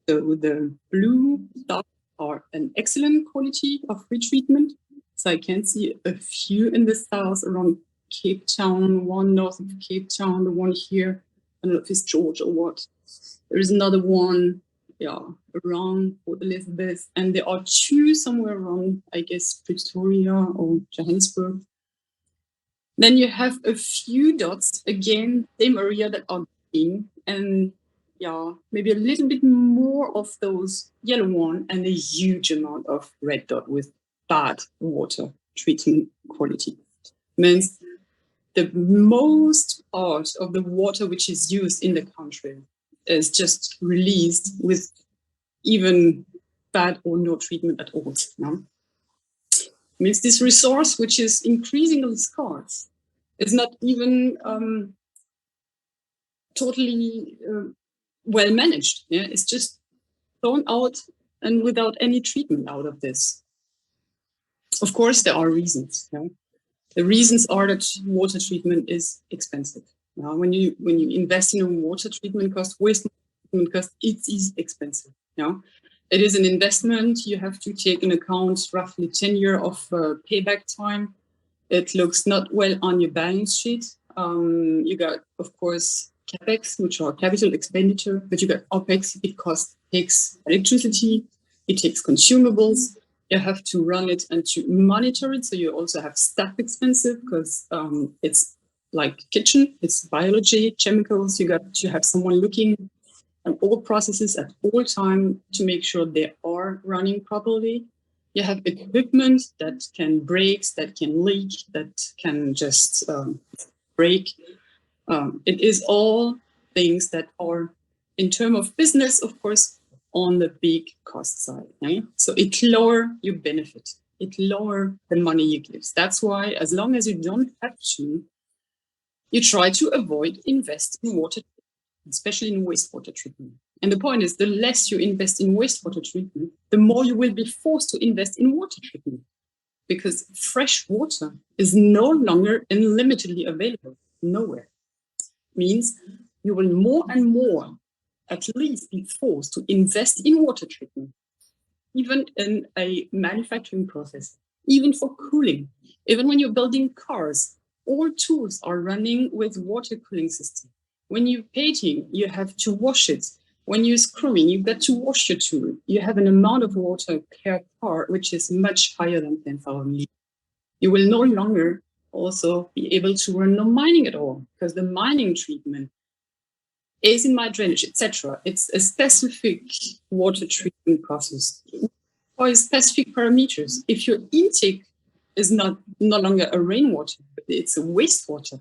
the blue dots are an excellent quality of retreatment. So I can see a few in the south around Cape Town, one north of Cape Town, the one here, I don't know if it's George or what. There is another one, around Port Elizabeth, and there are two somewhere around, I guess, Pretoria or Johannesburg. Then you have a few dots, again, same area that are green, and maybe a little bit more of those yellow one, and a huge amount of red dot with bad water treatment quality. Means the most part of the water which is used in the country is just released with even bad or no treatment at all. Means this resource, which is increasingly scarce, is not even totally well managed. It's just thrown out and without any treatment out of this. Of course, there are reasons. The reasons are that water treatment is expensive. When you invest in a water treatment cost, waste treatment cost, it is expensive. It is an investment. You have to take into account roughly 10 years of payback time. It looks not well on your balance sheet. You got, of course, CapEx, which are capital expenditure, but you got OpEx. It takes electricity, it takes consumables. You have to run it and to monitor it. So you also have staff expensive because it's like kitchen, it's biology, chemicals. You got to have someone looking at all processes at all time to make sure they are running properly. You have equipment that can break, that can leak, that can just break. It is all things that are, in terms of business, of course, on the big cost side. Okay? So it lower your benefit. It lower the money you give. That's why, as long as you don't have to, you try to avoid invest in water, especially in wastewater treatment. And the point is, the less you invest in wastewater treatment, the more you will be forced to invest in water treatment, because fresh water is no longer unlimitedly available nowhere. Means you will more and more at least be forced to invest in water treatment, even in a manufacturing process, even for cooling, even when you're building cars, all tools are running with water cooling system. When you're painting, you have to wash it. When you're screwing, you've got to wash your tool. You have an amount of water per car, which is much higher than 10,000 liters. You will no longer also be able to run no mining at all, because the mining treatment is in my drainage, etc. It's a specific water treatment process or specific parameters. If your intake is no longer a rainwater, but it's a wastewater,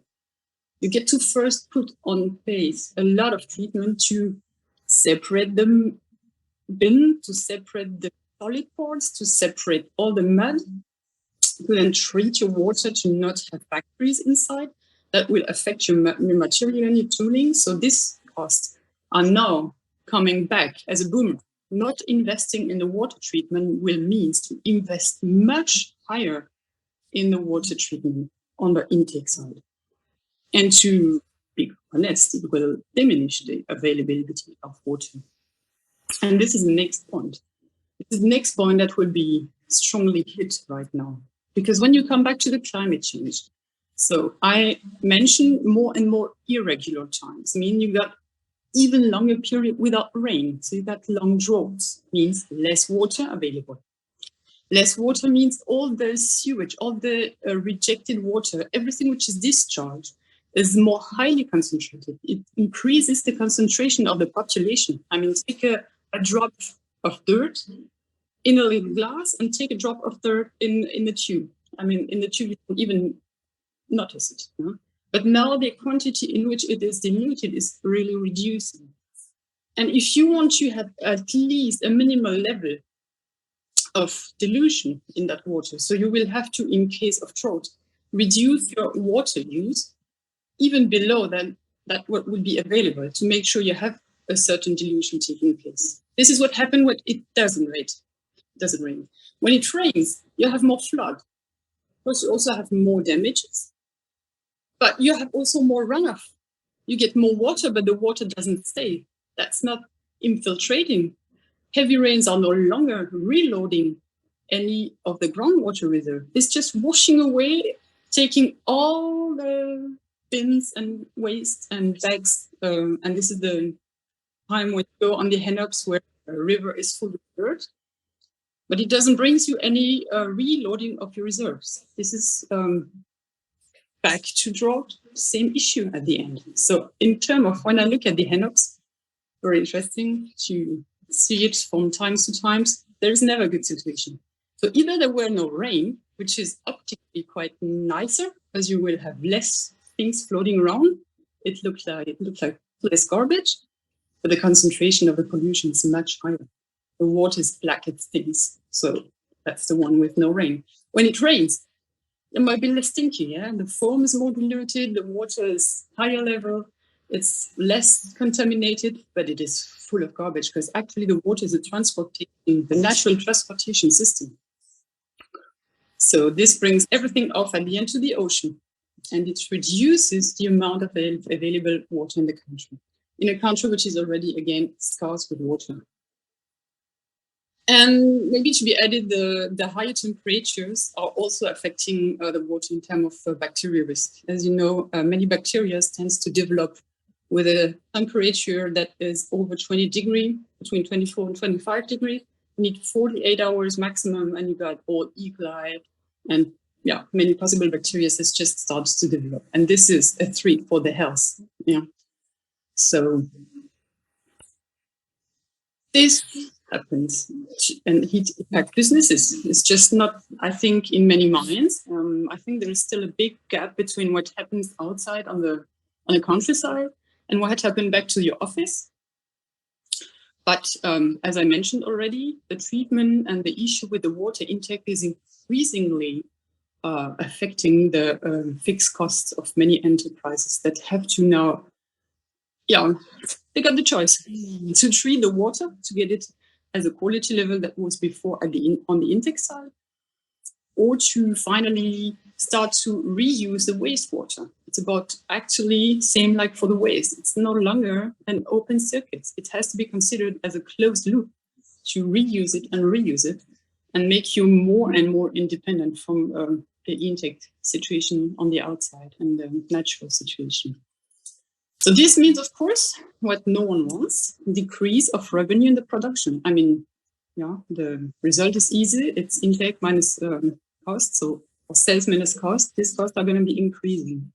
you get to first put on place a lot of treatment to separate the bin, to separate the solid parts, to separate all the mud, to then treat your water to not have bacteria inside. That will affect your material and your tooling. So these costs are now coming back as a boomerang. Not investing in the water treatment will mean to invest much higher in the water treatment on the intake side. And to be honest, it will diminish the availability of water. And this is the next point. This is the next point that will be strongly hit right now. Because when you come back to the climate change, so I mentioned more and more irregular times, mean you got even longer period without rain. So you got long droughts, means less water available. Less water means all the sewage, all the rejected water, everything which is discharged is more highly concentrated. It increases the concentration of the population. I mean, take a drop of dirt in a little glass and take a drop of dirt in the tube. I mean, in the tube, you don't even notice it. You know? But now the quantity in which it is diluted is really reducing. And if you want to have at least a minimal level of dilution in that water, so you will have to, in case of drought, reduce your water use even below that what would be available to make sure you have a certain dilution taking place. This is what happens when it doesn't rain. When it rains, you have more flood. Of course, you also have more damages, but you have also more runoff. You get more water, but the water doesn't stay. That's not infiltrating. Heavy rains are no longer reloading any of the groundwater reserve. It's just washing away, taking all the bins and waste and bags. And this is the time when you go on the Hennops where a river is full of dirt. But it doesn't bring you any reloading of your reserves. This is back to drought, same issue at the end. So in terms of when I look at the Hennops, very interesting to see it from time to time. There is never a good situation. So either there were no rain, which is optically quite nicer, as you will have less things floating around. It looks like less garbage, but the concentration of the pollution is much higher. The water is black, it stinks. So that's the one with no rain. When it rains, it might be less stinky, yeah? The foam is more diluted, the water is higher level, it's less contaminated, but it is full of garbage because actually the water is the natural transportation system. So this brings everything off at the end to the ocean, and it reduces the amount of available water in the country, in a country which is already, again, scarce with water. And maybe to be added, the higher temperatures are also affecting the water in terms of bacteria risk. As you know, many bacteria tends to develop with a temperature that is over 20 degrees, between 24 and 25 degrees. You need 48 hours maximum, and you got all E. coli and many possible bacteria that just starts to develop. And this is a threat for the health. Yeah. So this happens, and heat impact businesses is just not, I think, in many minds. I think there is still a big gap between what happens outside on the countryside and what happened back to your office. But as I mentioned already, the treatment and the issue with the water intake is increasingly affecting the fixed costs of many enterprises that have to now, they got the choice to treat the water to get it as a quality level that was before on the intake side, or to finally start to reuse the wastewater. It's about actually same like for the waste. It's no longer an open circuit. It has to be considered as a closed loop to reuse it and make you more and more independent from the intake situation on the outside and the natural situation. So this means, of course, what no one wants, decrease of revenue in the production. I mean, the result is easy. It's intake minus cost, so sales minus cost. These costs are going to be increasing.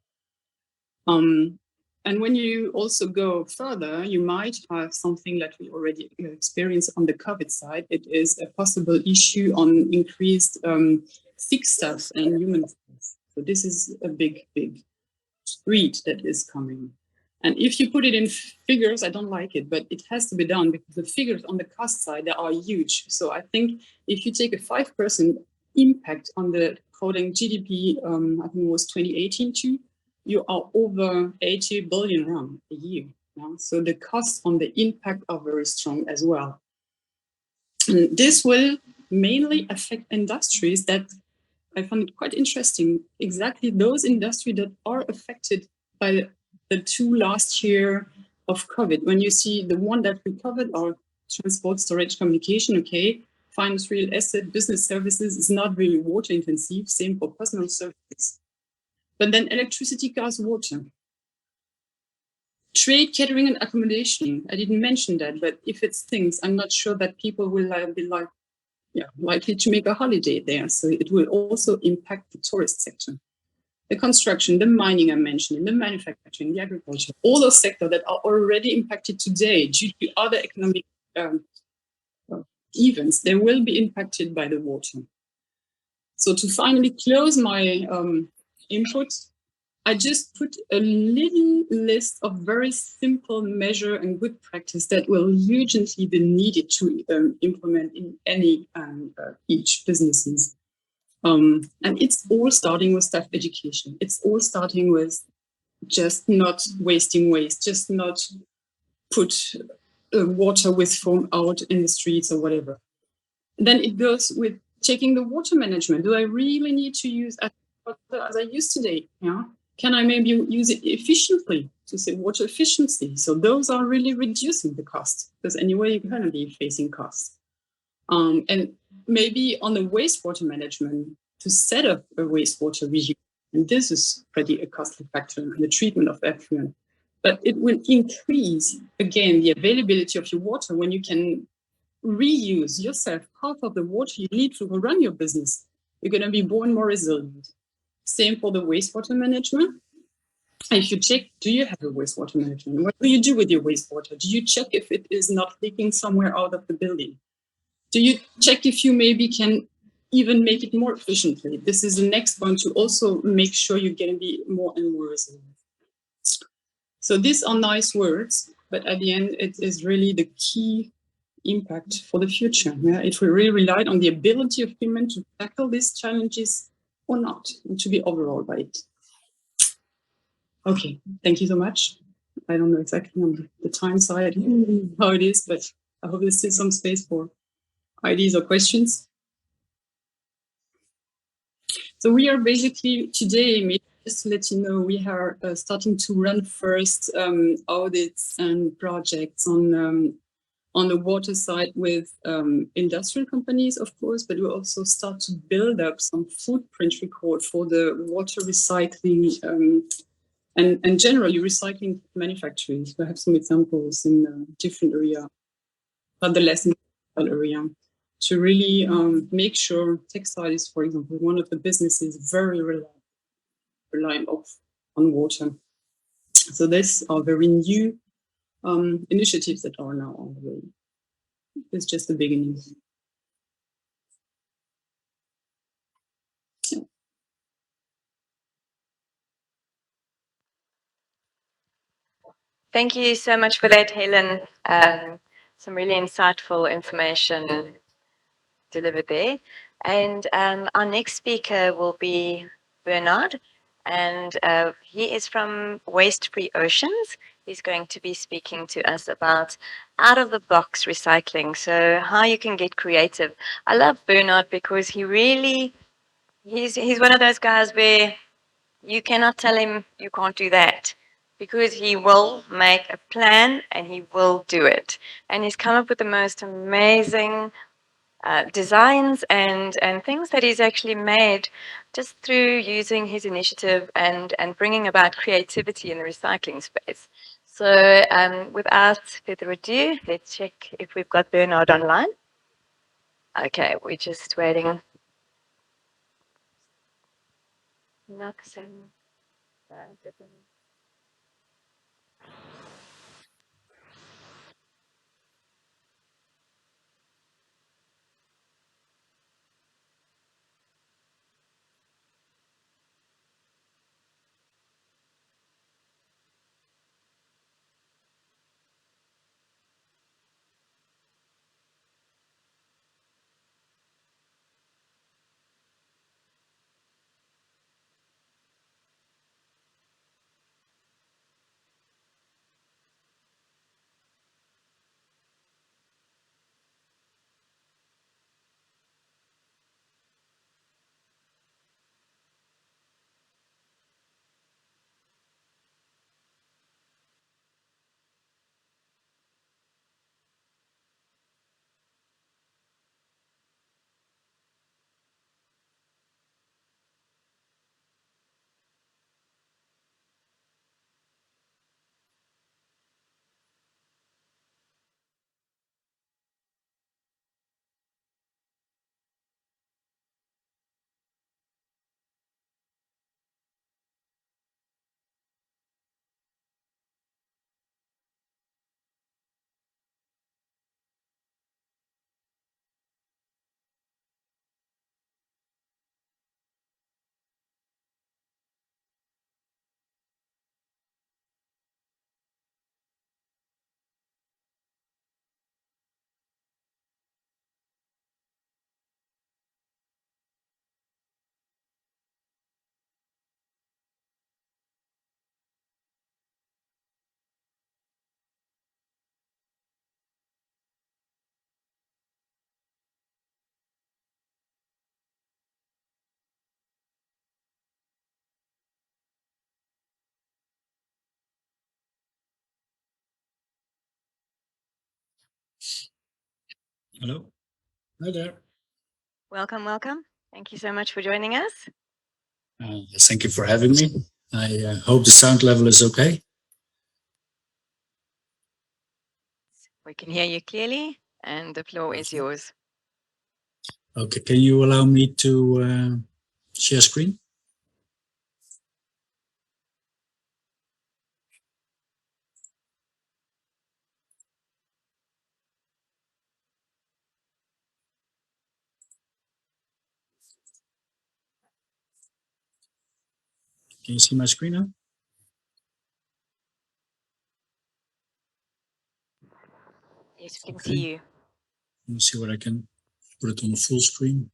And when you also go further, you might have something that we already experienced on the COVID side. It is a possible issue on increased sick staff and human staff. So this is a big, big threat that is coming. And if you put it in figures, I don't like it, but it has to be done because the figures on the cost side, they are huge. So I think if you take a 5% impact on the coding GDP, I think it was 2018 too, you are over 80 billion rand a year. So the costs on the impact are very strong as well. And this will mainly affect industries that I found it quite interesting, exactly those industries that are affected by the two last year of COVID. When you see the one that recovered are transport, storage, communication, okay, finance, real estate, business services is not really water intensive, same for personal services. But then electricity, gas, water. Trade, catering, and accommodation. I didn't mention that, but if it's things, I'm not sure that people will be likely to make a holiday there. So it will also impact the tourist sector. The construction, the mining I mentioned, the manufacturing, the agriculture, all those sectors that are already impacted today due to other economic events, they will be impacted by the water. So to finally close my input, I just put a little list of very simple measure and good practice that will urgently be needed to implement in any each businesses. And it's all starting with staff education. It's all starting with just not wasting waste, just not put water with foam out in the streets or whatever. Then it goes with checking the water management. Do I really need to use as I use today? Can I maybe use it efficiently to say water efficiency? So those are really reducing the cost because anyway, you're going to be facing costs. And maybe on the wastewater management to set up a wastewater reuse. And this is pretty a costly factor in the treatment of effluent. But it will increase, again, the availability of your water when you can reuse yourself half of the water you need to run your business. You're going to be more and more resilient. Same for the wastewater management. If you check, do you have a wastewater management? What do you do with your wastewater? Do you check if it is not leaking somewhere out of the building? Do you check if you maybe can even make it more efficiently? This is the next one to also make sure you're going to be more and more resilient. So these are nice words, but at the end, it is really the key impact for the future. If we really relied on the ability of human to tackle these challenges or not, and to be overall by it. Okay, thank you so much. I don't know exactly on the time side how it is, but I hope there's still some space for ideas or questions. So we are basically today, maybe just to let you know, we are starting to run first audits and projects on on the water side with industrial companies, of course, but we also start to build up some footprint record for the water recycling and generally recycling manufacturers. We have some examples in different areas, not the less in the area, to really make sure textile is, for example, one of the businesses very reliant on water. So these are very new initiatives that are now on the way. It's just the beginning. Yeah. Thank you so much for that, Helen. Some really insightful information delivered there. And our next speaker will be Bernard, and he is from Waste Free Oceans. He's going to be speaking to us about out-of-the-box recycling, so how you can get creative. I love Bernard because he really, he's one of those guys where you cannot tell him you can't do that, because he will make a plan and he will do it. And he's come up with the most amazing designs and things that he's actually made just through using his initiative and bringing about creativity in the recycling space. So without further ado, let's check if we've got Bernard online. Okay, we're just waiting. Not so. Hello. Hi there. Welcome, welcome. Thank you so much for joining us. Thank you for having me. I hope the sound level is okay. We can hear you clearly, and the floor is yours. Okay, can you allow me to share screen? Can you see my screen now? Yes, we can Okay. see you. Let me see what I can put it on the full screen.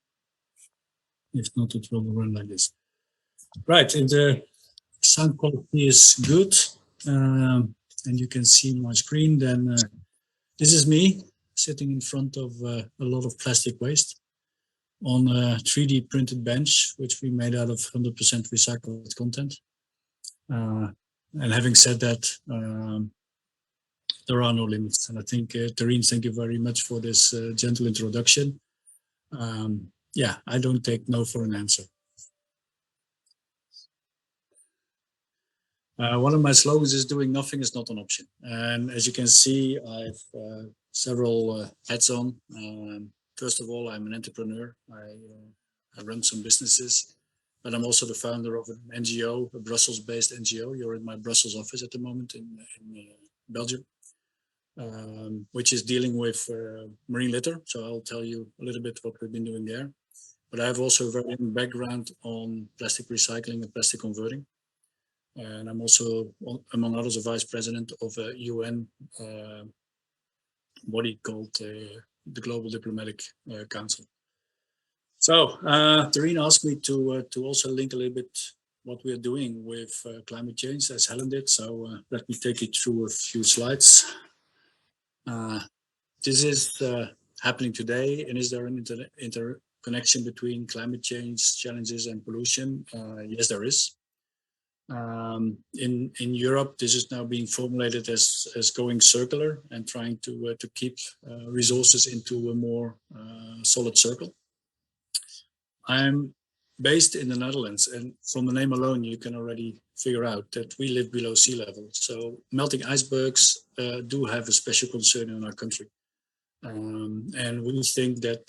If not, it will run like this. Right, and the sound quality is good, and you can see my screen. Then this is me sitting in front of a lot of plastic waste on a 3D printed bench, which we made out of 100% recycled content. And having said that, there are no limits. And I think, Tarryn, thank you very much for this gentle introduction. Yeah, I don't take no for an answer. One of my slogans is doing nothing is not an option. And as you can see, I've several hats on. First of all, I'm an entrepreneur. I run some businesses, but I'm also the founder of an NGO, a Brussels-based NGO. You're in my Brussels office at the moment in Belgium, which is dealing with marine litter. So I'll tell you a little bit what we've been doing there. But I have also a very background on plastic recycling and plastic converting. And I'm also, among others, a vice president of a UN body called the Global Diplomatic Council. So Tarryn asked me to also link a little bit what we are doing with climate change, as Helen did. So let me take you through a few slides. This is happening today, and is there an interconnection between climate change challenges and pollution? Yes, there is. In Europe, this is now being formulated as going circular and trying to keep resources into a more solid circle. I'm based in the Netherlands, and from the name alone, you can already figure out that we live below sea level. So melting icebergs do have a special concern in our country. And we think that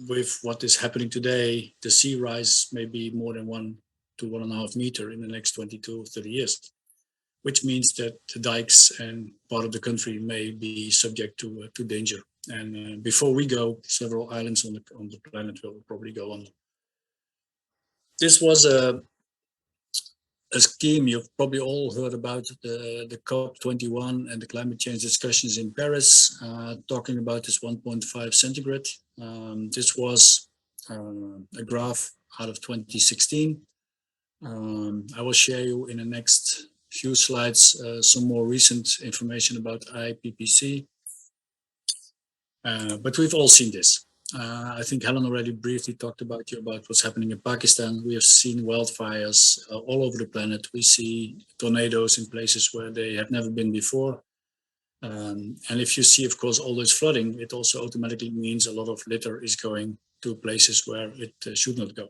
with what is happening today, the sea rise may be more than 1 to 1.5 meters in the next 20 to 30 years, which means that the dikes and part of the country may be subject to danger. And before we go, several islands on the planet will probably go under. This was a scheme you've probably all heard about, the COP21 and the climate change discussions in Paris, talking about this 1.5 centigrade. This was a graph out of 2016. I will share you in the next few slides some more recent information about IPCC. But we've all seen this. I think Helen already briefly talked about what's happening in Pakistan. We have seen wildfires all over the planet. We see tornadoes in places where they have never been before. And if you see, of course, all this flooding, it also automatically means a lot of litter is going to places where it should not go.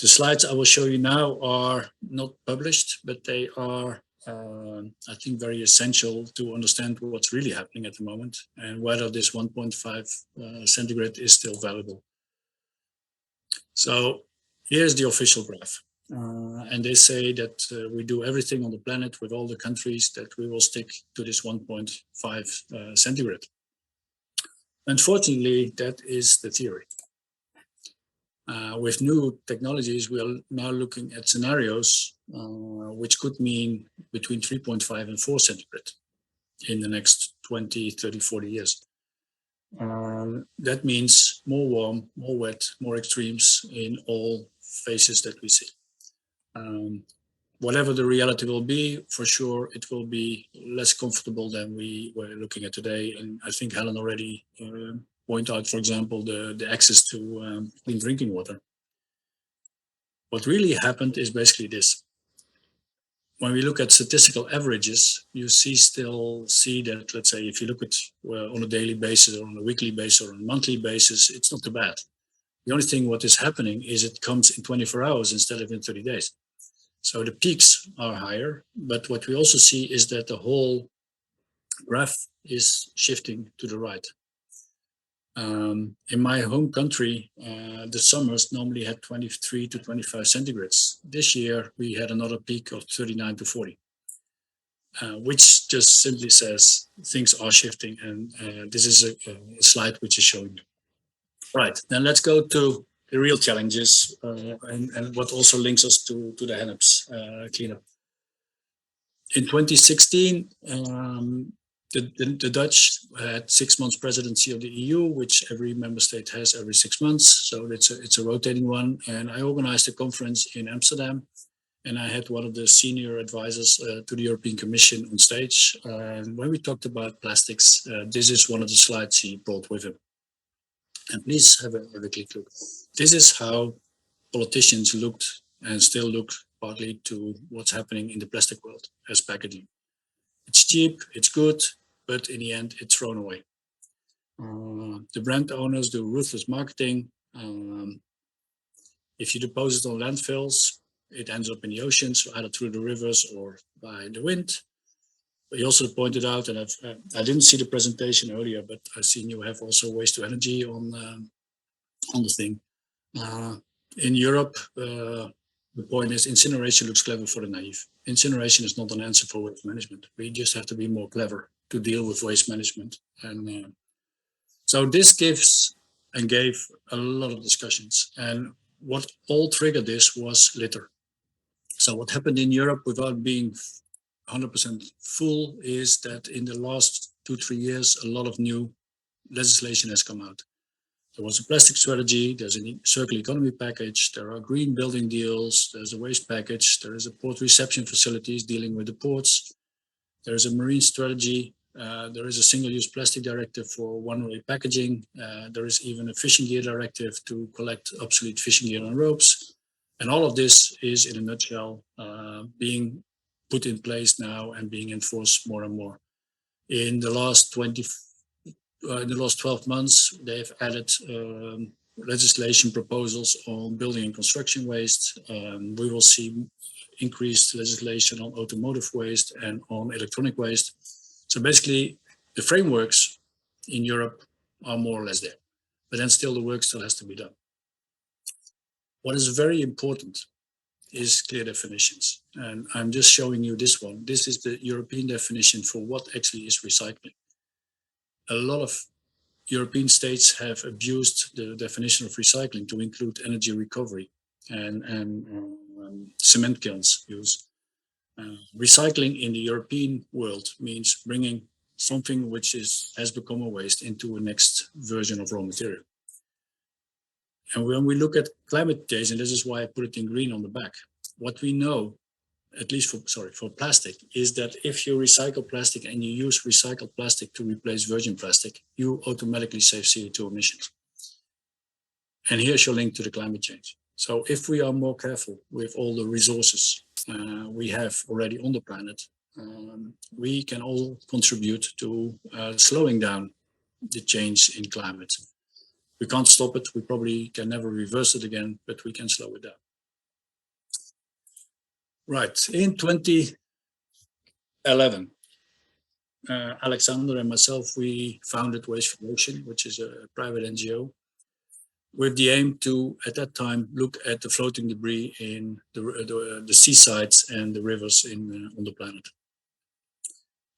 The slides I will show you now are not published, but they are, I think, very essential to understand what's really happening at the moment and whether this 1.5 centigrade is still valuable. So here's the official graph. And they say that we do everything on the planet with all the countries that we will stick to this 1.5 centigrade. Unfortunately, that is the theory. With new technologies, we are now looking at scenarios which could mean between 3.5 and 4 centigrade in the next 20, 30, 40 years. That means more warm, more wet, more extremes in all phases that we see. Whatever the reality will be, for sure, it will be less comfortable than we were looking at today. And I think Helen already point out, for example, the access to clean drinking water. What really happened is basically this. When we look at statistical averages, you still see that, let's say, if you look at on a daily basis or on a weekly basis or on a monthly basis, it's not too bad. The only thing what is happening is it comes in 24 hours instead of in 30 days. So the peaks are higher, but what we also see is that the whole graph is shifting to the right. In my home country, the summers normally had 23 to 25 centigrades. This year, we had another peak of 39 to 40, which just simply says things are shifting. And this is a slide which is showing you. Right, then let's go to the real challenges and what also links us to the Hennops cleanup. In 2016, the Dutch had 6 months presidency of the EU, which every member state has every 6 months. So it's a rotating one. And I organized a conference in Amsterdam, and I had one of the senior advisors to the European Commission on stage. And when we talked about plastics, this is one of the slides he brought with him. And please have a quick look. This is how politicians looked and still look partly to what's happening in the plastic world as packaging. It's cheap, it's good, but in the end, it's thrown away. The brand owners do ruthless marketing. If you deposit on landfills, it ends up in the oceans, either through the rivers or by the wind. But you also pointed out, and I didn't see the presentation earlier, but I've seen you have also waste to energy on the thing. In Europe, the point is incineration looks clever for the naive. Incineration is not an answer for waste management. We just have to be more clever to deal with waste management. And so this gives and gave a lot of discussions. And what all triggered this was litter. So what happened in Europe, without being 100% full, is that in the last 2-3 years, a lot of new legislation has come out. There was a plastic strategy, there's a circular economy package, there are green building deals, there's a waste package, there is a port reception facilities dealing with the ports, there is a marine strategy, there is a single-use plastic directive for one-way packaging, there is even a fishing gear directive to collect obsolete fishing gear and ropes. And all of this is, in a nutshell, being put in place now and being enforced more and more. In the last 12 months, they've added legislation proposals on building and construction waste. We will see increased legislation on automotive waste and on electronic waste. So basically, the frameworks in Europe are more or less there, but then still the work still has to be done. What is very important is clear definitions. And I'm just showing you this one. This is the European definition for what actually is recycling. A lot of European states have abused the definition of recycling to include energy recovery and cement kilns use. Recycling in the European world means bringing something which has become a waste into a next version of raw material. And when we look at climate change, and this is why I put it in green on the back, what we know, at least for plastic, is that if you recycle plastic and you use recycled plastic to replace virgin plastic, you automatically save CO2 emissions. And here's your link to the climate change. So if we are more careful with all the resources we have already on the planet, we can all contribute to slowing down the change in climate. We can't stop it. We probably can never reverse it again, but we can slow it down. Right, in 2011, Alexander and myself, we founded Waste for Ocean, which is a private NGO, with the aim to, at that time, look at the floating debris in the seasides and the rivers on the planet.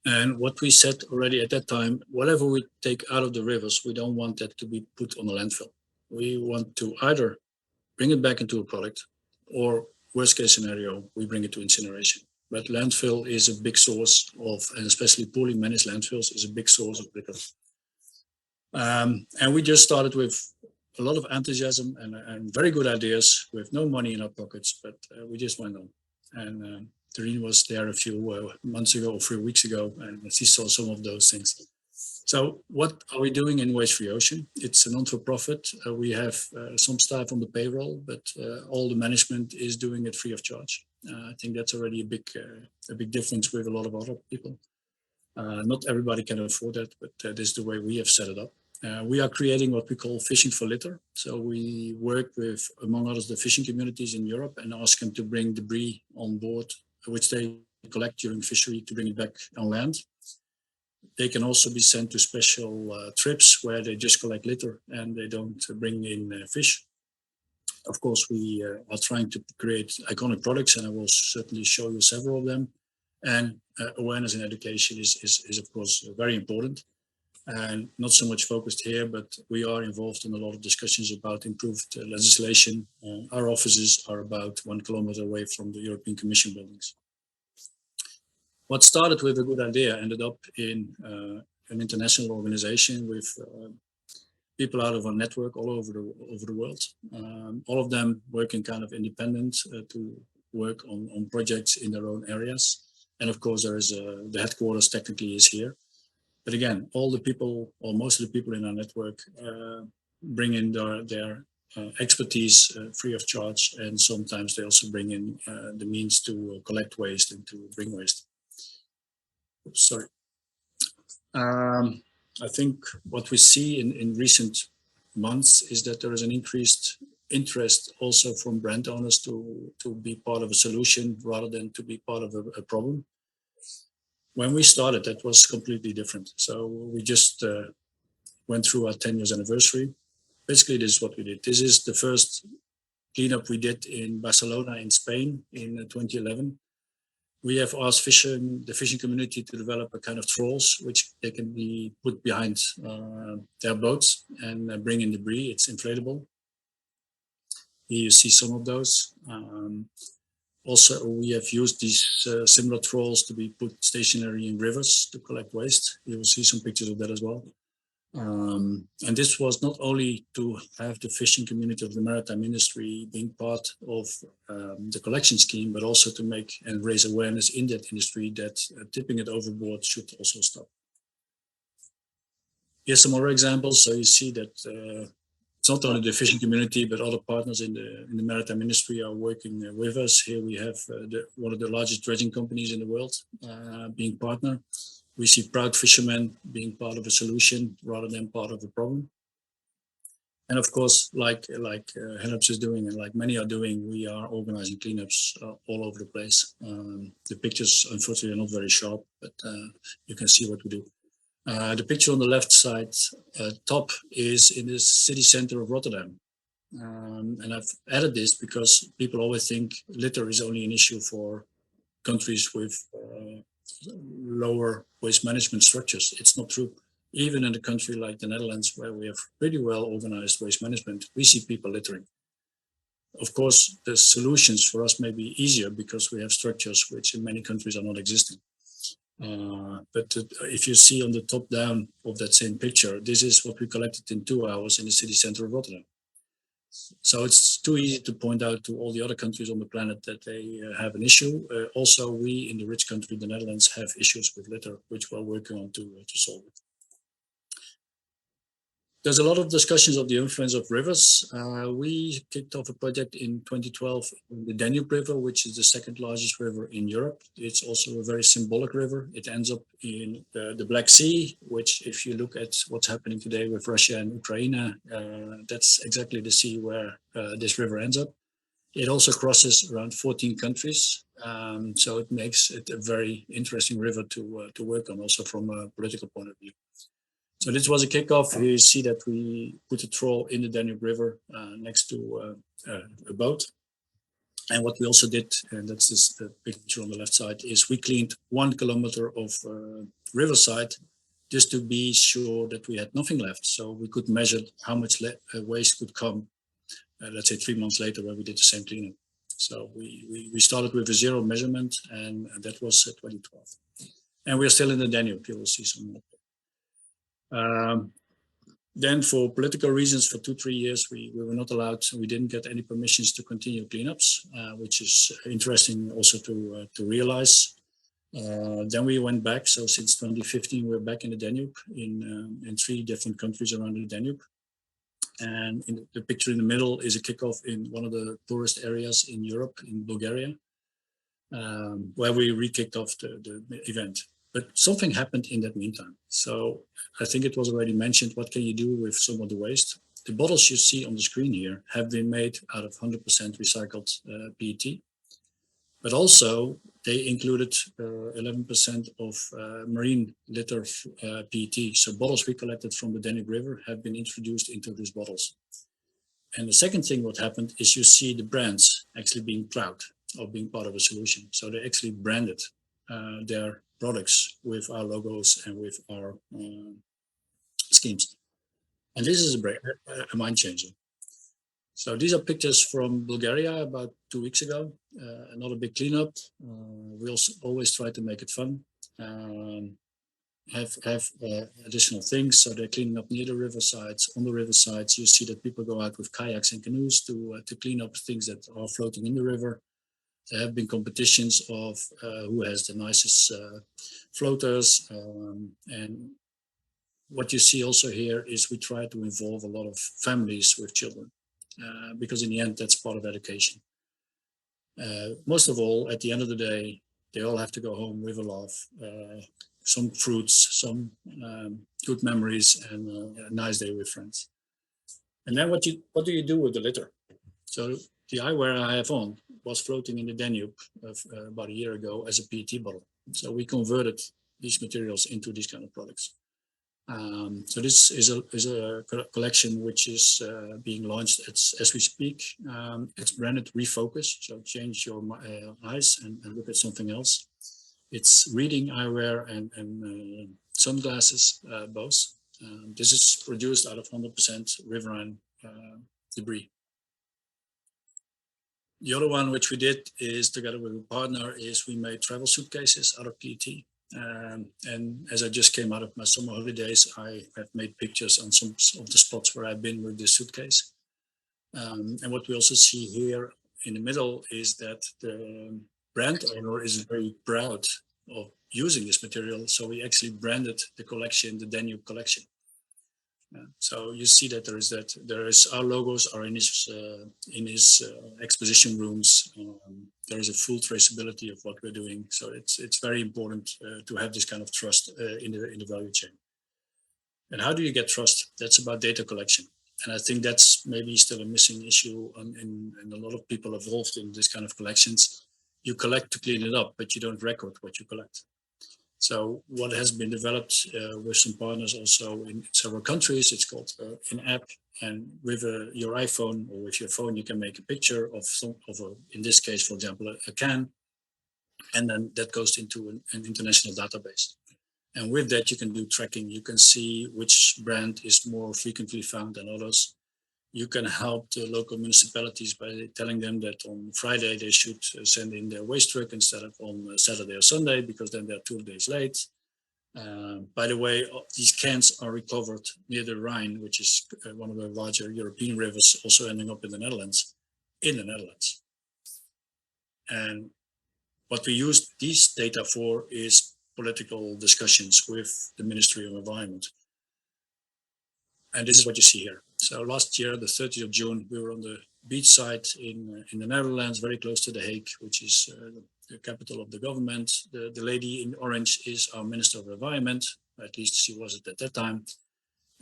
And what we said already at that time, whatever we take out of the rivers, we don't want that to be put on a landfill. We want to either bring it back into a product, or worst case scenario, we bring it to incineration. But landfill is a big source of, and especially poorly managed landfills, is a big source of litter. And we just started with a lot of enthusiasm and very good ideas with no money in our pockets, but we just went on. And Tarryn was there a few months ago or 3 weeks ago, and she saw some of those things. So what are we doing in Waste Free Ocean? It's a non-for-profit. We have some staff on the payroll, but all the management is doing it free of charge. I think that's already a big difference with a lot of other people. Not everybody can afford that, but that is the way we have set it up. We are creating what we call fishing for litter. So we work with, among others, the fishing communities in Europe and ask them to bring debris on board, which they collect during fishery, to bring it back on land. They can also be sent to special trips where they just collect litter and they don't bring in fish. Of course, we are trying to create iconic products, and I will certainly show you several of them. And awareness and education is of course very important, and not so much focused here, but we are involved in a lot of discussions about improved legislation. Our offices are about 1 kilometer away from the European Commission buildings. What started with a good idea ended up in an international organization with people out of our network all over the world. All of them working kind of independent to work on projects in their own areas. And of course, there is the headquarters technically is here. But again, all the people, or most of the people in our network, bring in their expertise free of charge, and sometimes they also bring in the means to collect waste and to bring waste. sorry. I think what we see in recent months is that there is an increased interest also from brand owners to be part of a solution rather than to be part of a problem. When we started, that was completely different. So we just went through our 10 years anniversary. Basically, this is what we did. This is the first cleanup we did in Barcelona in Spain in 2011. We have asked the fishing community to develop a kind of trawls which they can be put behind their boats and bring in debris. It's inflatable. Here you see some of those. Also, we have used these similar trawls to be put stationary in rivers to collect waste. You will see some pictures of that as well. And this was not only to have the fishing community of the maritime industry being part of the collection scheme, but also to make and raise awareness in that industry that tipping it overboard should also stop. Here's some more examples. So you see that it's not only the fishing community, but other partners in the maritime industry are working with us. Here we have one of the largest dredging companies in the world being partner. We see proud fishermen being part of a solution rather than part of a problem. And of course, like Hennops is doing and like many are doing, we are organizing cleanups all over the place. The pictures, unfortunately, are not very sharp, but you can see what we do. The picture on the left side top is in the city center of Rotterdam. And I've added this because people always think litter is only an issue for countries with lower waste management structures. It's not true. Even in a country like the Netherlands, where we have pretty well organized waste management, we see people littering. Of course, the solutions for us may be easier because we have structures which in many countries are not existing. But if you see on the top down of that same picture, this is what we collected in 2 hours in the city center of Rotterdam. So it's too easy to point out to all the other countries on the planet that they have an issue. Also, we in the rich country, the Netherlands, have issues with litter, which we're working on to solve it. There's a lot of discussions of the influence of rivers. We kicked off a project in 2012 in the Danube River, which is the second largest river in Europe. It's also a very symbolic river. It ends up in the Black Sea, which if you look at what's happening today with Russia and Ukraine, that's exactly the sea where this river ends up. It also crosses around 14 countries. So it makes it a very interesting river to work on also from a political point of view. So this was a kickoff. You see that we put a trawl in the Danube River next to a boat. And what we also did, and that's the picture on the left side, is we cleaned 1 kilometer of riverside just to be sure that we had nothing left. So we could measure how much waste could come, let's say 3 months later when we did the same cleanup. So we started with a 0 measurement, and that was 2012. And we're still in the Danube. You will see some more. Then for political reasons, for 2-3 years, we were not allowed, we didn't get any permissions to continue cleanups, which is interesting also to realize. Then we went back. So since 2015, we're back in the Danube in 3 different countries around the Danube. And in the picture in the middle is a kickoff in one of the tourist areas in Europe, in Bulgaria, where we re-kicked off the event. But something happened in that meantime. So I think it was already mentioned, what can you do with some of the waste? The bottles you see on the screen here have been made out of 100% recycled PET. But also they included 11% of marine litter PET. So bottles we collected from the Danube River have been introduced into these bottles. And the second thing what happened is you see the brands actually being proud of being part of a solution. So they actually branded their products with our logos and with our schemes. And this is a mind changer. So these are pictures from Bulgaria about 2 weeks ago. Another big cleanup. We also always try to make it fun. Have additional things. So they're cleaning up near the riversides. On the riversides, you see that people go out with kayaks and canoes to clean up things that are floating in the river. There have been competitions of who has the nicest floaters. And what you see also here is we try to involve a lot of families with children because in the end, that's part of education. Most of all, at the end of the day, they all have to go home with a laugh, some fruits, some good memories, and a nice day with friends. And then what do you do with the litter? So the eyewear I have on was floating in the Danube about a year ago as a PET bottle. So we converted these materials into these kind of products. So this is a collection which is being launched as we speak. It's branded Refocus, so change your eyes and look at something else. It's reading eyewear and sunglasses, both. This is produced out of 100% riverine debris. The other one which we did is together with a partner is we made travel suitcases out of PET. And as I just came out of my summer holidays, I have made pictures on some of the spots where I've been with this suitcase. And what we also see here in the middle is that the brand owner is very proud of using this material. So we actually branded the collection, the Danube collection. So you see that there is our logos are in his exposition rooms. There is a full traceability of what we're doing. So it's very important to have this kind of trust in the value chain. And how do you get trust? That's about data collection. And I think that's maybe still a missing issue and a lot of people involved in this kind of collections. You collect to clean it up, but you don't record what you collect. So what has been developed with some partners also in several countries, it's called an app, and with your iPhone or with your phone, you can make a picture of in this case, for example, a can, and then that goes into an international database. And with that, you can do tracking. You can see which brand is more frequently found than others. You can help the local municipalities by telling them that on Friday they should send in their waste truck instead of on Saturday or Sunday, because then they're 2 days late. By the way, these cans are recovered near the Rhine, which is one of the larger European rivers, also ending up in the Netherlands. And what we use these data for is political discussions with the Ministry of Environment. And this is what you see here. So last year, the 30th of June, we were on the beach side in the Netherlands, very close to The Hague, which is the capital of the government. The lady in orange is our Minister of Environment, at least she was at that time.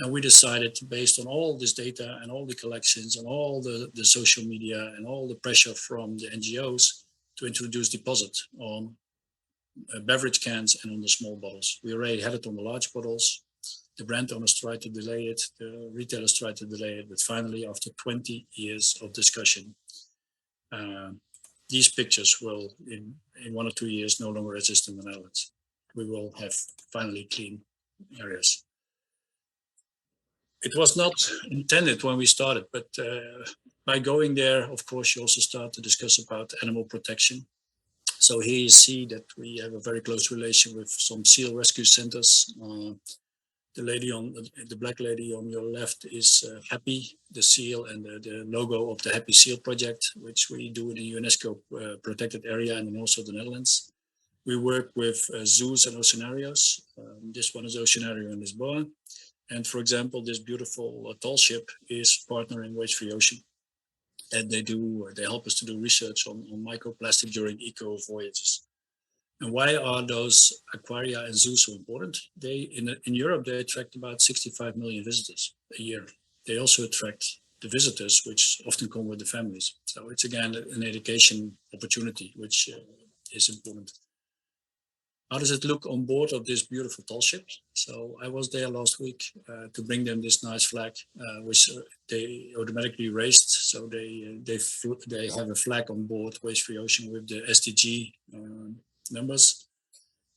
And we decided, based on all this data and all the collections and all the social media and all the pressure from the NGOs, to introduce deposit on beverage cans and on the small bottles. We already had it on the large bottles. The brand owners tried to delay it, the retailers tried to delay it, but finally, after 20 years of discussion, these pictures will, in 1 or 2 years, no longer exist in the Netherlands. We will have finally clean areas. It was not intended when we started, but by going there, of course, you also start to discuss about animal protection. So here you see that we have a very close relation with some seal rescue centers. The black lady on your left is Happy, the seal, and the logo of the Happy Seal project, which we do in a UNESCO protected area and also the Netherlands. We work with zoos and oceanarios. This one is Oceanario in Lisboa. And for example, this beautiful tall ship is partnering Waste Free Ocean. And they help us to do research on microplastic during eco voyages. And why are those aquaria and zoos so important? In Europe, they attract about 65 million visitors a year. They also attract the visitors, which often come with the families. So it's again an education opportunity, which is important. How does it look on board of this beautiful tall ship? So I was there last week to bring them this nice flag, which they automatically raised. So they have a flag on board Waste Free Ocean with the SDG numbers.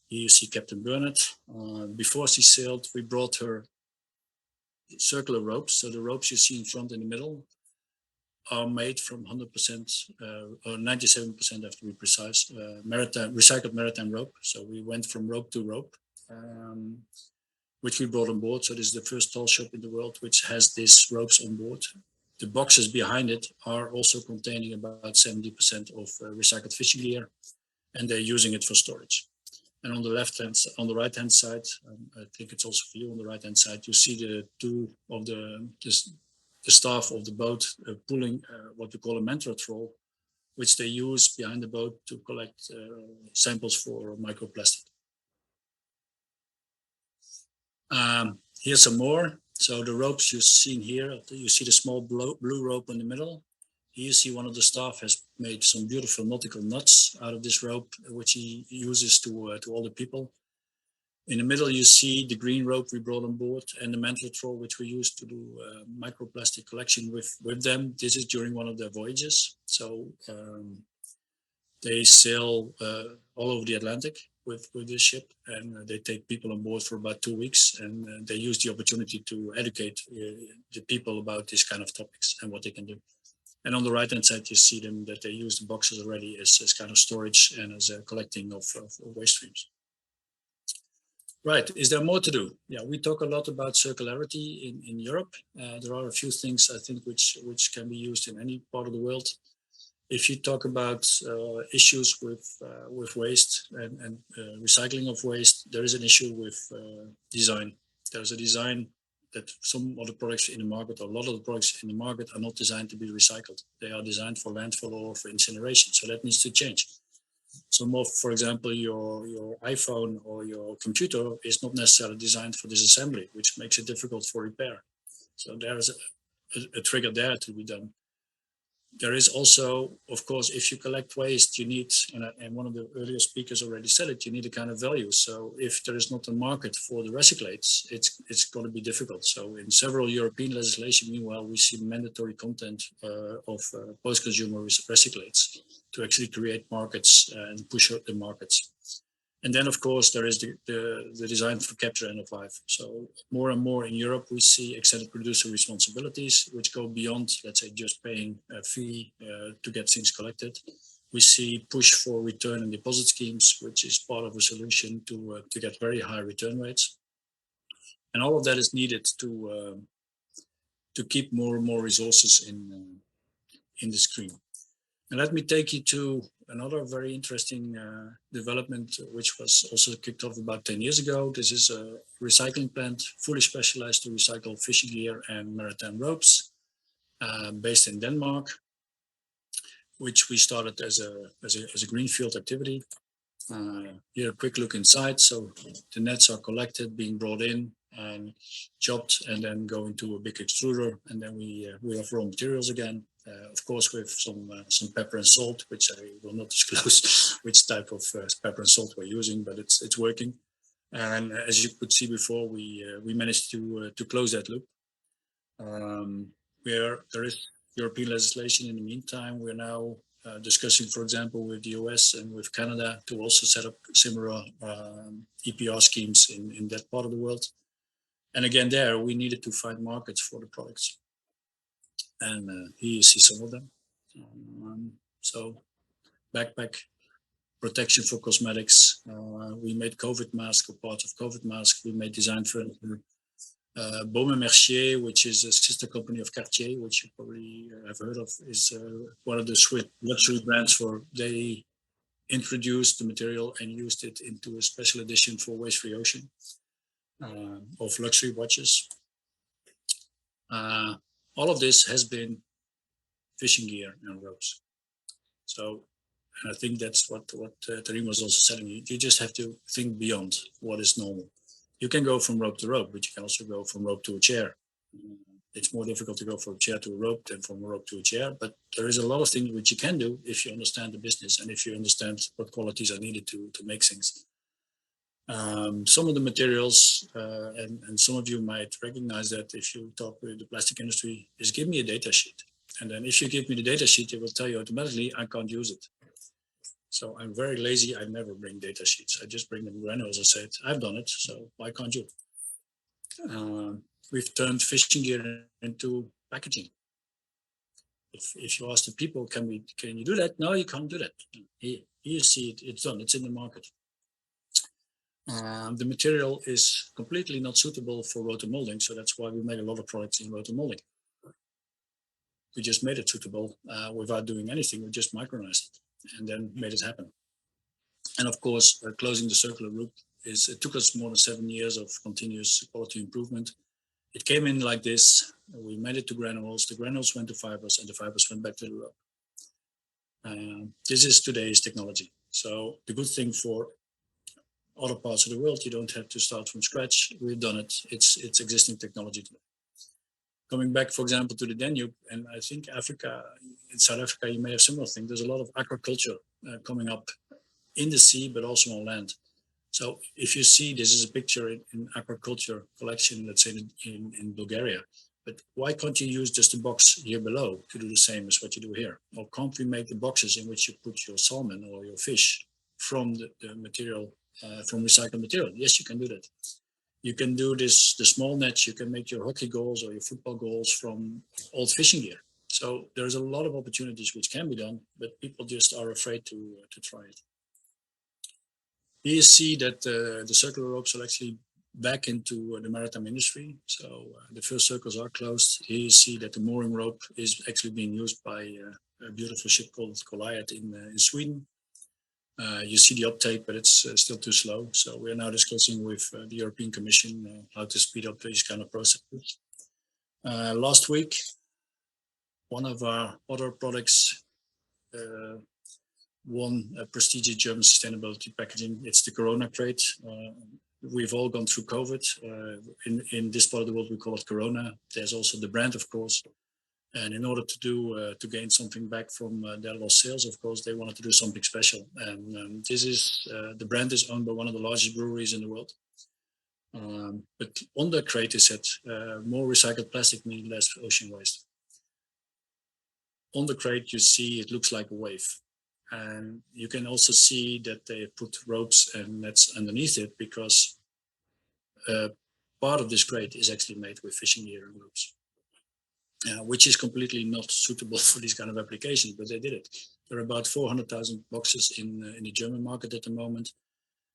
Here you see Captain Bernard. Before she sailed, we brought her circular ropes. So the ropes you see in front and in the middle are made from 100% or 97%, have to be precise, recycled maritime rope. So we went from rope to rope, which we brought on board. So this is the first tall ship in the world which has these ropes on board. The boxes behind it are also containing about 70% of recycled fishing gear, and they're using it for storage. And on the right-hand side, I think it's also for you on the right-hand side, you see the two of the staff of the boat pulling what we call a mantra troll, which they use behind the boat to collect samples for microplastic. Here's some more. So the ropes you've seen here, you see the small blue rope in the middle. Here you see one of the staff has made some beautiful nautical knots out of this rope, which he uses to all the people. In the middle, you see the green rope we brought on board and the mantle troll, which we used to do microplastic collection with them. This is during one of their voyages. So they sail all over the Atlantic with this ship, and they take people on board for about 2 weeks, and they use the opportunity to educate the people about these kind of topics and what they can do. And on the right-hand side, you see them that they use the boxes already as kind of storage and as a collecting of waste streams. Right, is there more to do? Yeah, we talk a lot about circularity in Europe. There are a few things I think which can be used in any part of the world. If you talk about issues with waste and recycling of waste, there is an issue with design. There's a design that some of the products in the market, or a lot of the products in the market, are not designed to be recycled. They are designed for landfill or for incineration. So that needs to change. So more, for example, your iPhone or your computer is not necessarily designed for disassembly, which makes it difficult for repair. So there is a trigger there to be done. There is also, of course, if you collect waste, you need, and one of the earlier speakers already said it, you need a kind of value. So if there is not a market for the recyclates, it's going to be difficult. So in several European legislation, meanwhile, we see mandatory content of post-consumer recyclates to actually create markets and push up the markets. And then, of course, there is the design for capture end of life. So more and more in Europe, we see extended producer responsibilities, which go beyond, let's say, just paying a fee to get things collected. We see push for return and deposit schemes, which is part of a solution to get very high return rates. And all of that is needed to keep more and more resources in the stream. And let me take you to another very interesting development, which was also kicked off about 10 years ago. This is a recycling plant fully specialized to recycle fishing gear and maritime ropes, based in Denmark, which we started as a greenfield activity. Here, a quick look inside. So the nets are collected, being brought in and chopped, and then go into a big extruder, and then we have raw materials again. Of course, with some pepper and salt, which I will not disclose which type of pepper and salt we're using, but it's working. And as you could see before, we managed to close that loop. Where there is European legislation in the meantime, we're now discussing, for example, with the US and with Canada to also set up similar EPR schemes in that part of the world. And again, there we needed to find markets for the products. And here you see some of them. So backpack protection for cosmetics. We made COVID mask or parts of COVID mask. We made design furniture. Baume & Mercier, which is a sister company of Cartier, which you probably have heard of, is one of the Swiss luxury brands. They introduced the material and used it into a special edition for Waste Free Ocean of luxury watches. All of this has been fishing gear and ropes. So I think that's what Tarryn was also telling you. You just have to think beyond what is normal. You can go from rope to rope, but you can also go from rope to a chair. It's more difficult to go from a chair to a rope than from a rope to a chair, but there is a lot of things which you can do if you understand the business and if you understand what qualities are needed to make things. Some of the materials, and some of you might recognize that if you talk with the plastic industry, is give me a data sheet. And then if you give me the data sheet, it will tell you automatically I can't use it. So I'm very lazy. I never bring data sheets. I just bring them granules. I said, I've done it, so why can't you? We've turned fishing gear into packaging. If you ask the people, can you do that? No, you can't do that. Here you see it, it's done, it's in the market. The material is completely not suitable for rotomolding, so that's why we made a lot of products in rotomolding. We just made it suitable without doing anything. We just micronized it and then made it happen. And of course, closing the circular loop it took us more than 7 years of continuous quality improvement. It came in like this. We made it to granules. The granules went to fibers, and the fibers went back to the rope. This is today's technology. So the good thing for other parts of the world, you don't have to start from scratch. We've done it. It's existing technology today. Coming back, for example, to the Danube, and I think Africa, in South Africa, you may have similar thing. There's a lot of aquaculture coming up in the sea, but also on land. So if you see, this is a picture in aquaculture collection, let's say in Bulgaria, but why can't you use just the box here below to do the same as what you do here? Or can't we make the boxes in which you put your salmon or your fish from the material, from recycled material? Yes, you can do that. You can do this, the small nets, you can make your hockey goals or your football goals from old fishing gear. So there's a lot of opportunities which can be done, but people just are afraid to try it. Here you see that the circular ropes are actually back into the maritime industry. So the first circles are closed. Here you see that the mooring rope is actually being used by a beautiful ship called Goliath in Sweden. You see the uptake, but it's still too slow. So we are now discussing with the European Commission how to speed up these kind of processes. Last week, one of our other products won a prestigious German sustainability packaging. It's the Corona crate. We've all gone through COVID. In this part of the world, we call it Corona. There's also the brand, of course. And in order to gain something back from their lost sales, of course, they wanted to do something special. And this is the brand is owned by one of the largest breweries in the world. But on the crate is said more recycled plastic means less ocean waste. On the crate, you see it looks like a wave. And you can also see that they put ropes and nets underneath it because part of this crate is actually made with fishing gear and ropes. Which is completely not suitable for these kind of applications, but they did it. There are about 400,000 boxes in the German market at the moment.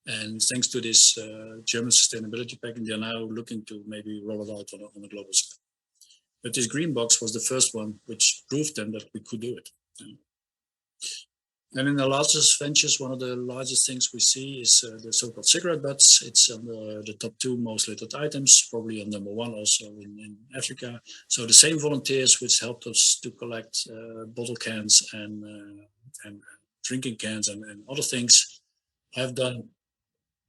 And thanks to this German sustainability package, they're now looking to maybe roll it out on a global scale. But this green box was the first one which proved them that we could do it. And in the largest ventures, one of the largest things we see is the so-called cigarette butts. It's on the top 2 most littered items, probably on number 1 also in Africa. So the same volunteers which helped us to collect bottle cans and drinking cans and other things have done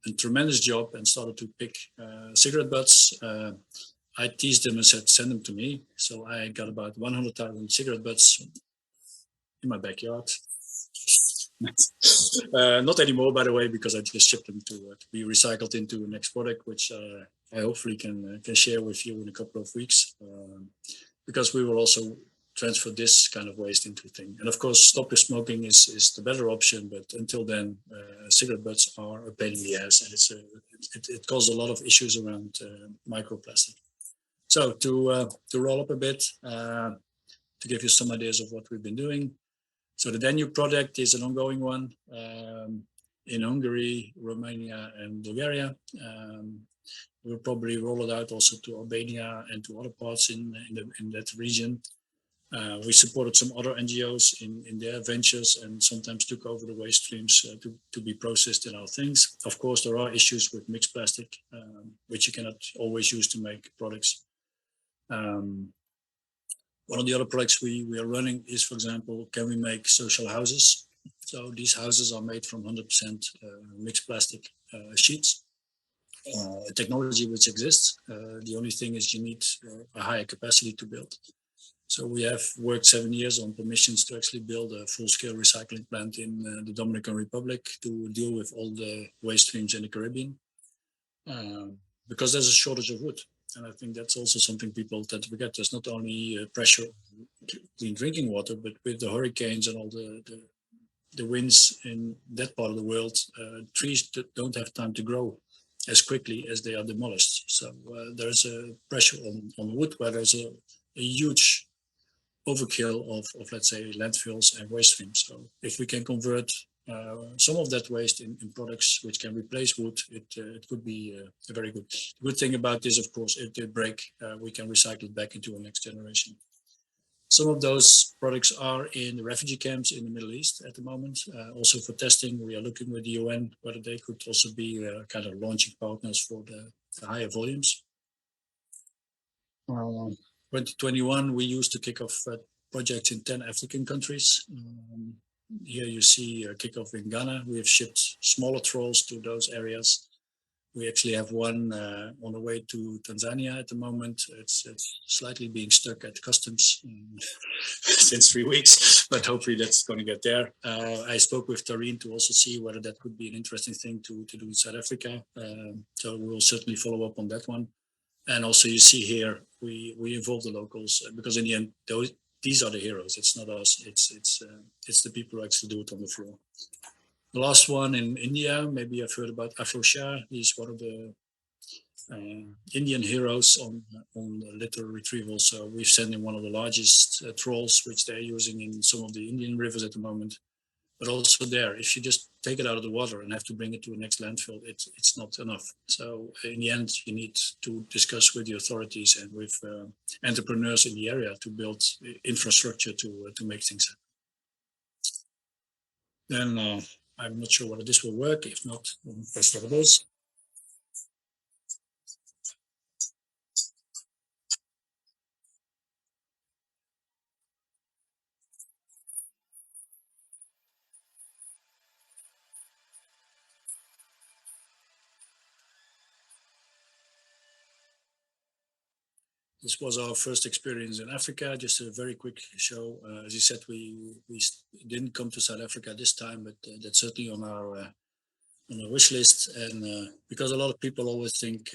a tremendous job and started to pick cigarette butts. I teased them and said, send them to me. So I got about 100,000 cigarette butts in my backyard. Not anymore, by the way, because I just shipped them to be recycled into the next product, which I hopefully can share with you in a couple of weeks, because we will also transfer this kind of waste into a thing. And of course, stop the smoking is the better option, but until then, cigarette butts are a pain in the ass, and it causes a lot of issues around microplastic. So to roll up a bit, to give you some ideas of what we've been doing. So the Danube project is an ongoing one in Hungary, Romania, and Bulgaria. We'll probably roll it out also to Albania and to other parts in that region. We supported some other NGOs in their ventures and sometimes took over the waste streams to be processed in our things. Of course, there are issues with mixed plastic, which you cannot always use to make products. One of the other projects we are running is, for example, can we make social houses? So these houses are made from 100% mixed plastic sheets, a technology which exists. The only thing is you need a higher capacity to build. So we have worked 7 years on permissions to actually build a full-scale recycling plant in the Dominican Republic to deal with all the waste streams in the Caribbean, because there's a shortage of wood. And I think that's also something people tend to forget. There's not only pressure on clean drinking water, but with the hurricanes and all the winds in that part of the world, trees don't have time to grow as quickly as they are demolished. So there's a pressure on wood where there's a huge overkill of, let's say, landfills and waste streams. So if we can convert some of that waste in products which can replace wood, it could be a very good. The good thing about this, of course, if they break, we can recycle it back into a next generation. Some of those products are in the refugee camps in the Middle East at the moment. Also for testing, we are looking with the UN whether they could also be kind of launching partners for the higher volumes. 2021, we used to kick off projects in 10 African countries. Here you see a kickoff in Ghana. We have shipped smaller trawls to those areas. We actually have one on the way to Tanzania at the moment. It's slightly being stuck at customs since 3 weeks, but hopefully that's going to get there. I spoke with Tarryn to also see whether that could be an interesting thing to do in South Africa. So we'll certainly follow up on that one. And also you see here, we involve the locals because in the end, these are the heroes. It's not us. It's the people who actually do it on the floor. The last one in India, maybe I've heard about Afro Shah. He's one of the Indian heroes on litter retrieval. So we've sent in one of the largest trawls, which they're using in some of the Indian rivers at the moment. But also there, if you just take it out of the water and have to bring it to the next landfill, it's not enough. So in the end, you need to discuss with the authorities and with entrepreneurs in the area to build infrastructure to make things happen. Then I'm not sure whether this will work. If not, that's what it is. This was our first experience in Africa, just a very quick show. As you said, we didn't come to South Africa this time, but that's certainly on our wish list. And because a lot of people always think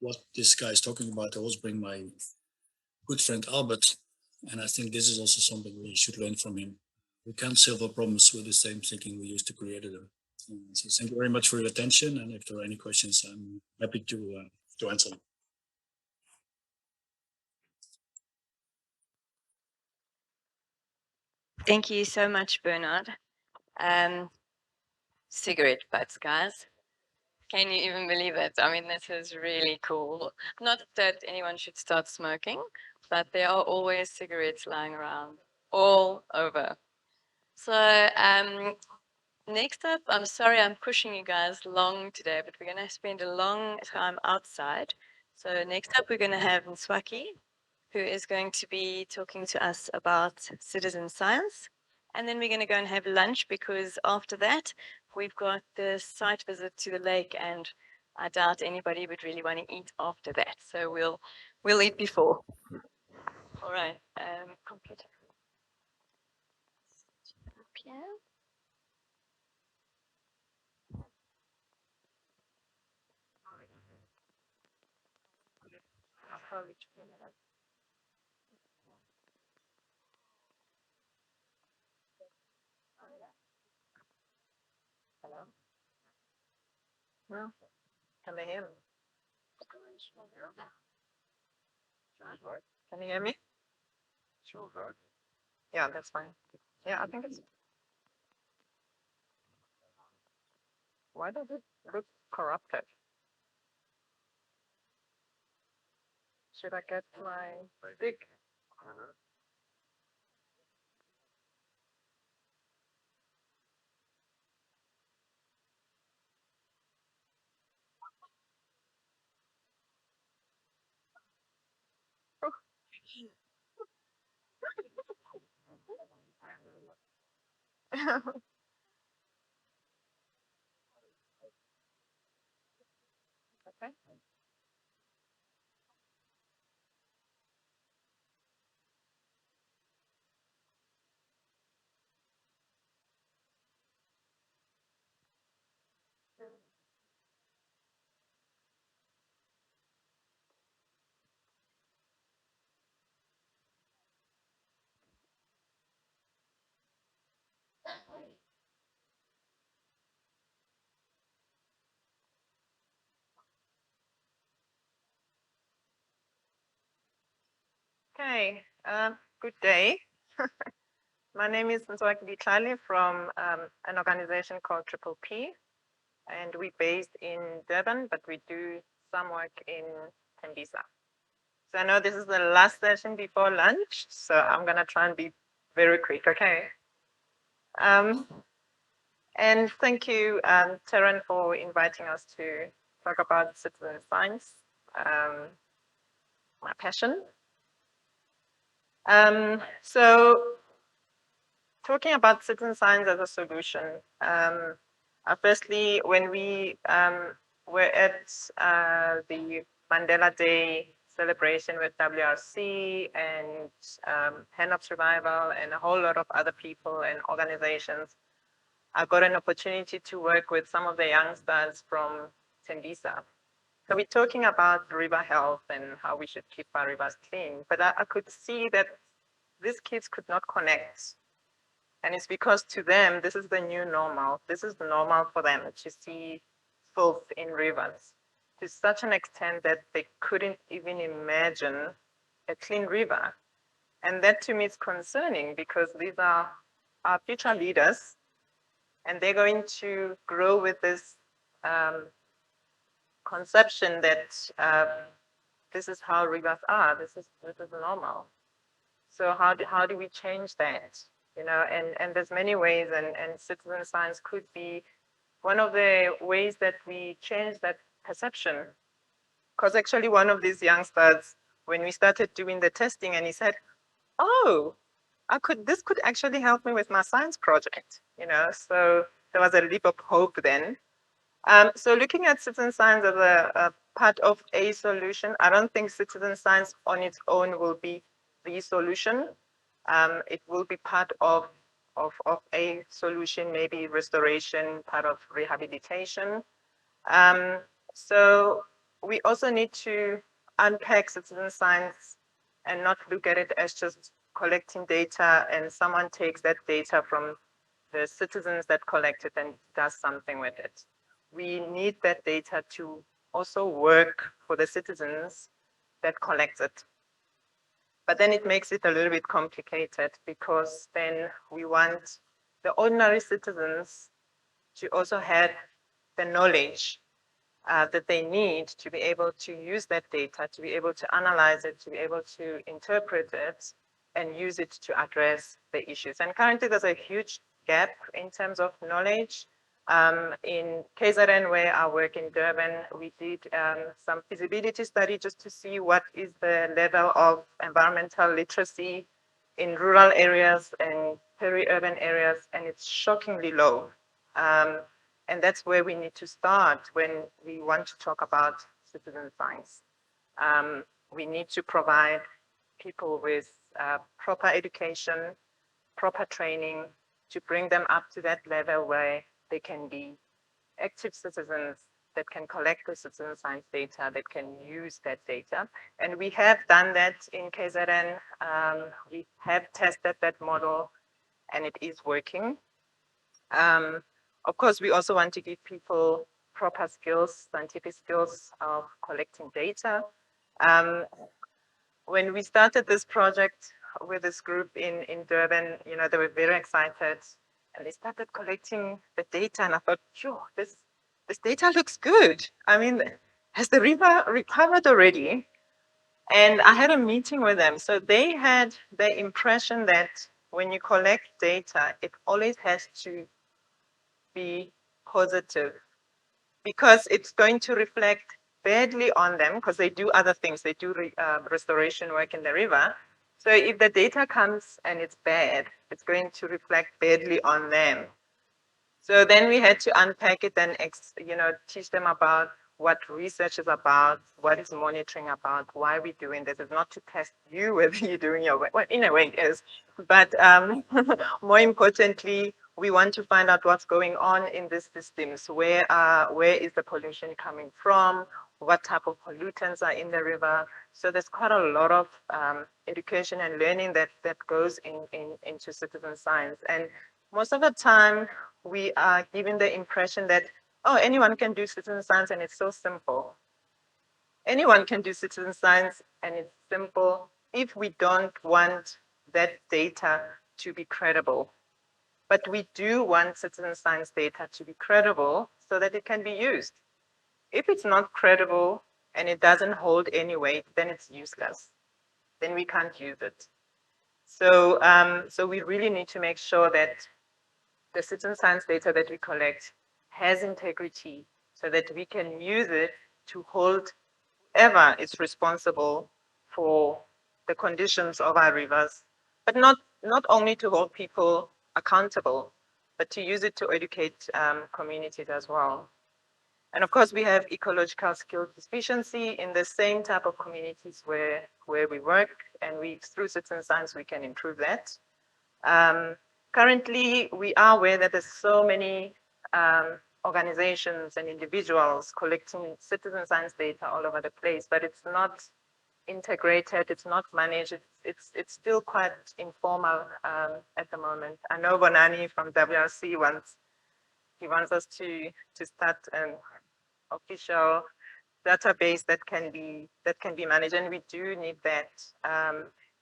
what this guy is talking about, I always bring my good friend Albert. And I think this is also something we should learn from him. We can't solve our problems with the same thinking we used to create them. So thank you very much for your attention. And if there are any questions, I'm happy to answer them. Thank you so much, Bernard. Cigarette butts, guys. Can you even believe it? I mean, this is really cool. Not that anyone should start smoking, but there are always cigarettes lying around all over. So next up, I'm sorry I'm pushing you guys long today, but we're going to spend a long time outside. So next up, we're going to have Nswaki, who is going to be talking to us about citizen science. And then we're going to go and have lunch because after that, we've got the site visit to the lake, and I doubt anybody would really want to eat after that. So we'll eat before. All right, computer. Pierre? I'll probably turn it up. Hello? No? Can they hear me? Can you hear me? Yeah, that's fine. Yeah, I think it's. Why does it look corrupted? Should I get my big? Okay. Okay, good day. My name is Nswaki Tlali from an organization called Triple P, and we're based in Durban, but we do some work in Tembisa. So I know this is the last session before lunch, so I'm gonna try and be very quick, okay? And thank you, Tarryn, for inviting us to talk about citizen science, my passion. So talking about citizen science as a solution, firstly, when we were at the Mandela Day celebration with WRC and Hennops Revival and a whole lot of other people and organizations, I got an opportunity to work with some of the youngsters from Tembisa. So we're talking about river health and how we should keep our rivers clean, but I could see that these kids could not connect. And it's because to them, this is the new normal. This is normal for them to see filth in rivers to such an extent that they couldn't even imagine a clean river. And that to me is concerning because these are our future leaders and they're going to grow with this conception that this is how rivers are, this is normal. So how do we change that? You know, and there's many ways, and citizen science could be one of the ways that we change that perception. Because actually one of these youngsters, when we started doing the testing, and he said, oh, this could actually help me with my science project, you know, so there was a leap of hope then. So looking at citizen science as a part of a solution, I don't think citizen science on its own will be the solution. It will be part of a solution, maybe restoration, part of rehabilitation. So we also need to unpack citizen science and not look at it as just collecting data and someone takes that data from the citizens that collect it and does something with it. We need that data to also work for the citizens that collect it. But then it makes it a little bit complicated because then we want the ordinary citizens to also have the knowledge that they need to be able to use that data, to be able to analyze it, to be able to interpret it and use it to address the issues. And currently there's a huge gap in terms of knowledge. In KZN, where I work in Durban, we did some feasibility study just to see what is the level of environmental literacy in rural areas and peri-urban areas, and it's shockingly low. And that's where we need to start when we want to talk about citizen science. We need to provide people with proper education, proper training to bring them up to that level where they can be active citizens that can collect the citizen science data, that can use that data. And we have done that in KZN. We have tested that model and it is working. Of course, we also want to give people proper skills, scientific skills of collecting data. When we started this project with this group in Durban, you know, they were very excited and they started collecting the data and I thought, sure, this data looks good. I mean, has the river recovered already? And I had a meeting with them. So they had the impression that when you collect data, it always has to be positive because it's going to reflect badly on them because they do other things. They do restoration work in the river. So if the data comes and it's bad, it's going to reflect badly on them. So then we had to unpack it and teach them about what research is about, what is monitoring about, why we're doing this. It's not to test you whether you're doing your work. Well, in a way it is. But more importantly, we want to find out what's going on in these systems. Where is the pollution coming from? What type of pollutants are in the river? So there's quite a lot of education and learning that goes into citizen science. And most of the time, we are given the impression that, oh, anyone can do citizen science and it's so simple. Anyone can do citizen science and it's simple if we don't want that data to be credible. But we do want citizen science data to be credible so that it can be used. If it's not credible and it doesn't hold any weight, then it's useless. Then we can't use it. So, so we really need to make sure that the citizen science data that we collect has integrity so that we can use it to hold whoever is responsible for the conditions of our rivers, but not only to hold people accountable, but to use it to educate communities as well. And of course, we have ecological skill deficiency in the same type of communities where we work, and through citizen science, we can improve that. Currently, we are aware that there's so many organizations and individuals collecting citizen science data all over the place, but it's not integrated, it's not managed, it's still quite informal at the moment. I know Bonani from WRC wants us to start an official database that can be managed, and we do need that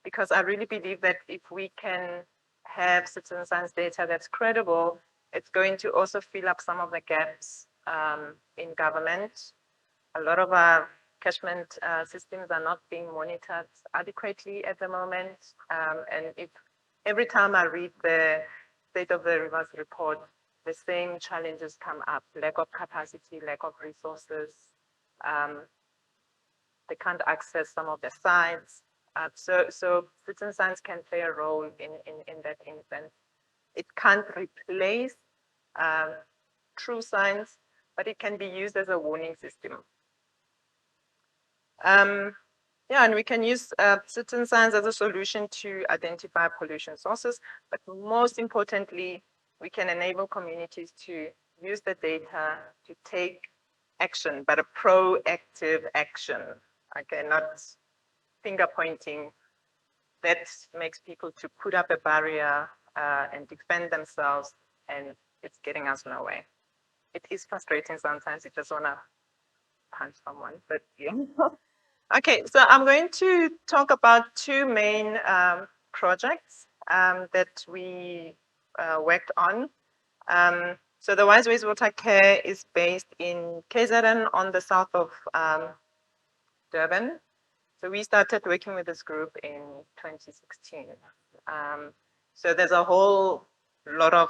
because I really believe that if we can have citizen science data that's credible, it's going to also fill up some of the gaps in government. A lot of our catchment systems are not being monitored adequately at the moment, and if every time I read the State of the Rivers report, the same challenges come up: lack of capacity, lack of resources. They can't access some of the sites. So citizen science can play a role in that instance. It can't replace true science, but it can be used as a warning system. Yeah, and we can use citizen science as a solution to identify pollution sources, but most importantly, we can enable communities to use the data to take action, but a proactive action. Okay, not finger pointing. That makes people to put up a barrier and defend themselves, and it's getting us nowhere. It is frustrating sometimes. You just want to punch someone, but yeah. Okay, so I'm going to talk about two main projects that we worked on. So the Wise Wastewater Care is based in KZN on the south of Durban. So we started working with this group in 2016. So there's a whole lot of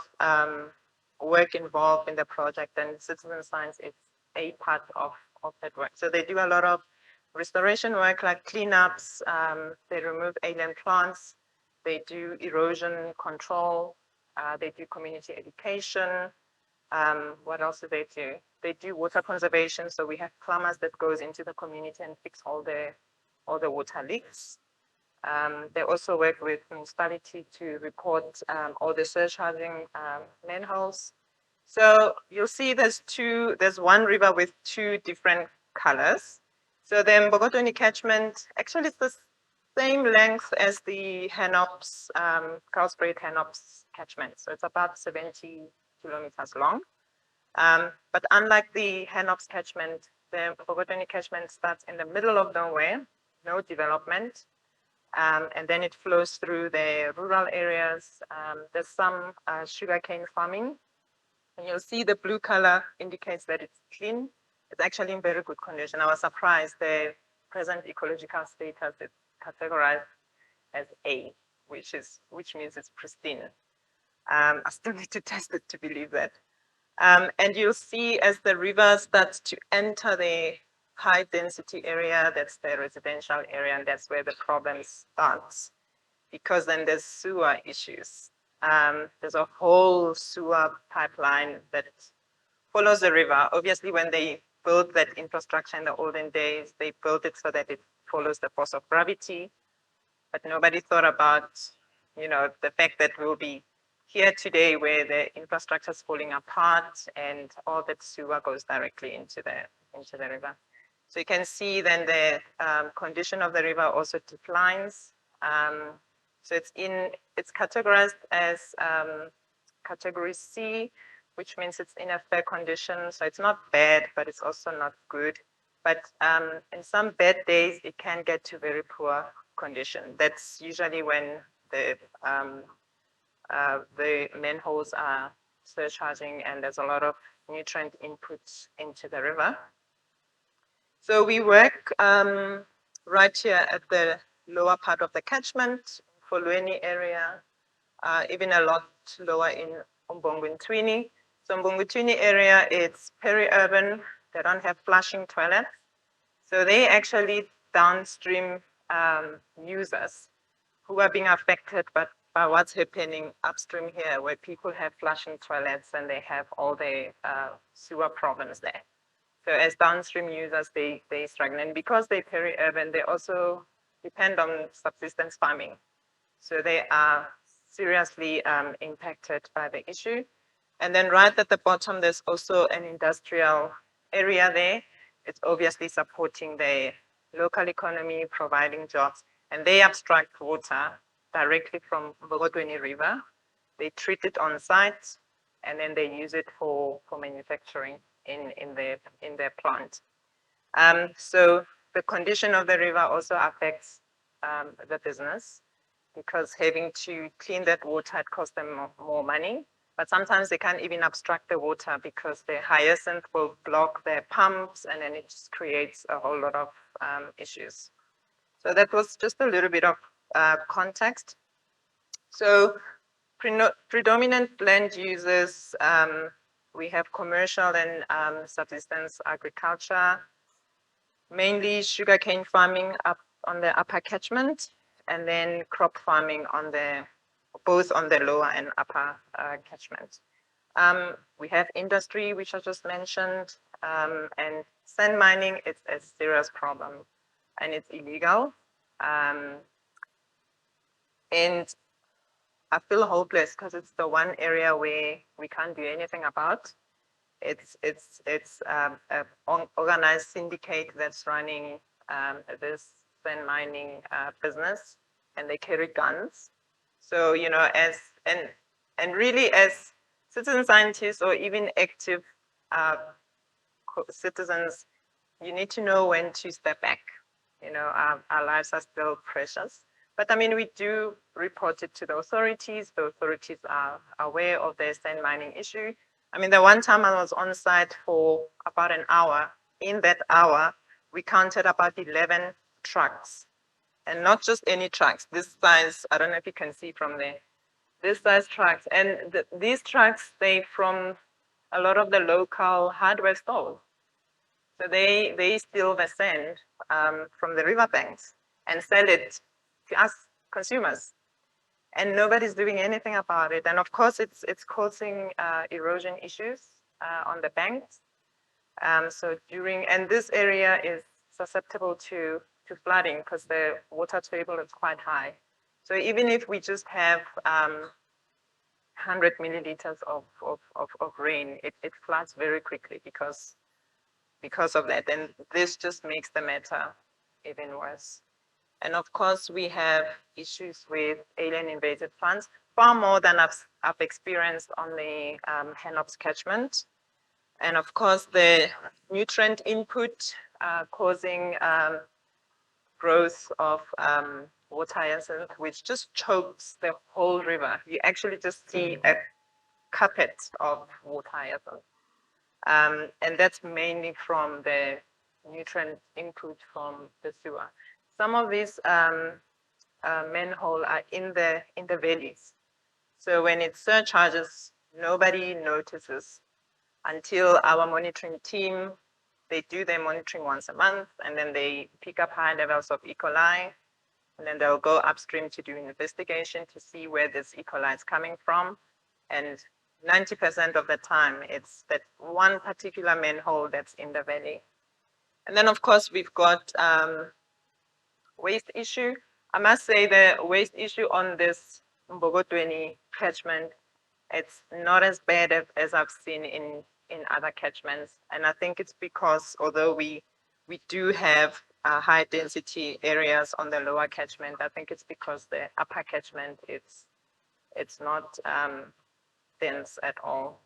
work involved in the project, and citizen science is a part of that work. So they do a lot of restoration work like cleanups, they remove alien plants, they do erosion control, they do community education. What else do they do? They do water conservation. So we have plumbers that goes into the community and fix all the water leaks. They also work with municipality to report all the surcharging manholes. So you'll see there's one river with two different colors. So the Mbokotweni catchment, actually it's the same length as the Hennops, Carlsbad Hennops catchment. So it's about 70 kilometers long. But unlike the Hennops catchment, the Mbokotweni catchment starts in the middle of nowhere, no development. And then it flows through the rural areas. There's some sugarcane farming. And you'll see the blue color indicates that it's clean. It's actually in very good condition. I was surprised the present ecological status is categorized as A, which means it's pristine. I still need to test it to believe that. And you'll see as the river starts to enter the high density area, that's the residential area, and that's where the problem starts. Because then there's sewer issues. There's a whole sewer pipeline that follows the river. Obviously, when they built that infrastructure in the olden days, they built it so that it follows the force of gravity. But nobody thought about, the fact that we'll be here today where the infrastructure is falling apart and all that sewer goes directly into the river. So you can see then the condition of the river also declines. So it's categorized as category C, which means it's in a fair condition. So it's not bad, but it's also not good. But in some bad days, it can get to very poor condition. That's usually when the manholes are surcharging and there's a lot of nutrient inputs into the river. So we work right here at the lower part of the catchment, Folweni area, even a lot lower in Umbongwintwini. So Umbongwintwini area, it's peri-urban. They don't have flushing toilets. So they actually downstream users who are being affected, but by what's happening upstream here, where people have flushing toilets and they have all the sewer problems there. So as downstream users, they struggle. And because they're peri-urban, they also depend on subsistence farming. So they are seriously impacted by the issue. And then right at the bottom, there's also an industrial area there. It's obviously supporting the local economy, providing jobs, and they abstract water directly from Mbogotweni River. They treat it on site, and then they use it for manufacturing in their plant. So the condition of the river also affects the business, because having to clean that water, it costs them more money. But sometimes they can't even abstract the water because the hyacinth will block their pumps, and then it just creates a whole lot of issues. So that was just a little bit of context. So predominant land uses, we have commercial and subsistence agriculture, mainly sugarcane farming up on the upper catchment, and then crop farming on both on the lower and upper catchment. We have industry, which I just mentioned, and sand mining is a serious problem, and it's illegal. And I feel hopeless because it's the one area where we can't do anything about. It's an organized syndicate that's running this sand mining business, and they carry guns. So, you know, and really as citizen scientists or even active citizens, you need to know when to step back. You know, our lives are still precious. But I mean, we do report it to the authorities. The authorities are aware of the sand mining issue. I mean, the one time I was on site for about an hour. In that hour, we counted about 11 trucks, and not just any trucks. This size, I don't know if you can see from there, this size trucks. And these trucks, they from a lot of the local hardware stores. So they steal the sand from the riverbanks and sell it to us consumers, and nobody's doing anything about it. And of course, it's causing erosion issues on the banks. And this area is susceptible to flooding because the water table is quite high. So even if we just have 100 milliliters of rain, it floods very quickly because of that. And this just makes the matter even worse. And of course, we have issues with alien invasive plants, far more than I've experienced on the Hennops catchment. And of course, the nutrient input causing growth of water hyacinth, which just chokes the whole river. You actually just see a carpet of water hyacinth. And that's mainly from the nutrient input from the sewer. Some of these manhole are in the valleys. So when it surcharges, nobody notices until our monitoring team, they do their monitoring once a month, and then they pick up high levels of E. coli, and then they'll go upstream to do an investigation to see where this E. coli is coming from. And 90% of the time, it's that one particular manhole that's in the valley. And then, of course, we've got waste issue. I must say the waste issue on this Mbogotweni catchment, it's not as bad as I've seen in other catchments. And I think it's because although we do have high density areas on the lower catchment, I think it's because the upper catchment, it's not dense at all.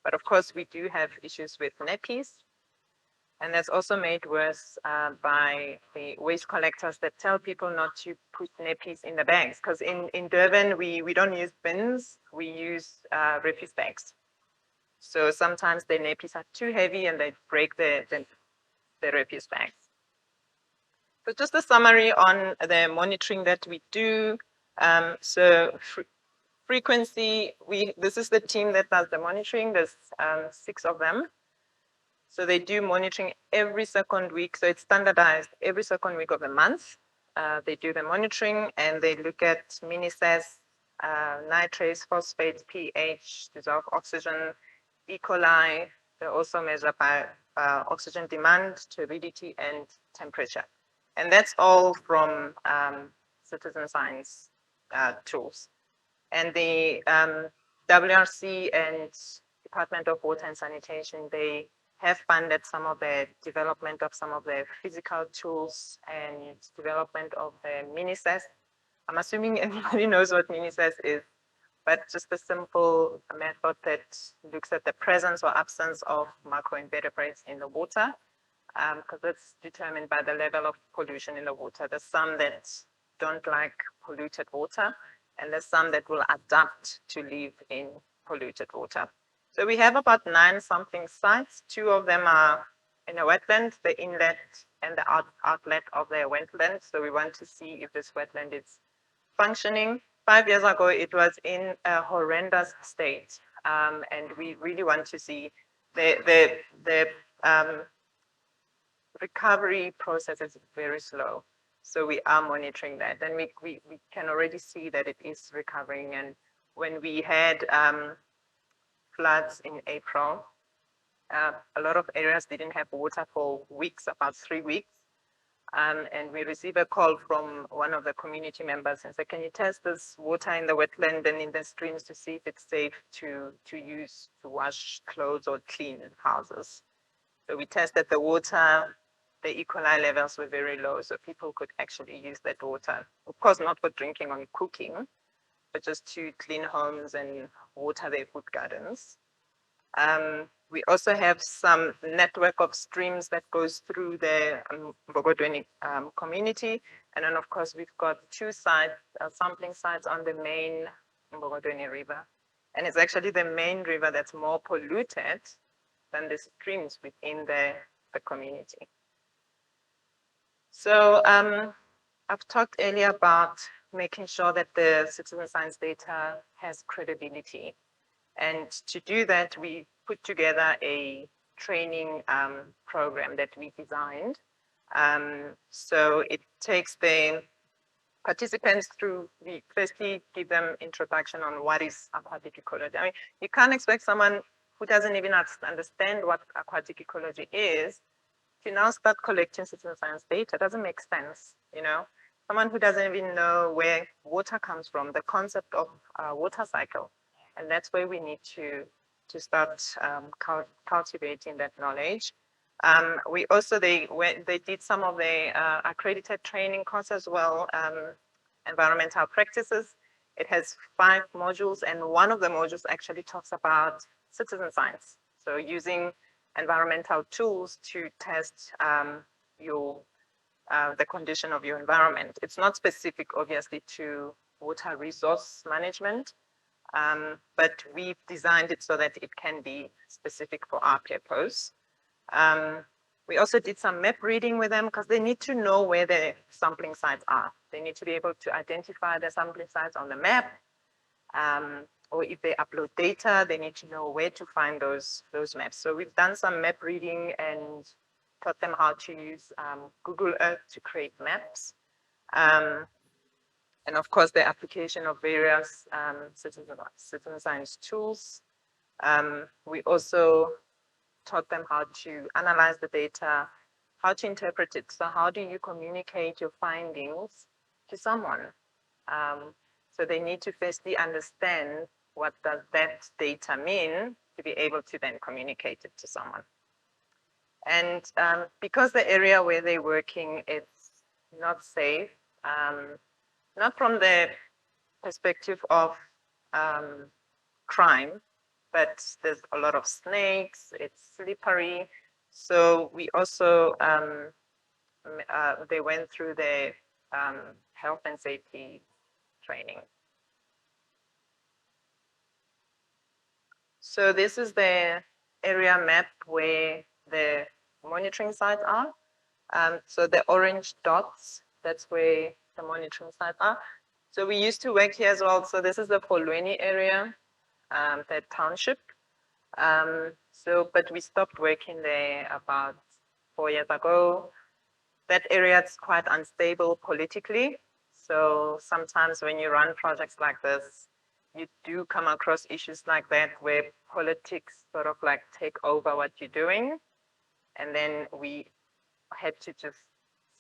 But of course, we do have issues with nappies. And that's also made worse by the waste collectors that tell people not to put nappies in the bags. Because in Durban, we don't use bins, we use refuse bags. So sometimes the nappies are too heavy and they break the refuse bags. So just a summary on the monitoring that we do. Frequency, this is the team that does the monitoring. There's 6 of them. So they do monitoring every second week. So it's standardized every second week of the month. They do the monitoring and they look at mini-SAS nitrates, phosphates, pH, dissolved oxygen, E. coli. They also measure by oxygen demand, turbidity, and temperature. And that's all from citizen science tools. And the WRC and Department of Water and Sanitation, they have funded some of the development of some of the physical tools and development of the mini-CES. I'm assuming everybody knows what mini-CES is, but just a simple method that looks at the presence or absence of microinvertebrates in the water, because that's determined by the level of pollution in the water. There's some that don't like polluted water, and there's some that will adapt to live in polluted water. So we have about 9 sampling sites. 2 of them are in a wetland, the inlet and the outlet of the wetland. So we want to see if this wetland is functioning. 5 years ago, it was in a horrendous state. And we really want to see the recovery process is very slow. So we are monitoring that, and we can already see that it is recovering. And when we had floods in April, a lot of areas didn't have water for weeks, about 3 weeks. And we received a call from one of the community members and said, can you test this water in the wetland and in the streams to see if it's safe to use to wash clothes or clean houses? So we tested the water. The E. coli levels were very low, so people could actually use that water. Of course, not for drinking or cooking, but just to clean homes and water their food gardens. We also have some network of streams that goes through the Mbogodweni community. And then, of course, we've got 2 sites, sampling sites on the main Mbogodweni River. And it's actually the main river that's more polluted than the streams within the community. So I've talked earlier about making sure that the citizen science data has credibility. And to do that, we put together a training program that we designed. So it takes the participants through, we firstly give them introduction on what is aquatic ecology. I mean, you can't expect someone who doesn't even understand what aquatic ecology is to now start collecting citizen science data. It doesn't make sense, you know? Someone who doesn't even know where water comes from, the concept of water cycle. And that's where we need to start cultivating that knowledge. We also, they did some of the accredited training courses as well, environmental practices. It has 5 modules, and one of the modules actually talks about citizen science. So using environmental tools to test the condition of your environment. It's not specific, obviously, to water resource management, but we've designed it so that it can be specific for our purpose. We also did some map reading with them because they need to know where the sampling sites are. They need to be able to identify the sampling sites on the map, or if they upload data, they need to know where to find those maps. So we've done some map reading and taught them how to use Google Earth to create maps. And of course, the application of various citizen science tools. We also taught them how to analyze the data, how to interpret it. So how do you communicate your findings to someone? So they need to firstly understand what does that data mean to be able to then communicate it to someone. And because the area where they're working is not safe, not from the perspective of crime, but there's a lot of snakes, it's slippery. So we also, they went through the health and safety training. So this is the area map where the monitoring sites are. So the orange dots, that's where the monitoring sites are. So we used to work here as well. So this is the Polweni area, the township. But we stopped working there about 4 years ago. That area is quite unstable politically. So sometimes when you run projects like this, you do come across issues like that where politics sort of like take over what you're doing. And then we had to just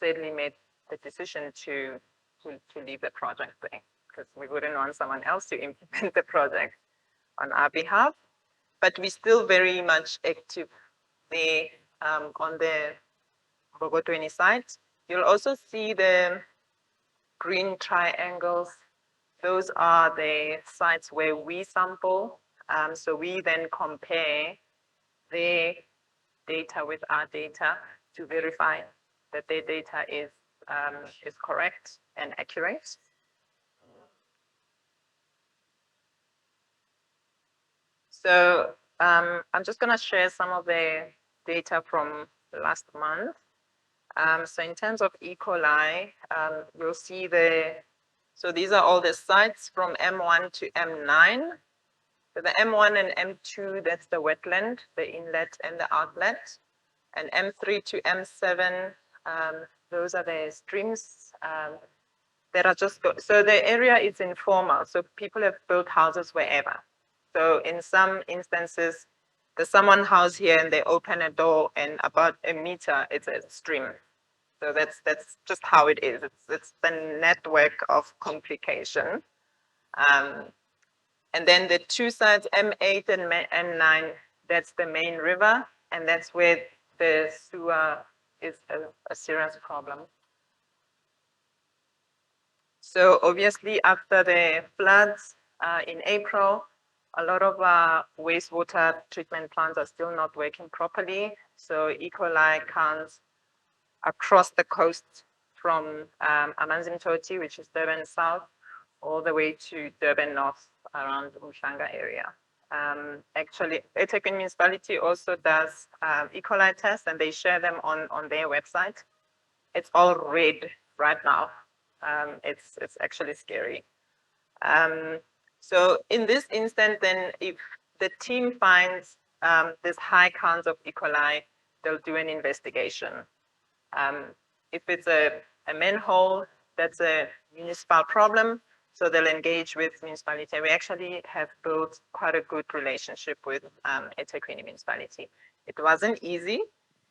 sadly make the decision to leave the project there because we wouldn't want someone else to implement the project on our behalf. But we're still very much active there on the Bogotweni site. You'll also see the green triangles. Those are the sites where we sample. So we then compare their data with our data to verify that their data is correct and accurate. So I'm just going to share some of the data from last month. So in terms of E. coli, you'll see so these are all the sites from M1 to M9. So the M1 and M2, that's the wetland, the inlet and the outlet. And M3 to M7, those are the streams that are just, so the area is informal. So people have built houses wherever. So in some instances, there's someone house here and they open a door and about a meter, it's a stream. So that's just how it is. It's the network of complication. And then the two sides, M8 and M9, that's the main river. And that's where the sewer is a serious problem. So obviously after the floods in April, a lot of wastewater treatment plants are still not working properly. So E. coli counts across the coast from Amanzimtoti, which is Durban South, all the way to Durban North around Umhlanga area. Actually, eThekwini municipality also does E. coli tests and they share them on their website. It's all red right now. It's actually scary. So in this instance, then if the team finds this high counts of E. coli, they'll do an investigation. If it's a manhole, that's a municipal problem, so they'll engage with municipality. We actually have built quite a good relationship with eThekwini municipality. It wasn't easy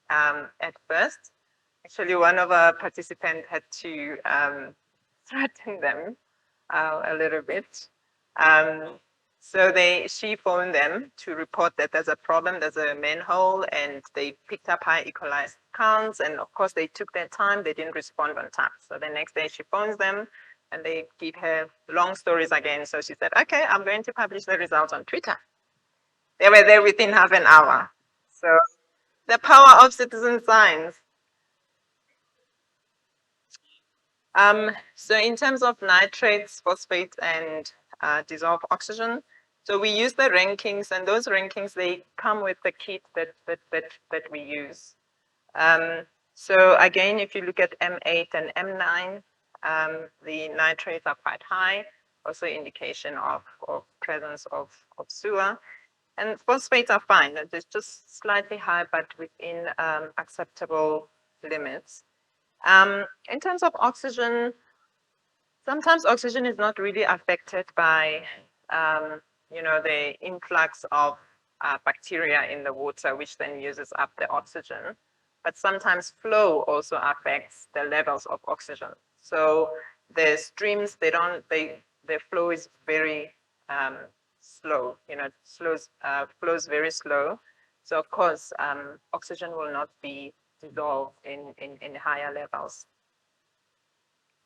at first. Actually, one of our participants had to threaten them a little bit. So she phoned them to report that there's a problem, there's a manhole, and they picked up high E. coli counts. And of course, they took their time, they didn't respond on time. So the next day she phones them and they give her long stories again. So she said, okay, I'm going to publish the results on Twitter. They were there within half an hour. So the power of citizen science. So in terms of nitrates, phosphates, and dissolved oxygen, so we use the rankings, and those rankings, they come with the kit that we use. So again, if you look at M8 and M9, the nitrates are quite high, also indication of presence of sewer. And phosphates are fine, it's just slightly high, but within acceptable limits. In terms of oxygen, sometimes oxygen is not really affected by, the influx of bacteria in the water, which then uses up the oxygen. But sometimes flow also affects the levels of oxygen. So the streams, the flow is very slow, flows very slow. So of course, oxygen will not be dissolved in higher levels.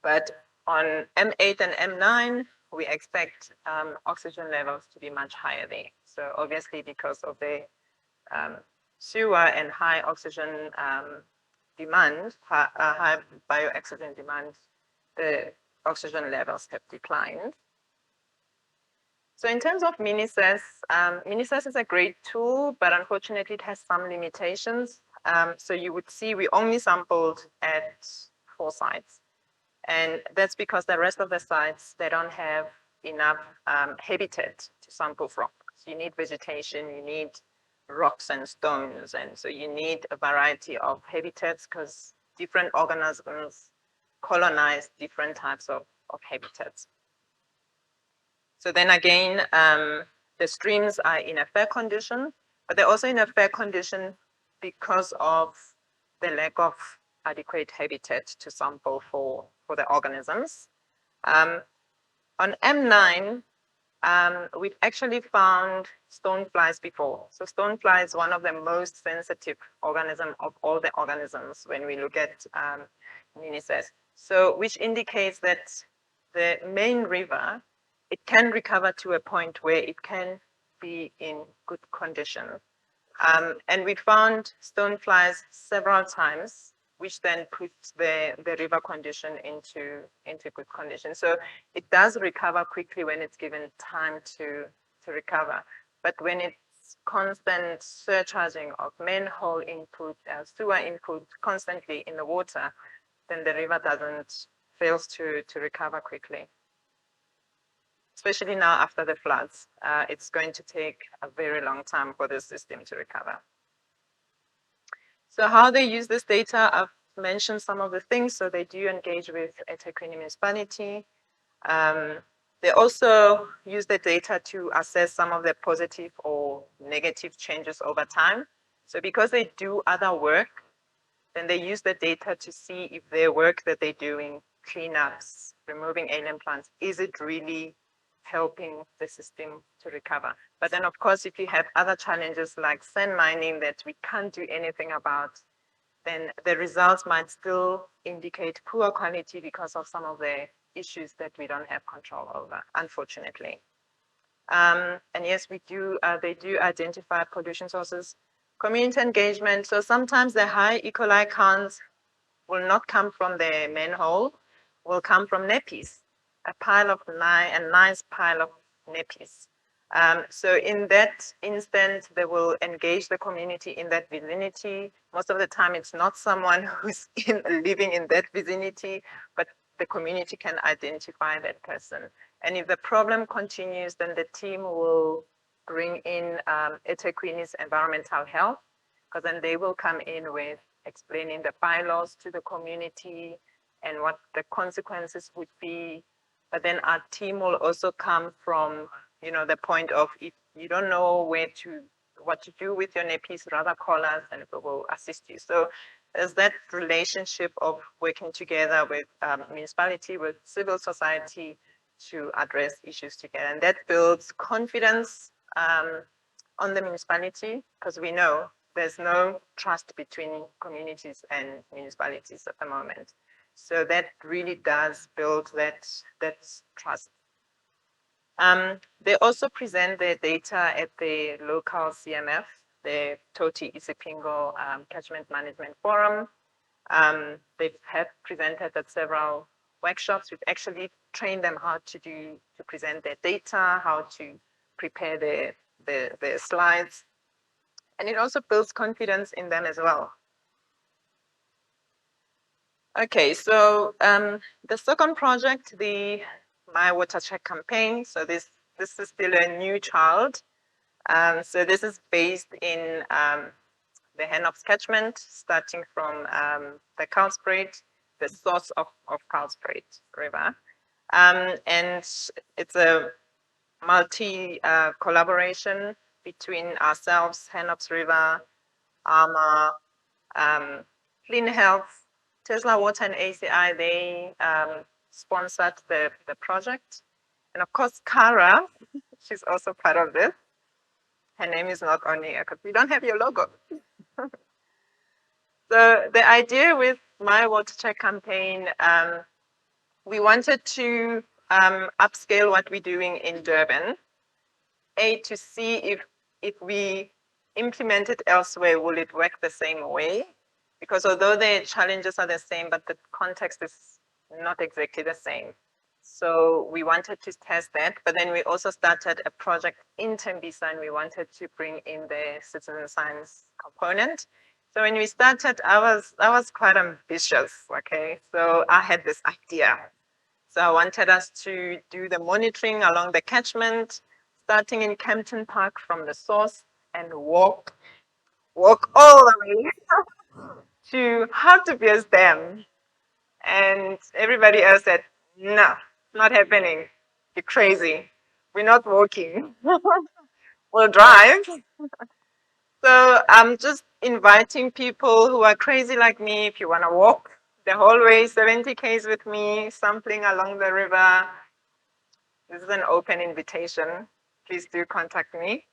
But on M8 and M9, we expect oxygen levels to be much higher there. So obviously because of the sewer and high oxygen demand, high biooxygen demand, the oxygen levels have declined. So in terms of MiniSES, MiniSES is a great tool, but unfortunately it has some limitations. So you would see we only sampled at 4 sites. And that's because the rest of the sites, they don't have enough habitat to sample from. So you need vegetation, you need rocks and stones. And so you need a variety of habitats because different organisms colonize different types of habitats. So then again, the streams are in a fair condition, but they're also in a fair condition because of the lack of adequate habitat to sample for the organisms. On M9, we've actually found stoneflies before. So stonefly is one of the most sensitive organisms of all the organisms when we look at UNICEF. So which indicates that the main river, it can recover to a point where it can be in good condition. And we found stoneflies several times, which then puts the river condition into good condition. So it does recover quickly when it's given time to recover. But when it's constant surcharging of manhole input, sewer input constantly in the water, then the river fails to recover quickly. Especially now after the floods, it's going to take a very long time for the system to recover. So how they use this data, I've mentioned some of the things. So they do engage with eThekwini municipality. They also use the data to assess some of the positive or negative changes over time. So because they do other work, then they use the data to see if their work that they're doing, cleanups, removing alien plants, is it really helping the system to recover? But then, of course, if you have other challenges like sand mining that we can't do anything about, then the results might still indicate poor quality because of some of the issues that we don't have control over, unfortunately. And yes, they do identify pollution sources. Community engagement. So sometimes the high E. coli counts will not come from the manhole, will come from nappies, a nice pile of nappies. So in that instance, they will engage the community in that vicinity. Most of the time, it's not someone who's living in that vicinity, but the community can identify that person. And if the problem continues, then the team will bring in eThekwini's environmental health, because then they will come in with explaining the bylaws to the community and what the consequences would be. But then our team will also come from, the point of, if you don't know what to do with your nappies, rather call us and we will assist you. So there's that relationship of working together with municipality, with civil society to address issues together. And that builds confidence on the municipality, because we know there's no trust between communities and municipalities at the moment. So that really does build that trust. They also present their data at the local CMF, the Toti Isipingo Catchment Management Forum. They have presented at several workshops. We've actually trained them how to present their data, how to prepare the slides. And it also builds confidence in them as well. Okay, so the second project, the My Water Check campaign. So this is still a new child. So this is based in the Hennops catchment, starting from the Kalspruit, the source of Kalspruit River. And it's a multi collaboration between ourselves, Hennops River, ARMA, Clean Health, Tesla Water and ACI. They sponsored the project. And of course, Kara, she's also part of this. Her name is not on here because we don't have your logo. So the idea with My Water Check campaign, we wanted to upscale what we're doing in Durban, to see if we implement it elsewhere, will it work the same way? Because although the challenges are the same, but the context is not exactly the same. So we wanted to test that, but then we also started a project in Tembisa, and we wanted to bring in the citizen science component. So when we started, I was quite ambitious, okay? So I had this idea. So I wanted us to do the monitoring along the catchment, starting in Kempton Park from the source, and walk all the way to Hartbeespoort Dam. And everybody else said, no, not happening. You're crazy. We're not walking. We'll drive. So I'm just inviting people who are crazy like me, if you want to walk the whole way, 70 Ks with me, sampling along the river. This is an open invitation. Please do contact me.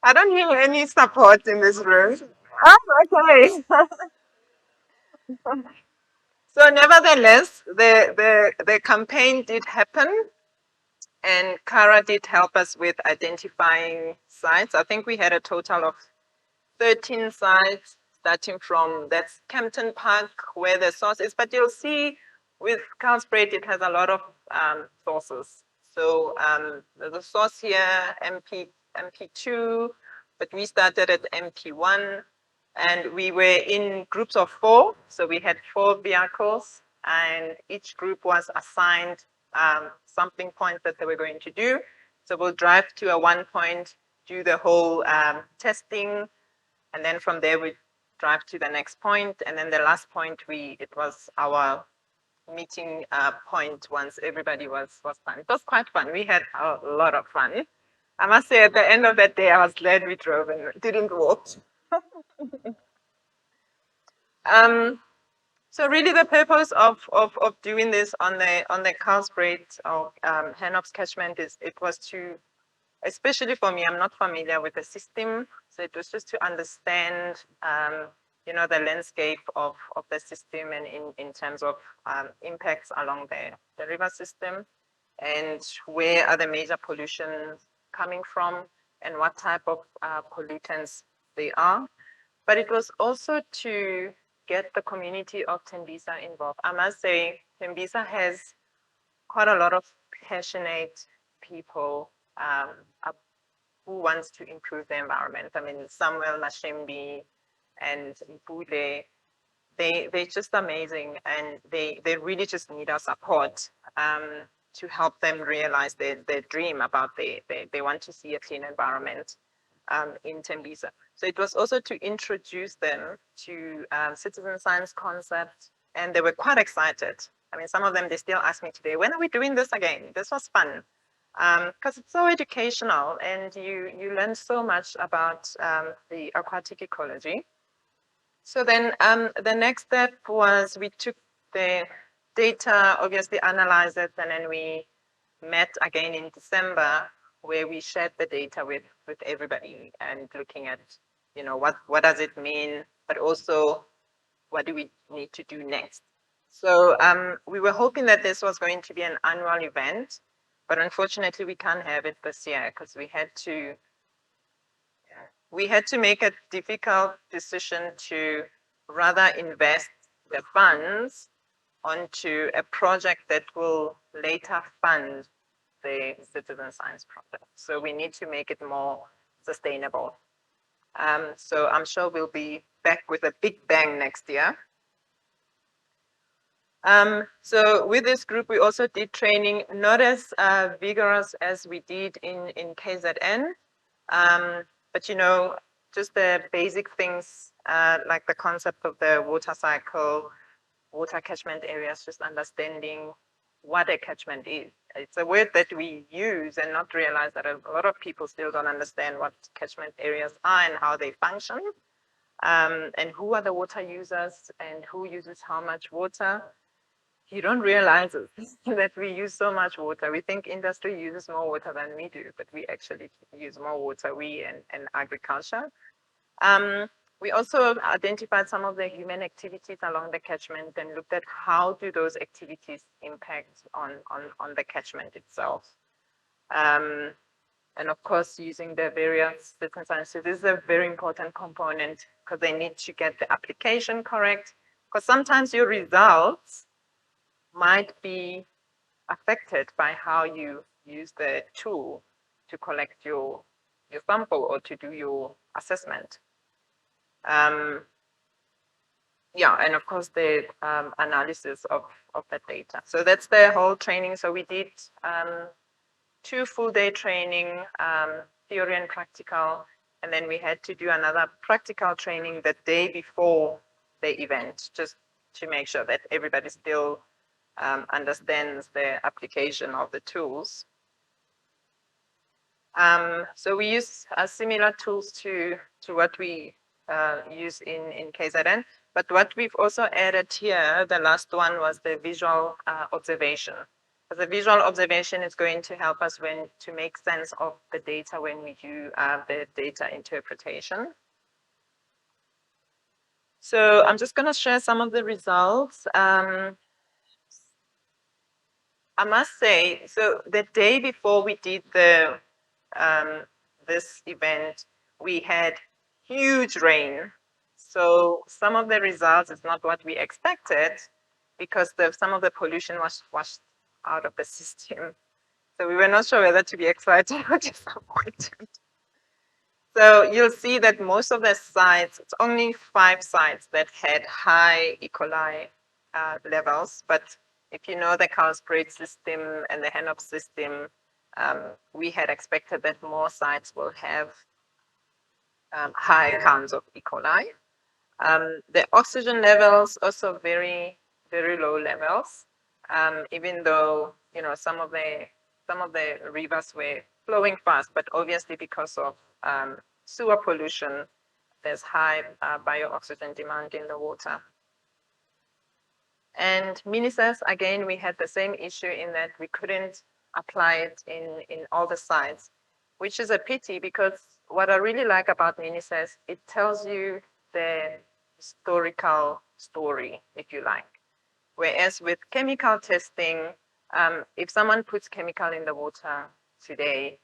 I don't hear any support in this room. Oh, okay. So nevertheless, the campaign did happen, and Kara did help us with identifying sites. I think we had a total of 13 sites, starting from that's Kempton Park, where the source is. But you'll see with Carlsbad, it has a lot of sources. So there's a source here, MP2, but we started at MP1, and we were in groups of 4. So we had 4 vehicles, and each group was assigned sampling points that they were going to do. So we'll drive to a one point, do the whole testing, and then from there we drive to the next point, and then the last point it was our meeting point once everybody was done. It was quite fun. We had a lot of fun. I must say, at the end of that day, I was glad we drove and didn't walk. So really, the purpose of doing this on the Carlsbad or Hennops catchment it was to, especially for me, I'm not familiar with the system, so it was just to understand, the landscape of the system, and in terms of impacts along the river system, and where are the major pollutions coming from, and what type of pollutants they are. But it was also to get the community of Tembisa involved. I must say, Tembisa has quite a lot of passionate people who wants to improve the environment. I mean, Samuel Mashembi and Mpule, they're just amazing, and they really just need our support to help them realize their dream about they want to see a clean environment in Tembisa. So it was also to introduce them to citizen science concept, and they were quite excited. I mean, some of them, they still ask me today, when are we doing this again? This was fun. Because it's so educational, and you learn so much about the aquatic ecology. So then the next step was we took the data, obviously analyzed it, and then we met again in December, where we shared the data with everybody and looking at, what does it mean, but also what do we need to do next. So we were hoping that this was going to be an annual event, but unfortunately we can't have it this year because we had to make a difficult decision to rather invest the funds onto a project that will later fund the citizen science project. So we need to make it more sustainable. So I'm sure we'll be back with a big bang next year. So with this group, we also did training, not as vigorous as we did in KZN, but just the basic things like the concept of the water cycle, water catchment areas, just understanding what a catchment is. It's a word that we use and not realize that a lot of people still don't understand what catchment areas are and how they function, and who are the water users and who uses how much water. You don't realize that we use so much water. We think industry uses more water than we do, but we actually use more water, we and agriculture. We also identified some of the human activities along the catchment and looked at how do those activities impact on the catchment itself. And of course, using the various citizen sciences, this is a very important component because they need to get the application correct. Because sometimes your results might be affected by how you use the tool to collect your sample or to do your assessment. And of course the analysis of the data. So that's the whole training. So we did 2 full-day training, theory and practical, and then we had to do another practical training the day before the event, just to make sure that everybody still understands the application of the tools. So we use similar tools to what we use in KZN, but what we've also added here, the last one was the visual observation. The visual observation is going to help us to make sense of the data when we do the data interpretation. So I'm just going to share some of the results. I must say, so the day before we did this event, we had huge rain. So some of the results is not what we expected because some of the pollution was washed out of the system. So we were not sure whether to be excited or disappointed. So you'll see that most of the sites, it's only 5 sites that had high E. coli levels. But if you know the Carlsbad system and the Hennops system, we had expected that more sites will have high counts of E. coli. The oxygen levels also very, very low levels, even though some of the rivers were flowing fast, but obviously because of sewer pollution, there's high bio-oxygen demand in the water. And MiniSAS, again, we had the same issue in that we couldn't apply it in all the sites, which is a pity because what I really like about MiniSAS, it tells you the historical story, if you like. Whereas with chemical testing, if someone puts chemical in the water today,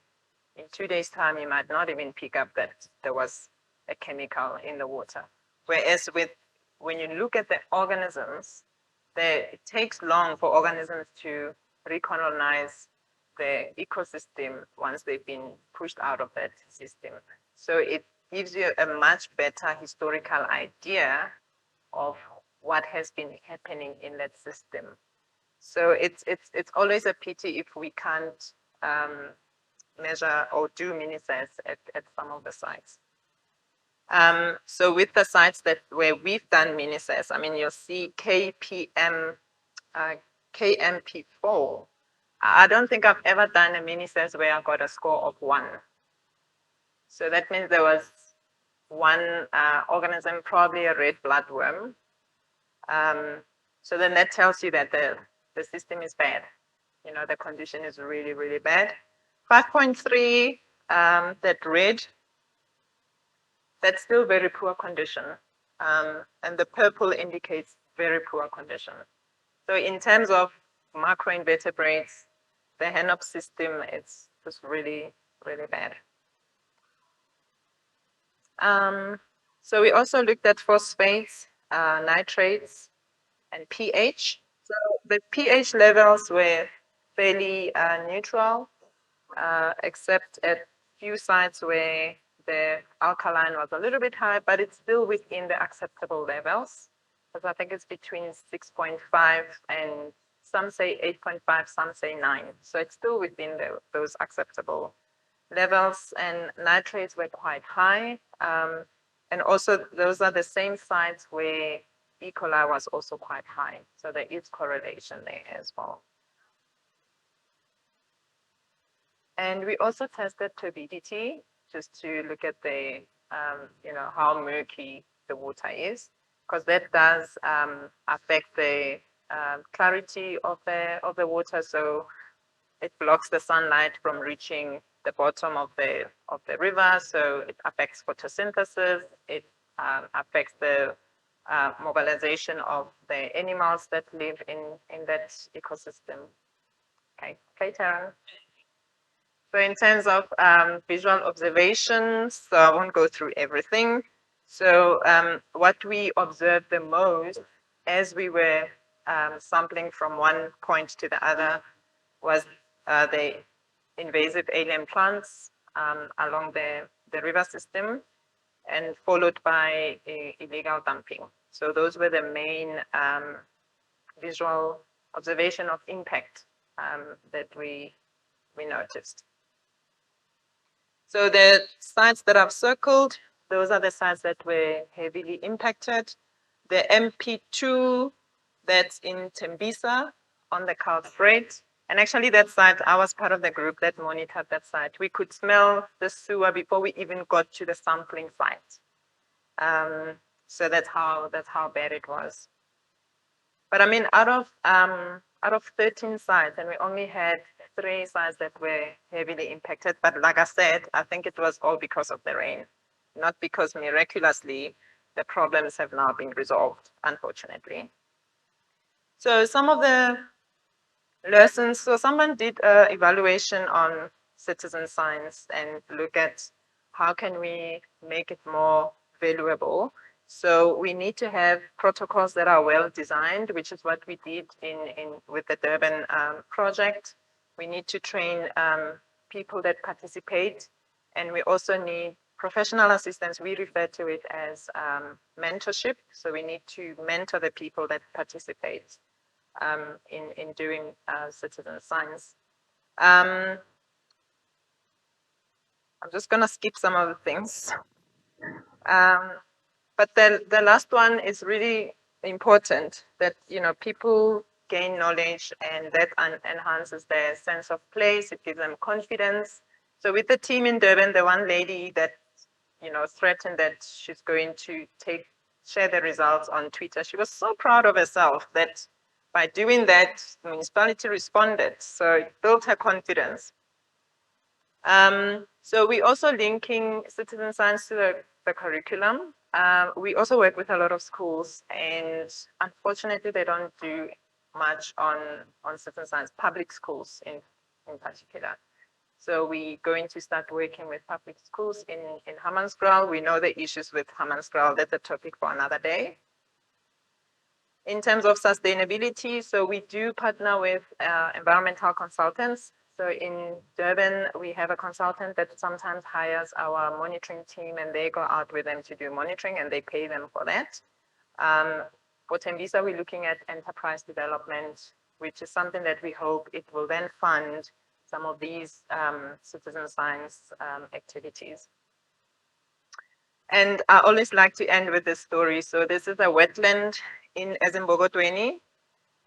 in 2 days' time, you might not even pick up that there was a chemical in the water. Whereas when you look at the organisms, it takes long for organisms to recolonize the ecosystem once they've been pushed out of that system. So it gives you a much better historical idea of what has been happening in that system. So it's always a pity if we can't measure or do MiniSAS at some of the sites. So with the sites where we've done MiniSAS, I mean, you'll see KMP4. I don't think I've ever done a MiniSAS where I got a score of 1. So that means there was one organism, probably a red bloodworm. So then that tells you that the system is bad. The condition is really, really bad. 5.3, that red, that's still very poor condition. And the purple indicates very poor condition. So in terms of macroinvertebrates, the Hennops system, it's just really, really bad. So we also looked at phosphates, nitrates, and pH. So the pH levels were fairly neutral, except at few sites where the alkaline was a little bit high, but it's still within the acceptable levels. Because I think it's between 6.5 and some say 8.5, some say 9. So it's still within those acceptable levels, and nitrates were quite high. And also those are the same sites where E. coli was also quite high. So there is correlation there as well. And we also tested turbidity just to look at the, how murky the water is, because that does affect the clarity of the water. So it blocks the sunlight from reaching the bottom of the river. So it affects photosynthesis. It affects the mobilization of the animals that live in that ecosystem. Okay, Tarryn. So in terms of visual observations, so I won't go through everything. So what we observed the most as we were sampling from one point to the other was the invasive alien plants along the river system, and followed by illegal dumping. So those were the main visual observation of impact that we noticed. So the sites that I've circled, those are the sites that were heavily impacted. The MP2, that's in Tembisa, on the Carl's Bread. And actually that site, I was part of the group that monitored that site. We could smell the sewer before we even got to the sampling site. So that's how bad it was. But I mean, out of 13 sites, and we only had 3 sites that were heavily impacted. But like I said, I think it was all because of the rain, not because miraculously the problems have now been resolved, unfortunately. So some of the lessons, so someone did an evaluation on citizen science and look at how can we make it more valuable. So we need to have protocols that are well designed, which is what we did with the Durban project. We need to train people that participate, and we also need professional assistance. We refer to it as mentorship. So we need to mentor the people that participate in doing citizen science. I'm just going to skip some of the things. But the last one is really important, that people gain knowledge, and that enhances their sense of place. It gives them confidence. So with the team in Durban, the one lady that threatened that she's going to share the results on Twitter, she was so proud of herself that by doing that, the municipality responded. So it built her confidence. So we also linking citizen science to the curriculum. We also work with a lot of schools, and unfortunately, they don't do much on citizen science, public schools in particular. So we're going to start working with public schools in Hammanskraal. We know the issues with Hammanskraal. That's a topic for another day. In terms of sustainability, so we do partner with environmental consultants. So in Durban, we have a consultant that sometimes hires our monitoring team, and they go out with them to do monitoring, and they pay them for that. For Tembisa, we're looking at enterprise development, which is something that we hope it will then fund some of these citizen science activities. And I always like to end with this story. So this is a wetland in Ezimbogotweni.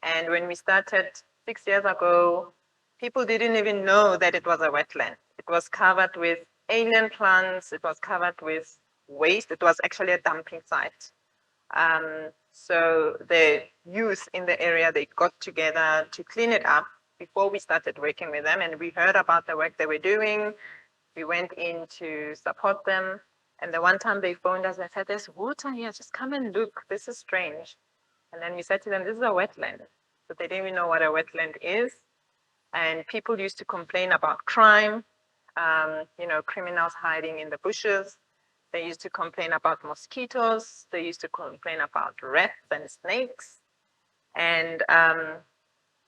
And when we started 6 years ago, people didn't even know that it was a wetland. It was covered with alien plants. It was covered with waste. It was actually a dumping site. So the youth in the area, they got together to clean it up before we started working with them. And we heard about the work they were doing. We went in to support them. And the one time they phoned us and said, there's water here, just come and look, this is strange. And then we said to them, this is a wetland. So they didn't even know what a wetland is. And people used to complain about crime, criminals hiding in the bushes. They used to complain about mosquitoes. They used to complain about rats and snakes. And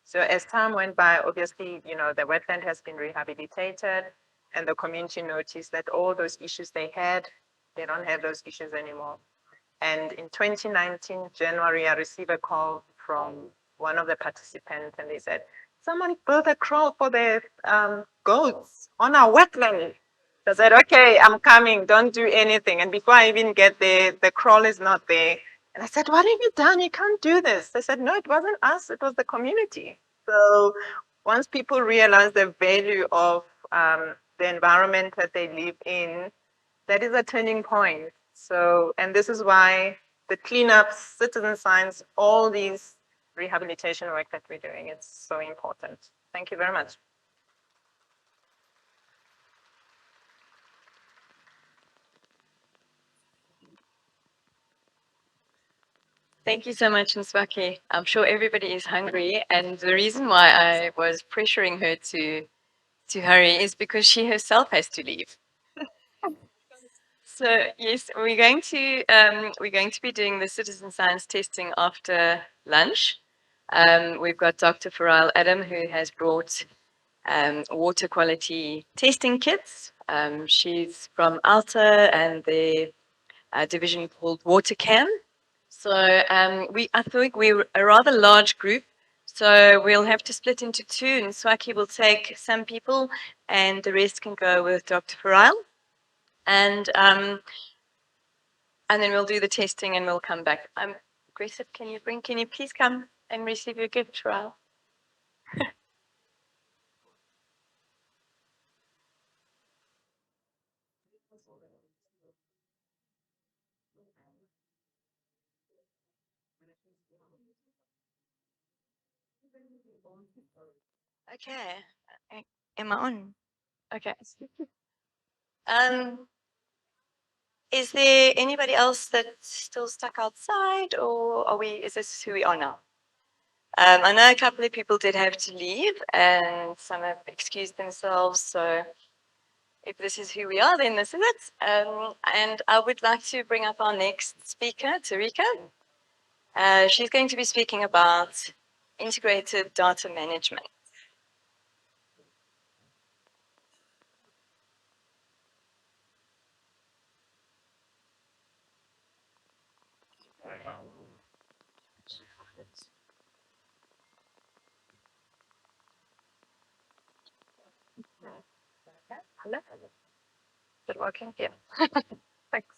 so as time went by, obviously, the wetland has been rehabilitated, and the community noticed that all those issues they had, they don't have those issues anymore. And in 2019, January, I received a call from one of the participants, and they said, someone built a kraal for the goats on our wetland. I said, okay, I'm coming, don't do anything. And before I even get there, the kraal is not there. And I said, what have you done? You can't do this. They said, no, it wasn't us, it was the community. So once people realize the value of the environment that they live in, that is a turning point. So, and this is why the cleanups, citizen science, all these rehabilitation work that we're doing, it's so important. Thank you very much. Thank you so much, Nswaki. I'm sure everybody is hungry, and the reason why I was pressuring her to hurry is because she herself has to leave. So yes, we're going to be doing the citizen science testing after lunch. We've got Dr. Farrell Adam, who has brought water quality testing kits. She's from Alta and the division called WaterCam. So I think we're a rather large group, so we'll have to split into two, and Swaki will take some people and the rest can go with Dr. Farrell. And then we'll do the testing and we'll come back. Aggressive, can you please come and receive your gift, Farrell? Okay. Am I on? Okay. Is there anybody else that's still stuck outside, or is this who we are now? I know a couple of people did have to leave and some have excused themselves, so if this is who we are, then this is it. And I would like to bring up our next speaker, Tarika. She's going to be speaking about integrated data management. Hello? Is it working? Yeah. Thanks.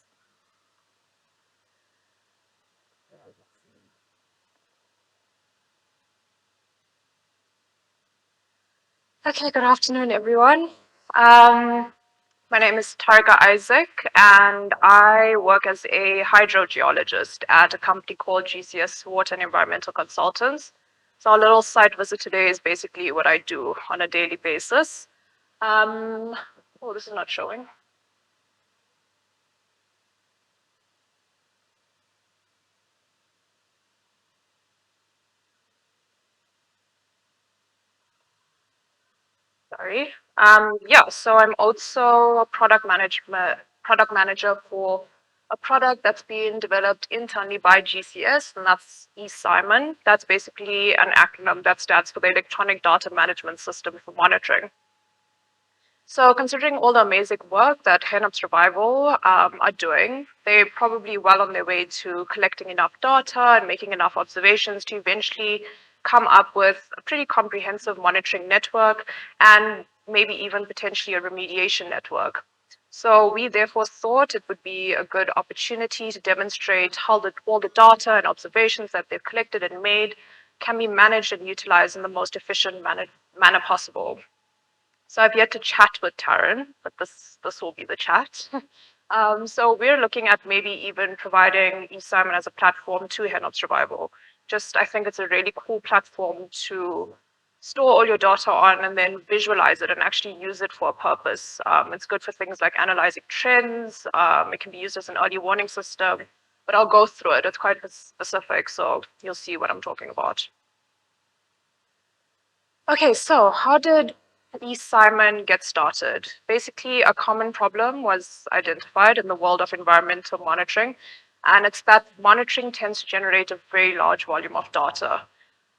Okay, good afternoon, everyone. My name is Targa Isaac, and I work as a hydrogeologist at a company called GCS Water and Environmental Consultants. So our little site visit today is basically what I do on a daily basis. Oh, this is not showing. Sorry. Yeah, so I'm also a product manager for a product that's being developed internally by GCS, and that's eSimon. That's basically an acronym that stands for the Electronic Data Management System for Monitoring. So considering all the amazing work that Hennops Revival are doing, they're probably well on their way to collecting enough data and making enough observations to eventually come up with a pretty comprehensive monitoring network and maybe even potentially a remediation network. So we therefore thought it would be a good opportunity to demonstrate how all the data and observations that they've collected and made can be managed and utilized in the most efficient manner possible. So I've yet to chat with Tarryn, but this will be the chat. So we're looking at maybe even providing eSimon as a platform to Hennops Revival. I think it's a really cool platform to store all your data on and then visualize it and actually use it for a purpose. It's good for things like analyzing trends. It can be used as an early warning system, but I'll go through it. It's quite specific, so you'll see what I'm talking about. Okay, so how did eSimon get started? Basically, a common problem was identified in the world of environmental monitoring, and it's that monitoring tends to generate a very large volume of data.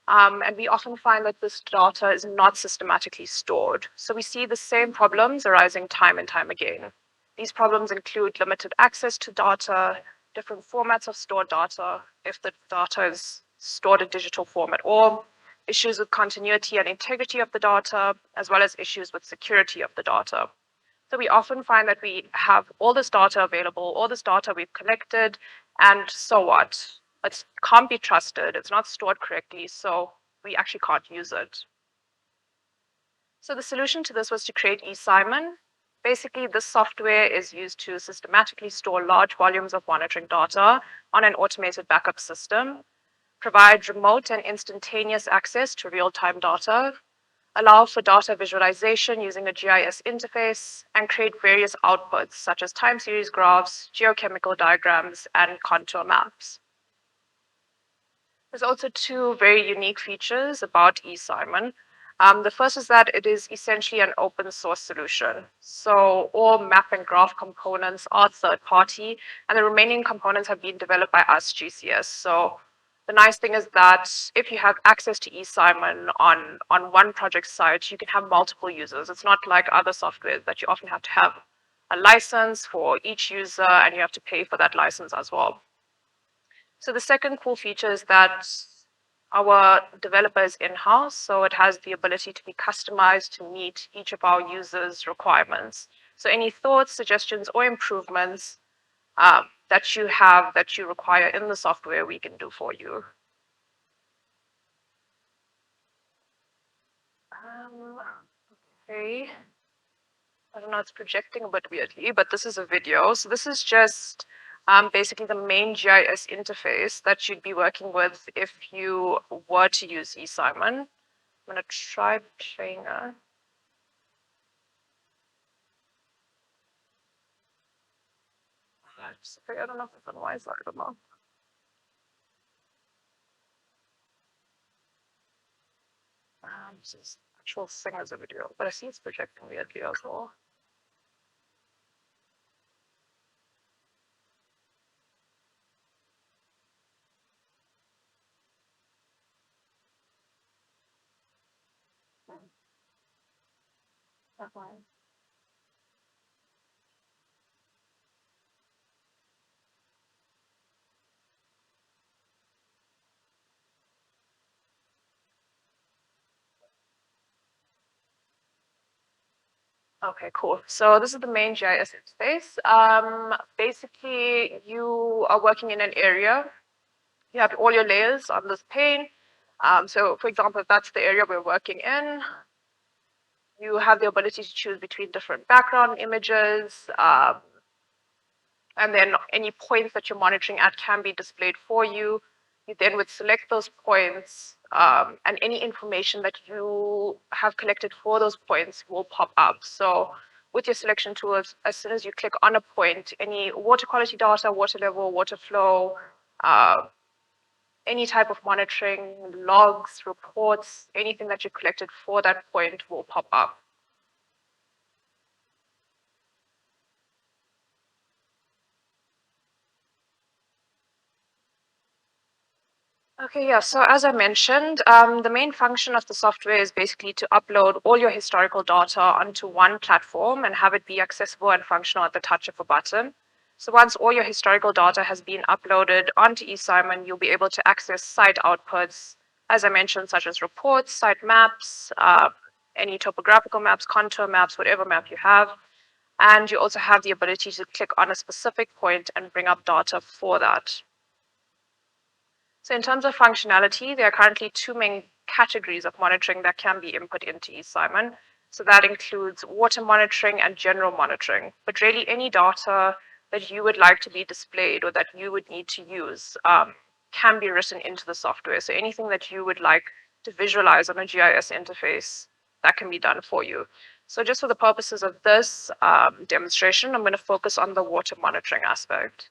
And we often find that this data is not systematically stored. So we see the same problems arising time and time again. These problems include limited access to data, different formats of stored data, if the data is stored in digital form at all, issues with continuity and integrity of the data, as well as issues with security of the data. So we often find that we have all this data available, all this data we've collected, and so what? It can't be trusted, it's not stored correctly, so we actually can't use it. So the solution to this was to create eSimon. Basically, this software is used to systematically store large volumes of monitoring data on an automated backup system, provide remote and instantaneous access to real-time data, allow for data visualization using a GIS interface, and create various outputs such as time series graphs, geochemical diagrams, and contour maps. There's also two very unique features about eSimon. The first is that it is essentially an open source solution. So all map and graph components are third party, and the remaining components have been developed by us, GCS. So the nice thing is that if you have access to eSimon on one project site, you can have multiple users. It's not like other software that you often have to have a license for each user, and you have to pay for that license as well. So the second cool feature is that our developer is in-house, so it has the ability to be customized to meet each of our users' requirements. So any thoughts, suggestions, or improvements that you have that you require in the software, we can do for you. Okay. I don't know, it's projecting a bit weirdly, but this is a video. So this is just basically the main GIS interface that you'd be working with if you were to use eSimon. I'm going to try playing that. I don't know if it's on my side or not. This is actual thing as a video, but I see it's projecting weirdly as well. Okay, cool. So this is the main GIS interface. Basically, you are working in an area. You have all your layers on this pane. So for example, if that's the area we're working in, you have the ability to choose between different background images, and then any points that you're monitoring at can be displayed for you. You then would select those points, and any information that you have collected for those points will pop up. So with your selection tools, as soon as you click on a point, any water quality data, water level, water flow, any type of monitoring, logs, reports, anything that you collected for that point will pop up. Okay, yeah, so as I mentioned, the main function of the software is basically to upload all your historical data onto one platform and have it be accessible and functional at the touch of a button. So once all your historical data has been uploaded onto eSimon, you'll be able to access site outputs, as I mentioned, such as reports, site maps, any topographical maps, contour maps, whatever map you have. And you also have the ability to click on a specific point and bring up data for that. So in terms of functionality, there are currently two main categories of monitoring that can be input into eSimon. So that includes water monitoring and general monitoring, but really any data that you would like to be displayed or that you would need to use can be written into the software. So anything that you would like to visualize on a GIS interface, that can be done for you. So just for the purposes of this demonstration, I'm going to focus on the water monitoring aspect.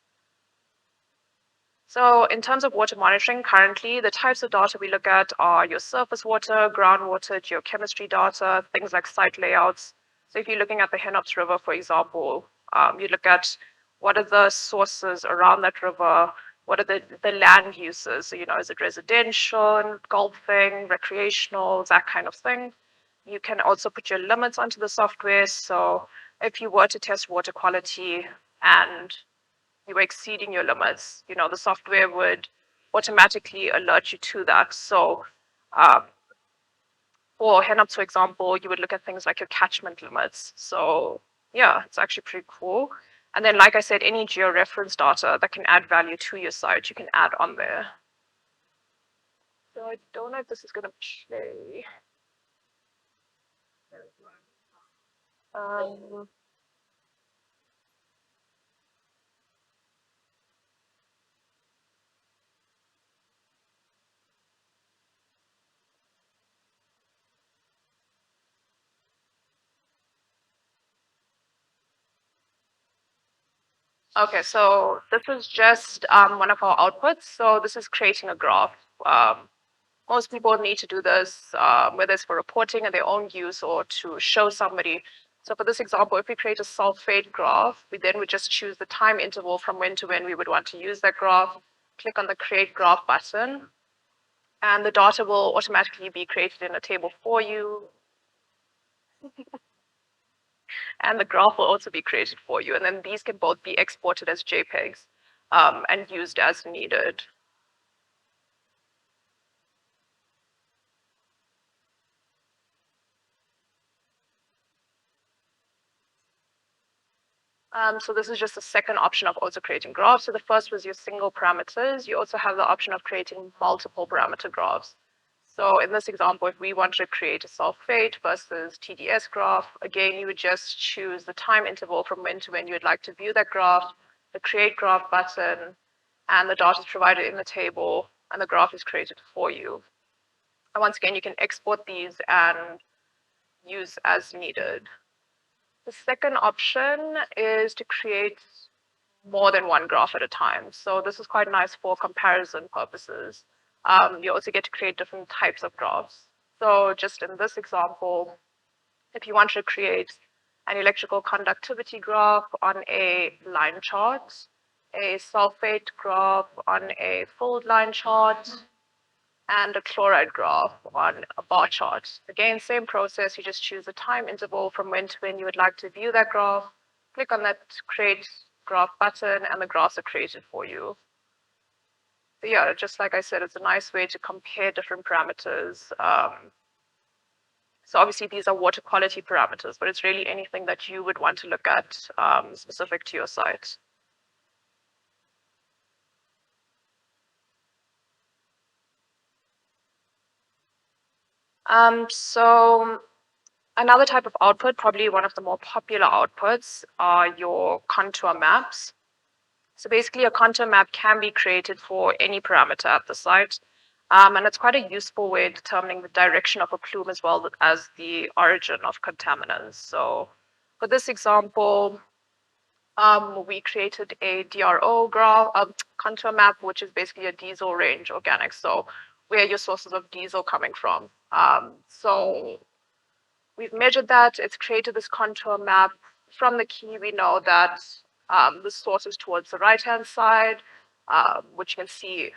So in terms of water monitoring, currently the types of data we look at are your surface water, groundwater, geochemistry data, things like site layouts. So if you're looking at the Hennops River, for example, you look at what are the sources around that river, what are the land uses, so, is it residential, golfing, recreational, that kind of thing. You can also put your limits onto the software. So if you were to test water quality and you were exceeding your limits, the software would automatically alert you to that. So for Hennops, for example, you would look at things like your catchment limits. So yeah, it's actually pretty cool. And then, like I said, any georeference data that can add value to your site, you can add on there. So I don't know if this is going to play. Okay, so this is just one of our outputs. So this is creating a graph. Most people need to do this, whether it's for reporting in their own use or to show somebody. So for this example, if we create a sulfate graph, we then would just choose the time interval from when to when we would want to use that graph, click on the create graph button, and the data will automatically be created in a table for you. And the graph will also be created for you. And then these can both be exported as JPEGs and used as needed. So this is just the second option of also creating graphs. So the first was your single parameters. You also have the option of creating multiple parameter graphs. So in this example, if we wanted to create a sulfate versus TDS graph, again, you would just choose the time interval from when to when you would like to view that graph, the create graph button, and the data is provided in the table, and the graph is created for you. And once again, you can export these and use as needed. The second option is to create more than one graph at a time. So this is quite nice for comparison purposes. You also get to create different types of graphs. So just in this example, if you want to create an electrical conductivity graph on a line chart, a sulfate graph on a fold line chart, and a chloride graph on a bar chart. Again, same process, you just choose a time interval from when to when you would like to view that graph, click on that create graph button, and the graphs are created for you. So yeah, just like I said, it's a nice way to compare different parameters. So obviously these are water quality parameters, but it's really anything that you would want to look at specific to your site. So another type of output, probably one of the more popular outputs, are your contour maps. So basically a contour map can be created for any parameter at the site. And it's quite a useful way of determining the direction of a plume as well as the origin of contaminants. So for this example, we created a DRO graph, contour map, which is basically a diesel range organics. So where are your sources of diesel coming from? So we've measured that. It's created this contour map. From the key, we know that the source is towards the right-hand side, which you can see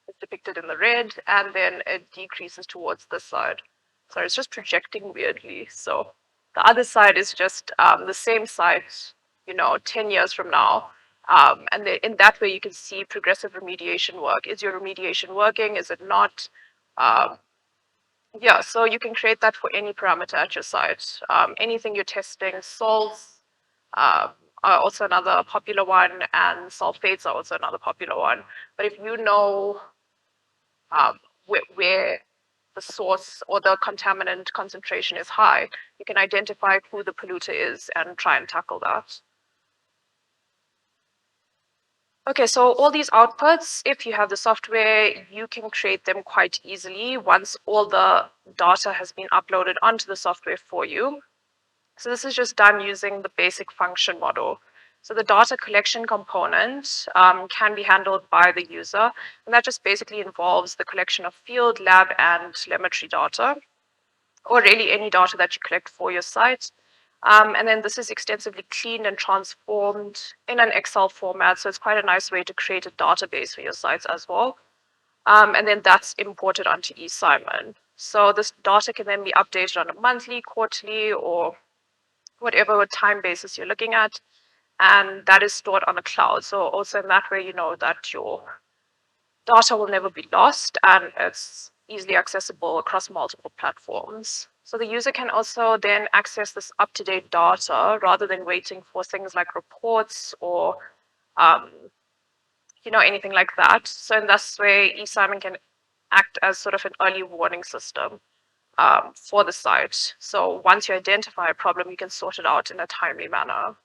is depicted in the red, and then it decreases towards this side. Sorry, it's just projecting weirdly. So the other side is just the same site, 10 years from now. And then in that way, you can see progressive remediation work. Is your remediation working? Is it not? Yeah, so you can create that for any parameter at your site. Anything you're testing, salts are also another popular one, and sulfates are also another popular one. But if you know where the source or the contaminant concentration is high, you can identify who the polluter is and try and tackle that. Okay, so all these outputs, if you have the software, you can create them quite easily once all the data has been uploaded onto the software for you. So this is just done using the basic function model. So the data collection component can be handled by the user, and that just basically involves the collection of field, lab, and telemetry data, or really any data that you collect for your site. And then this is extensively cleaned and transformed in an Excel format. So it's quite a nice way to create a database for your sites as well. And then that's imported onto eSimon. So this data can then be updated on a monthly, quarterly, or whatever time basis you're looking at. And that is stored on a cloud. So also in that way, you know that your data will never be lost and it's easily accessible across multiple platforms. So the user can also then access this up-to-date data rather than waiting for things like reports or anything like that. So in this way, eSimon can act as sort of an early warning system for the site. So once you identify a problem, you can sort it out in a timely manner.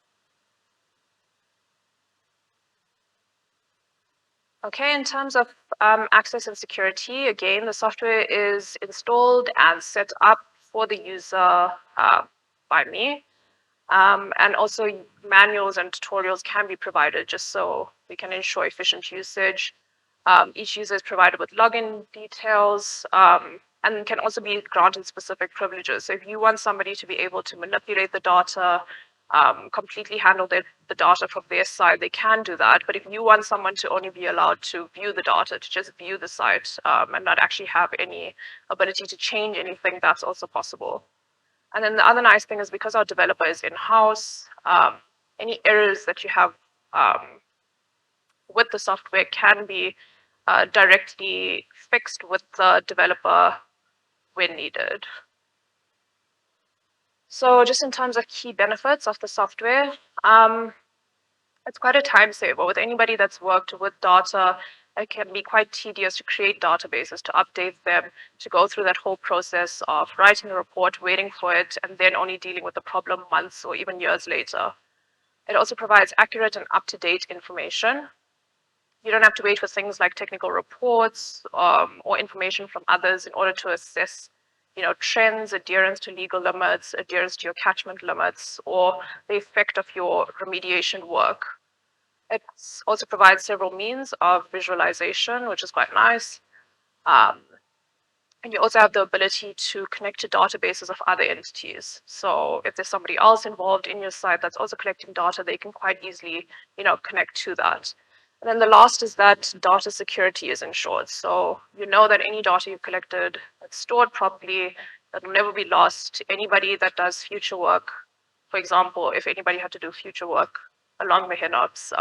Okay, in terms of access and security, again, the software is installed and set up for the user by me. And also manuals and tutorials can be provided just so we can ensure efficient usage. Each user is provided with login details and can also be granted specific privileges. So if you want somebody to be able to manipulate the data, completely handle the data from their side, they can do that. But if you want someone to only be allowed to view the data, to just view the site and not actually have any ability to change anything, that's also possible. And then the other nice thing is because our developer is in-house, any errors that you have with the software can be directly fixed with the developer when needed. So just in terms of key benefits of the software, it's quite a time saver. With anybody that's worked with data, it can be quite tedious to create databases, to update them, to go through that whole process of writing a report, waiting for it, and then only dealing with the problem months or even years later. It also provides accurate and up-to-date information. You don't have to wait for things like technical reports or information from others in order to assess, trends, adherence to legal limits, adherence to your catchment limits, or the effect of your remediation work. It also provides several means of visualization, which is quite nice. And you also have the ability to connect to databases of other entities. So if there's somebody else involved in your site that's also collecting data, they can quite easily, connect to that. And then the last is that data security is ensured. So you know that any data you've collected that's stored properly, that will never be lost to anybody that does future work. For example, if anybody had to do future work along the Hennops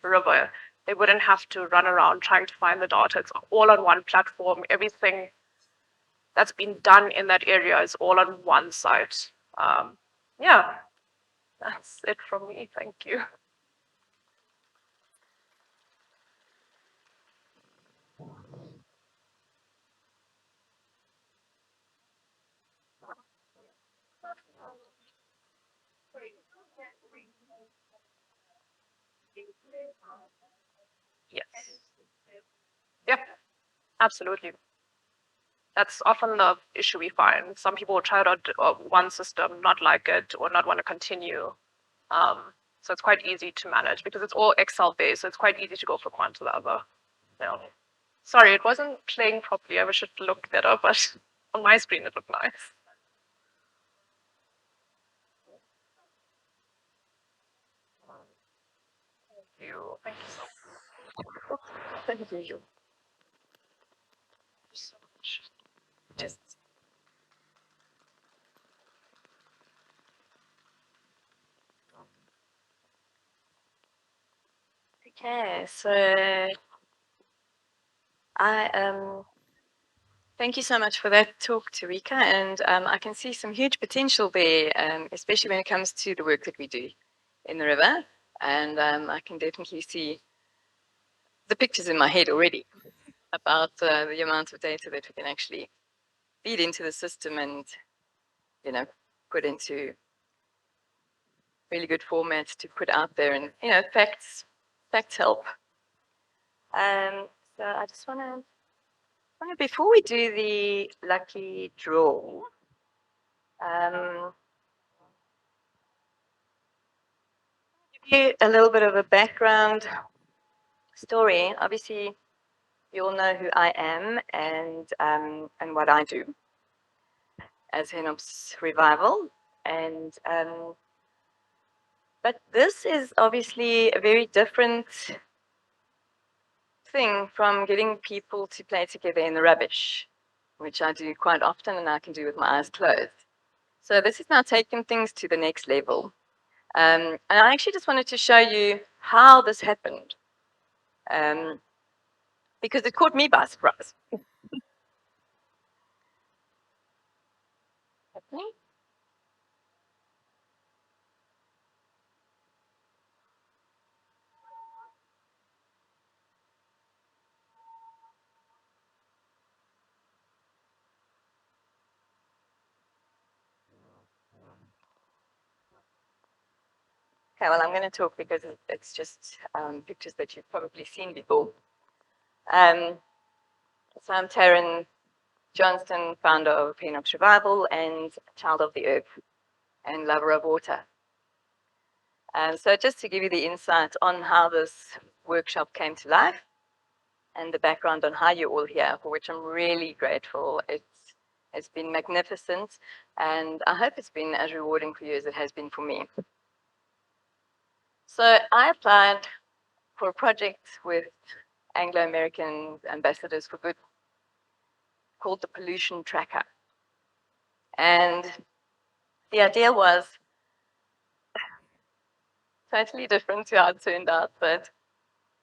river, they wouldn't have to run around trying to find the data. It's all on one platform. Everything that's been done in that area is all on one site. Yeah, that's it from me. Thank you. Yes. Yeah, absolutely. That's often the issue we find. Some people try out one system, not like it, or not want to continue. So it's quite easy to manage because it's all Excel based. So it's quite easy to go from one to the other. Yeah. Sorry, it wasn't playing properly. I wish it looked better, but on my screen it looked nice. Thank you. Thank you so much. Thank you so much. Just Okay, so I thank you so much for that talk, Tarika, and I can see some huge potential there, especially when it comes to the work that we do in the river, and I can definitely see the pictures in my head already about the amount of data that we can actually feed into the system and, put into really good formats to put out there, and facts help. So I just want to. Before we do the lucky draw, give you a little bit of a background story. Obviously, you all know who I am and what I do as Hennops Revival, and but this is obviously a very different thing from getting people to play together in the rubbish, which I do quite often and I can do with my eyes closed. So this is now taking things to the next level. And I actually just wanted to show you how this happened, because it caught me by surprise. Okay, well, I'm going to talk because it's just pictures that you've probably seen before. So I'm Tarryn Johnston, founder of Hennops Revival and child of the earth and lover of water. So just to give you the insight on how this workshop came to life and the background on how you're all here, for which I'm really grateful. It's been magnificent, and I hope it's been as rewarding for you as it has been for me. So I applied for a project with Anglo-American Ambassadors for Good called the Pollution Tracker. And the idea was totally different to how it turned out, but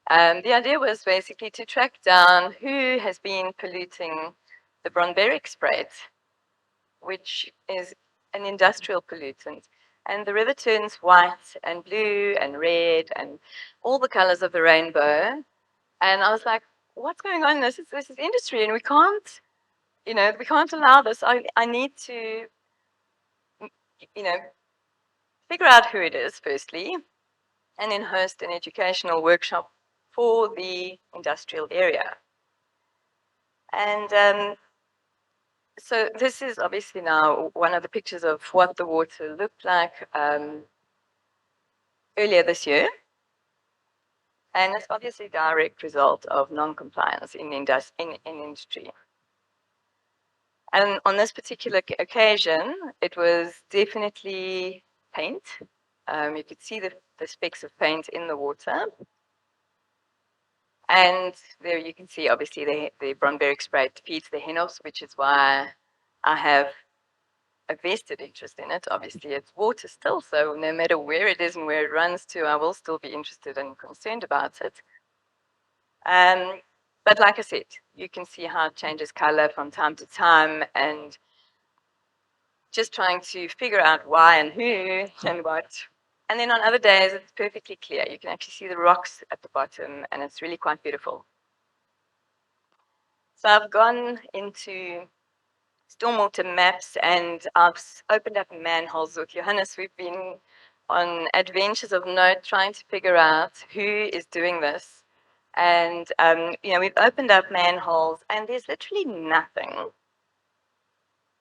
the idea was basically to track down who has been polluting the Bronberic Strait, which is an industrial pollutant. And the river turns white and blue and red and all the colors of the rainbow. And I was like, what's going on? This is industry, and we can't, we can't allow this. I need to, figure out who it is firstly, and then host an educational workshop for the industrial area. And so this is obviously now one of the pictures of what the water looked like earlier this year. And it's obviously a direct result of non-compliance in industry. And on this particular occasion, it was definitely paint. You could see the specks of paint in the water. And there you can see, obviously, the Bromberg spray feeds the Hennops, which is why I have a vested interest in it. Obviously, it's water still, so no matter where it is and where it runs to, I will still be interested and concerned about it. But like I said, you can see how it changes color from time to time, and just trying to figure out why and who and what. And then on other days, it's perfectly clear. You can actually see the rocks at the bottom, and it's really quite beautiful. So I've gone into stormwater maps, and I've opened up manholes with Johannes. We've been on adventures of note trying to figure out who is doing this. And, we've opened up manholes, and there's literally nothing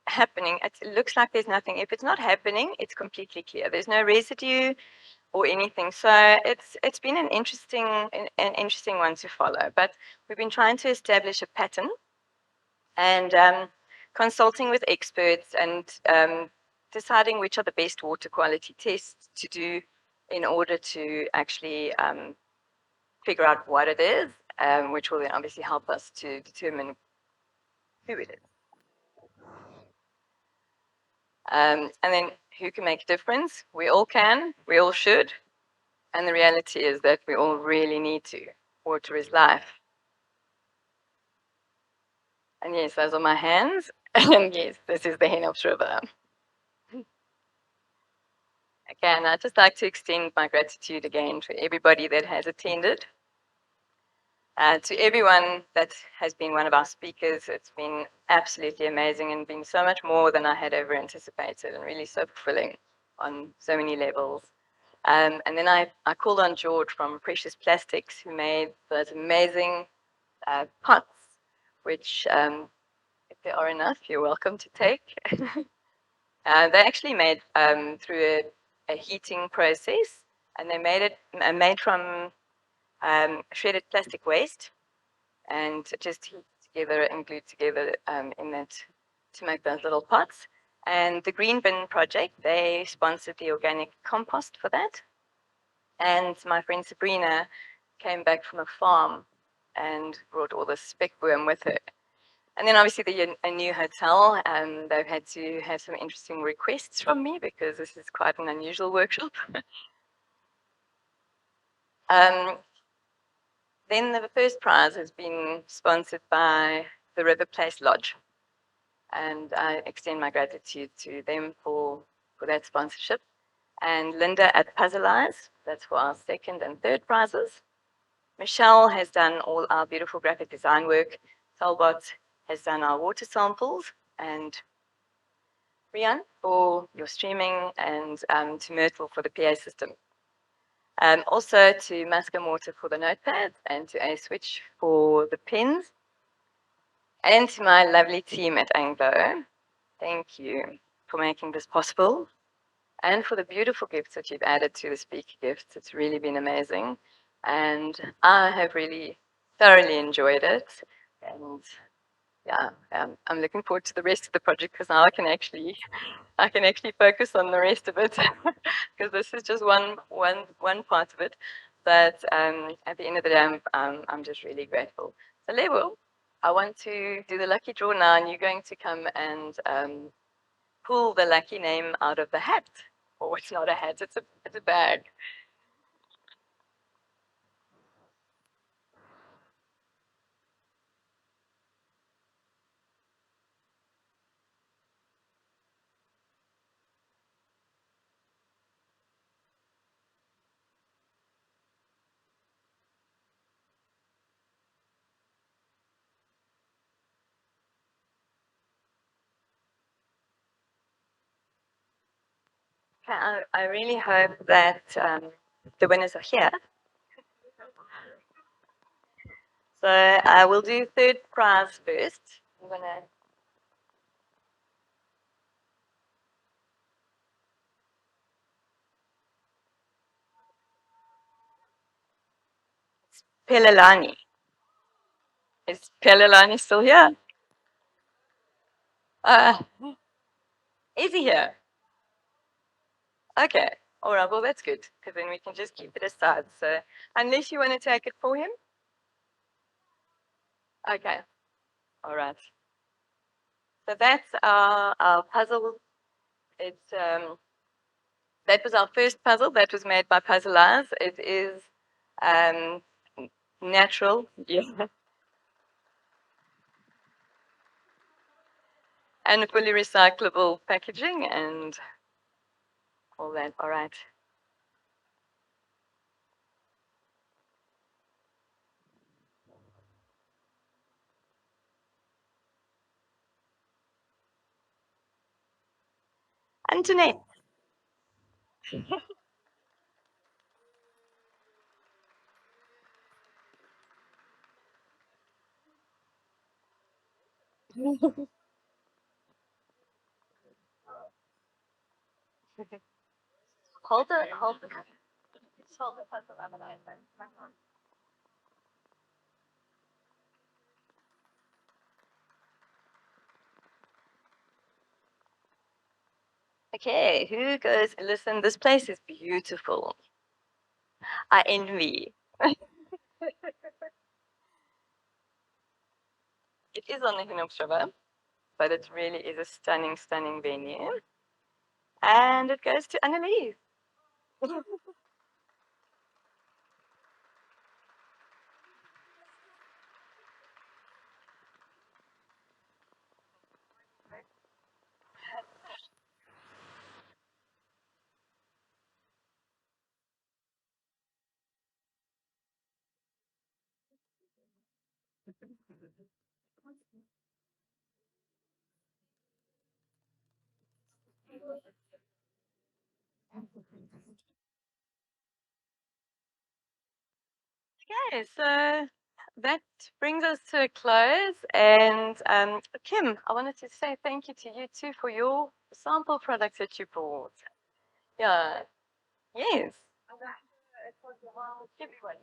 happening. It looks like there's nothing. If it's not happening, it's completely clear. There's no residue or anything. So it's been an interesting one to follow. But we've been trying to establish a pattern, and consulting with experts, and deciding which are the best water quality tests to do in order to actually figure out what it is, which will then obviously help us to determine who it is. And then who can make a difference? We all can, we all should. And the reality is that we all really need to. Water is life. And yes, those are my hands. And yes, this is the Hennops River. Again, I'd just like to extend my gratitude again to everybody that has attended. To everyone that has been one of our speakers, it's been absolutely amazing and been so much more than I had ever anticipated, and really so fulfilling on so many levels. And then I called on George from Precious Plastics, who made those amazing pots, which, if there are enough, you're welcome to take. They actually made through a heating process, and they made from shredded plastic waste, and just heat together and glued together in that to make those little pots. And the Green Bin Project, they sponsored the organic compost for that. And my friend Sabrina came back from a farm and brought all this speckworm with her. And then obviously a new hotel, they've had to have some interesting requests from me because this is quite an unusual workshop. Then the first prize has been sponsored by the River Place Lodge. And I extend my gratitude to them for that sponsorship. And Linda at Puzzle Eyes, that's for our second and third prizes. Michelle has done all our beautiful graphic design work. Talbot has done our water samples, and Rian for your streaming, and to Myrtle for the PA system. Also to Mascom Water for the notepad, and to A-Switch for the pens. And to my lovely team at Anglo, thank you for making this possible, and for the beautiful gifts that you've added to the speaker gifts. It's really been amazing, and I have really thoroughly enjoyed it. And yeah, I'm looking forward to the rest of the project, because now I can actually focus on the rest of it, because this is just one part of it. But at the end of the day, I'm just really grateful. So Lebo, I want to do the lucky draw now, and you're going to come and pull the lucky name out of the hat. Oh, it's not a hat, it's a bag. I really hope that the winners are here. So I will do third prize first. I'm gonna Pelelani. Is Pelelani still here? Is he here? Okay. All right. Well, that's good because then we can just keep it aside. So unless you want to take it for him. Okay. All right. So that's our puzzle. It's that was our first puzzle that was made by Puzzlers. It is natural, yeah, and fully recyclable packaging and all that. All right. Antoinette. Hold the puzzle up. Okay, who goes? Listen, this place is beautiful. I envy. It is on the Hennops River, but it really is a stunning, stunning venue. And it goes to Annelies. Okay, so that brings us to a close. And Kim, I wanted to say thank you to you too for your sample products that you brought. Yeah, yes. Give me one.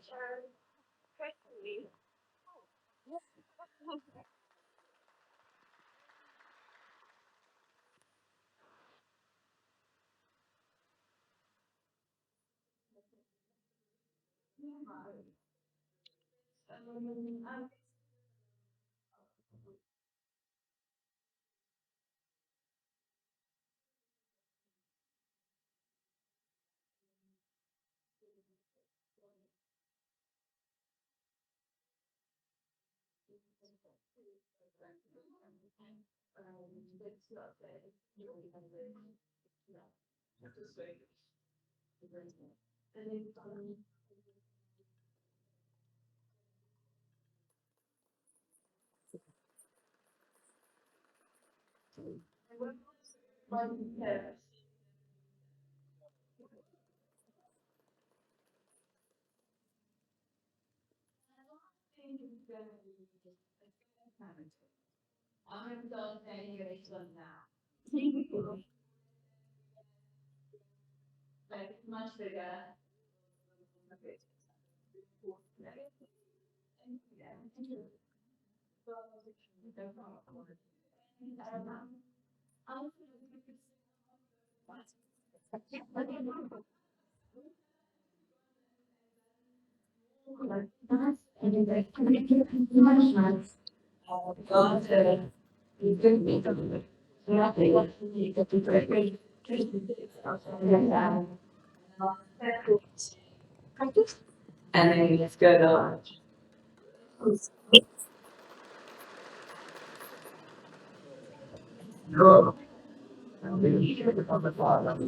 And then let's go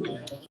to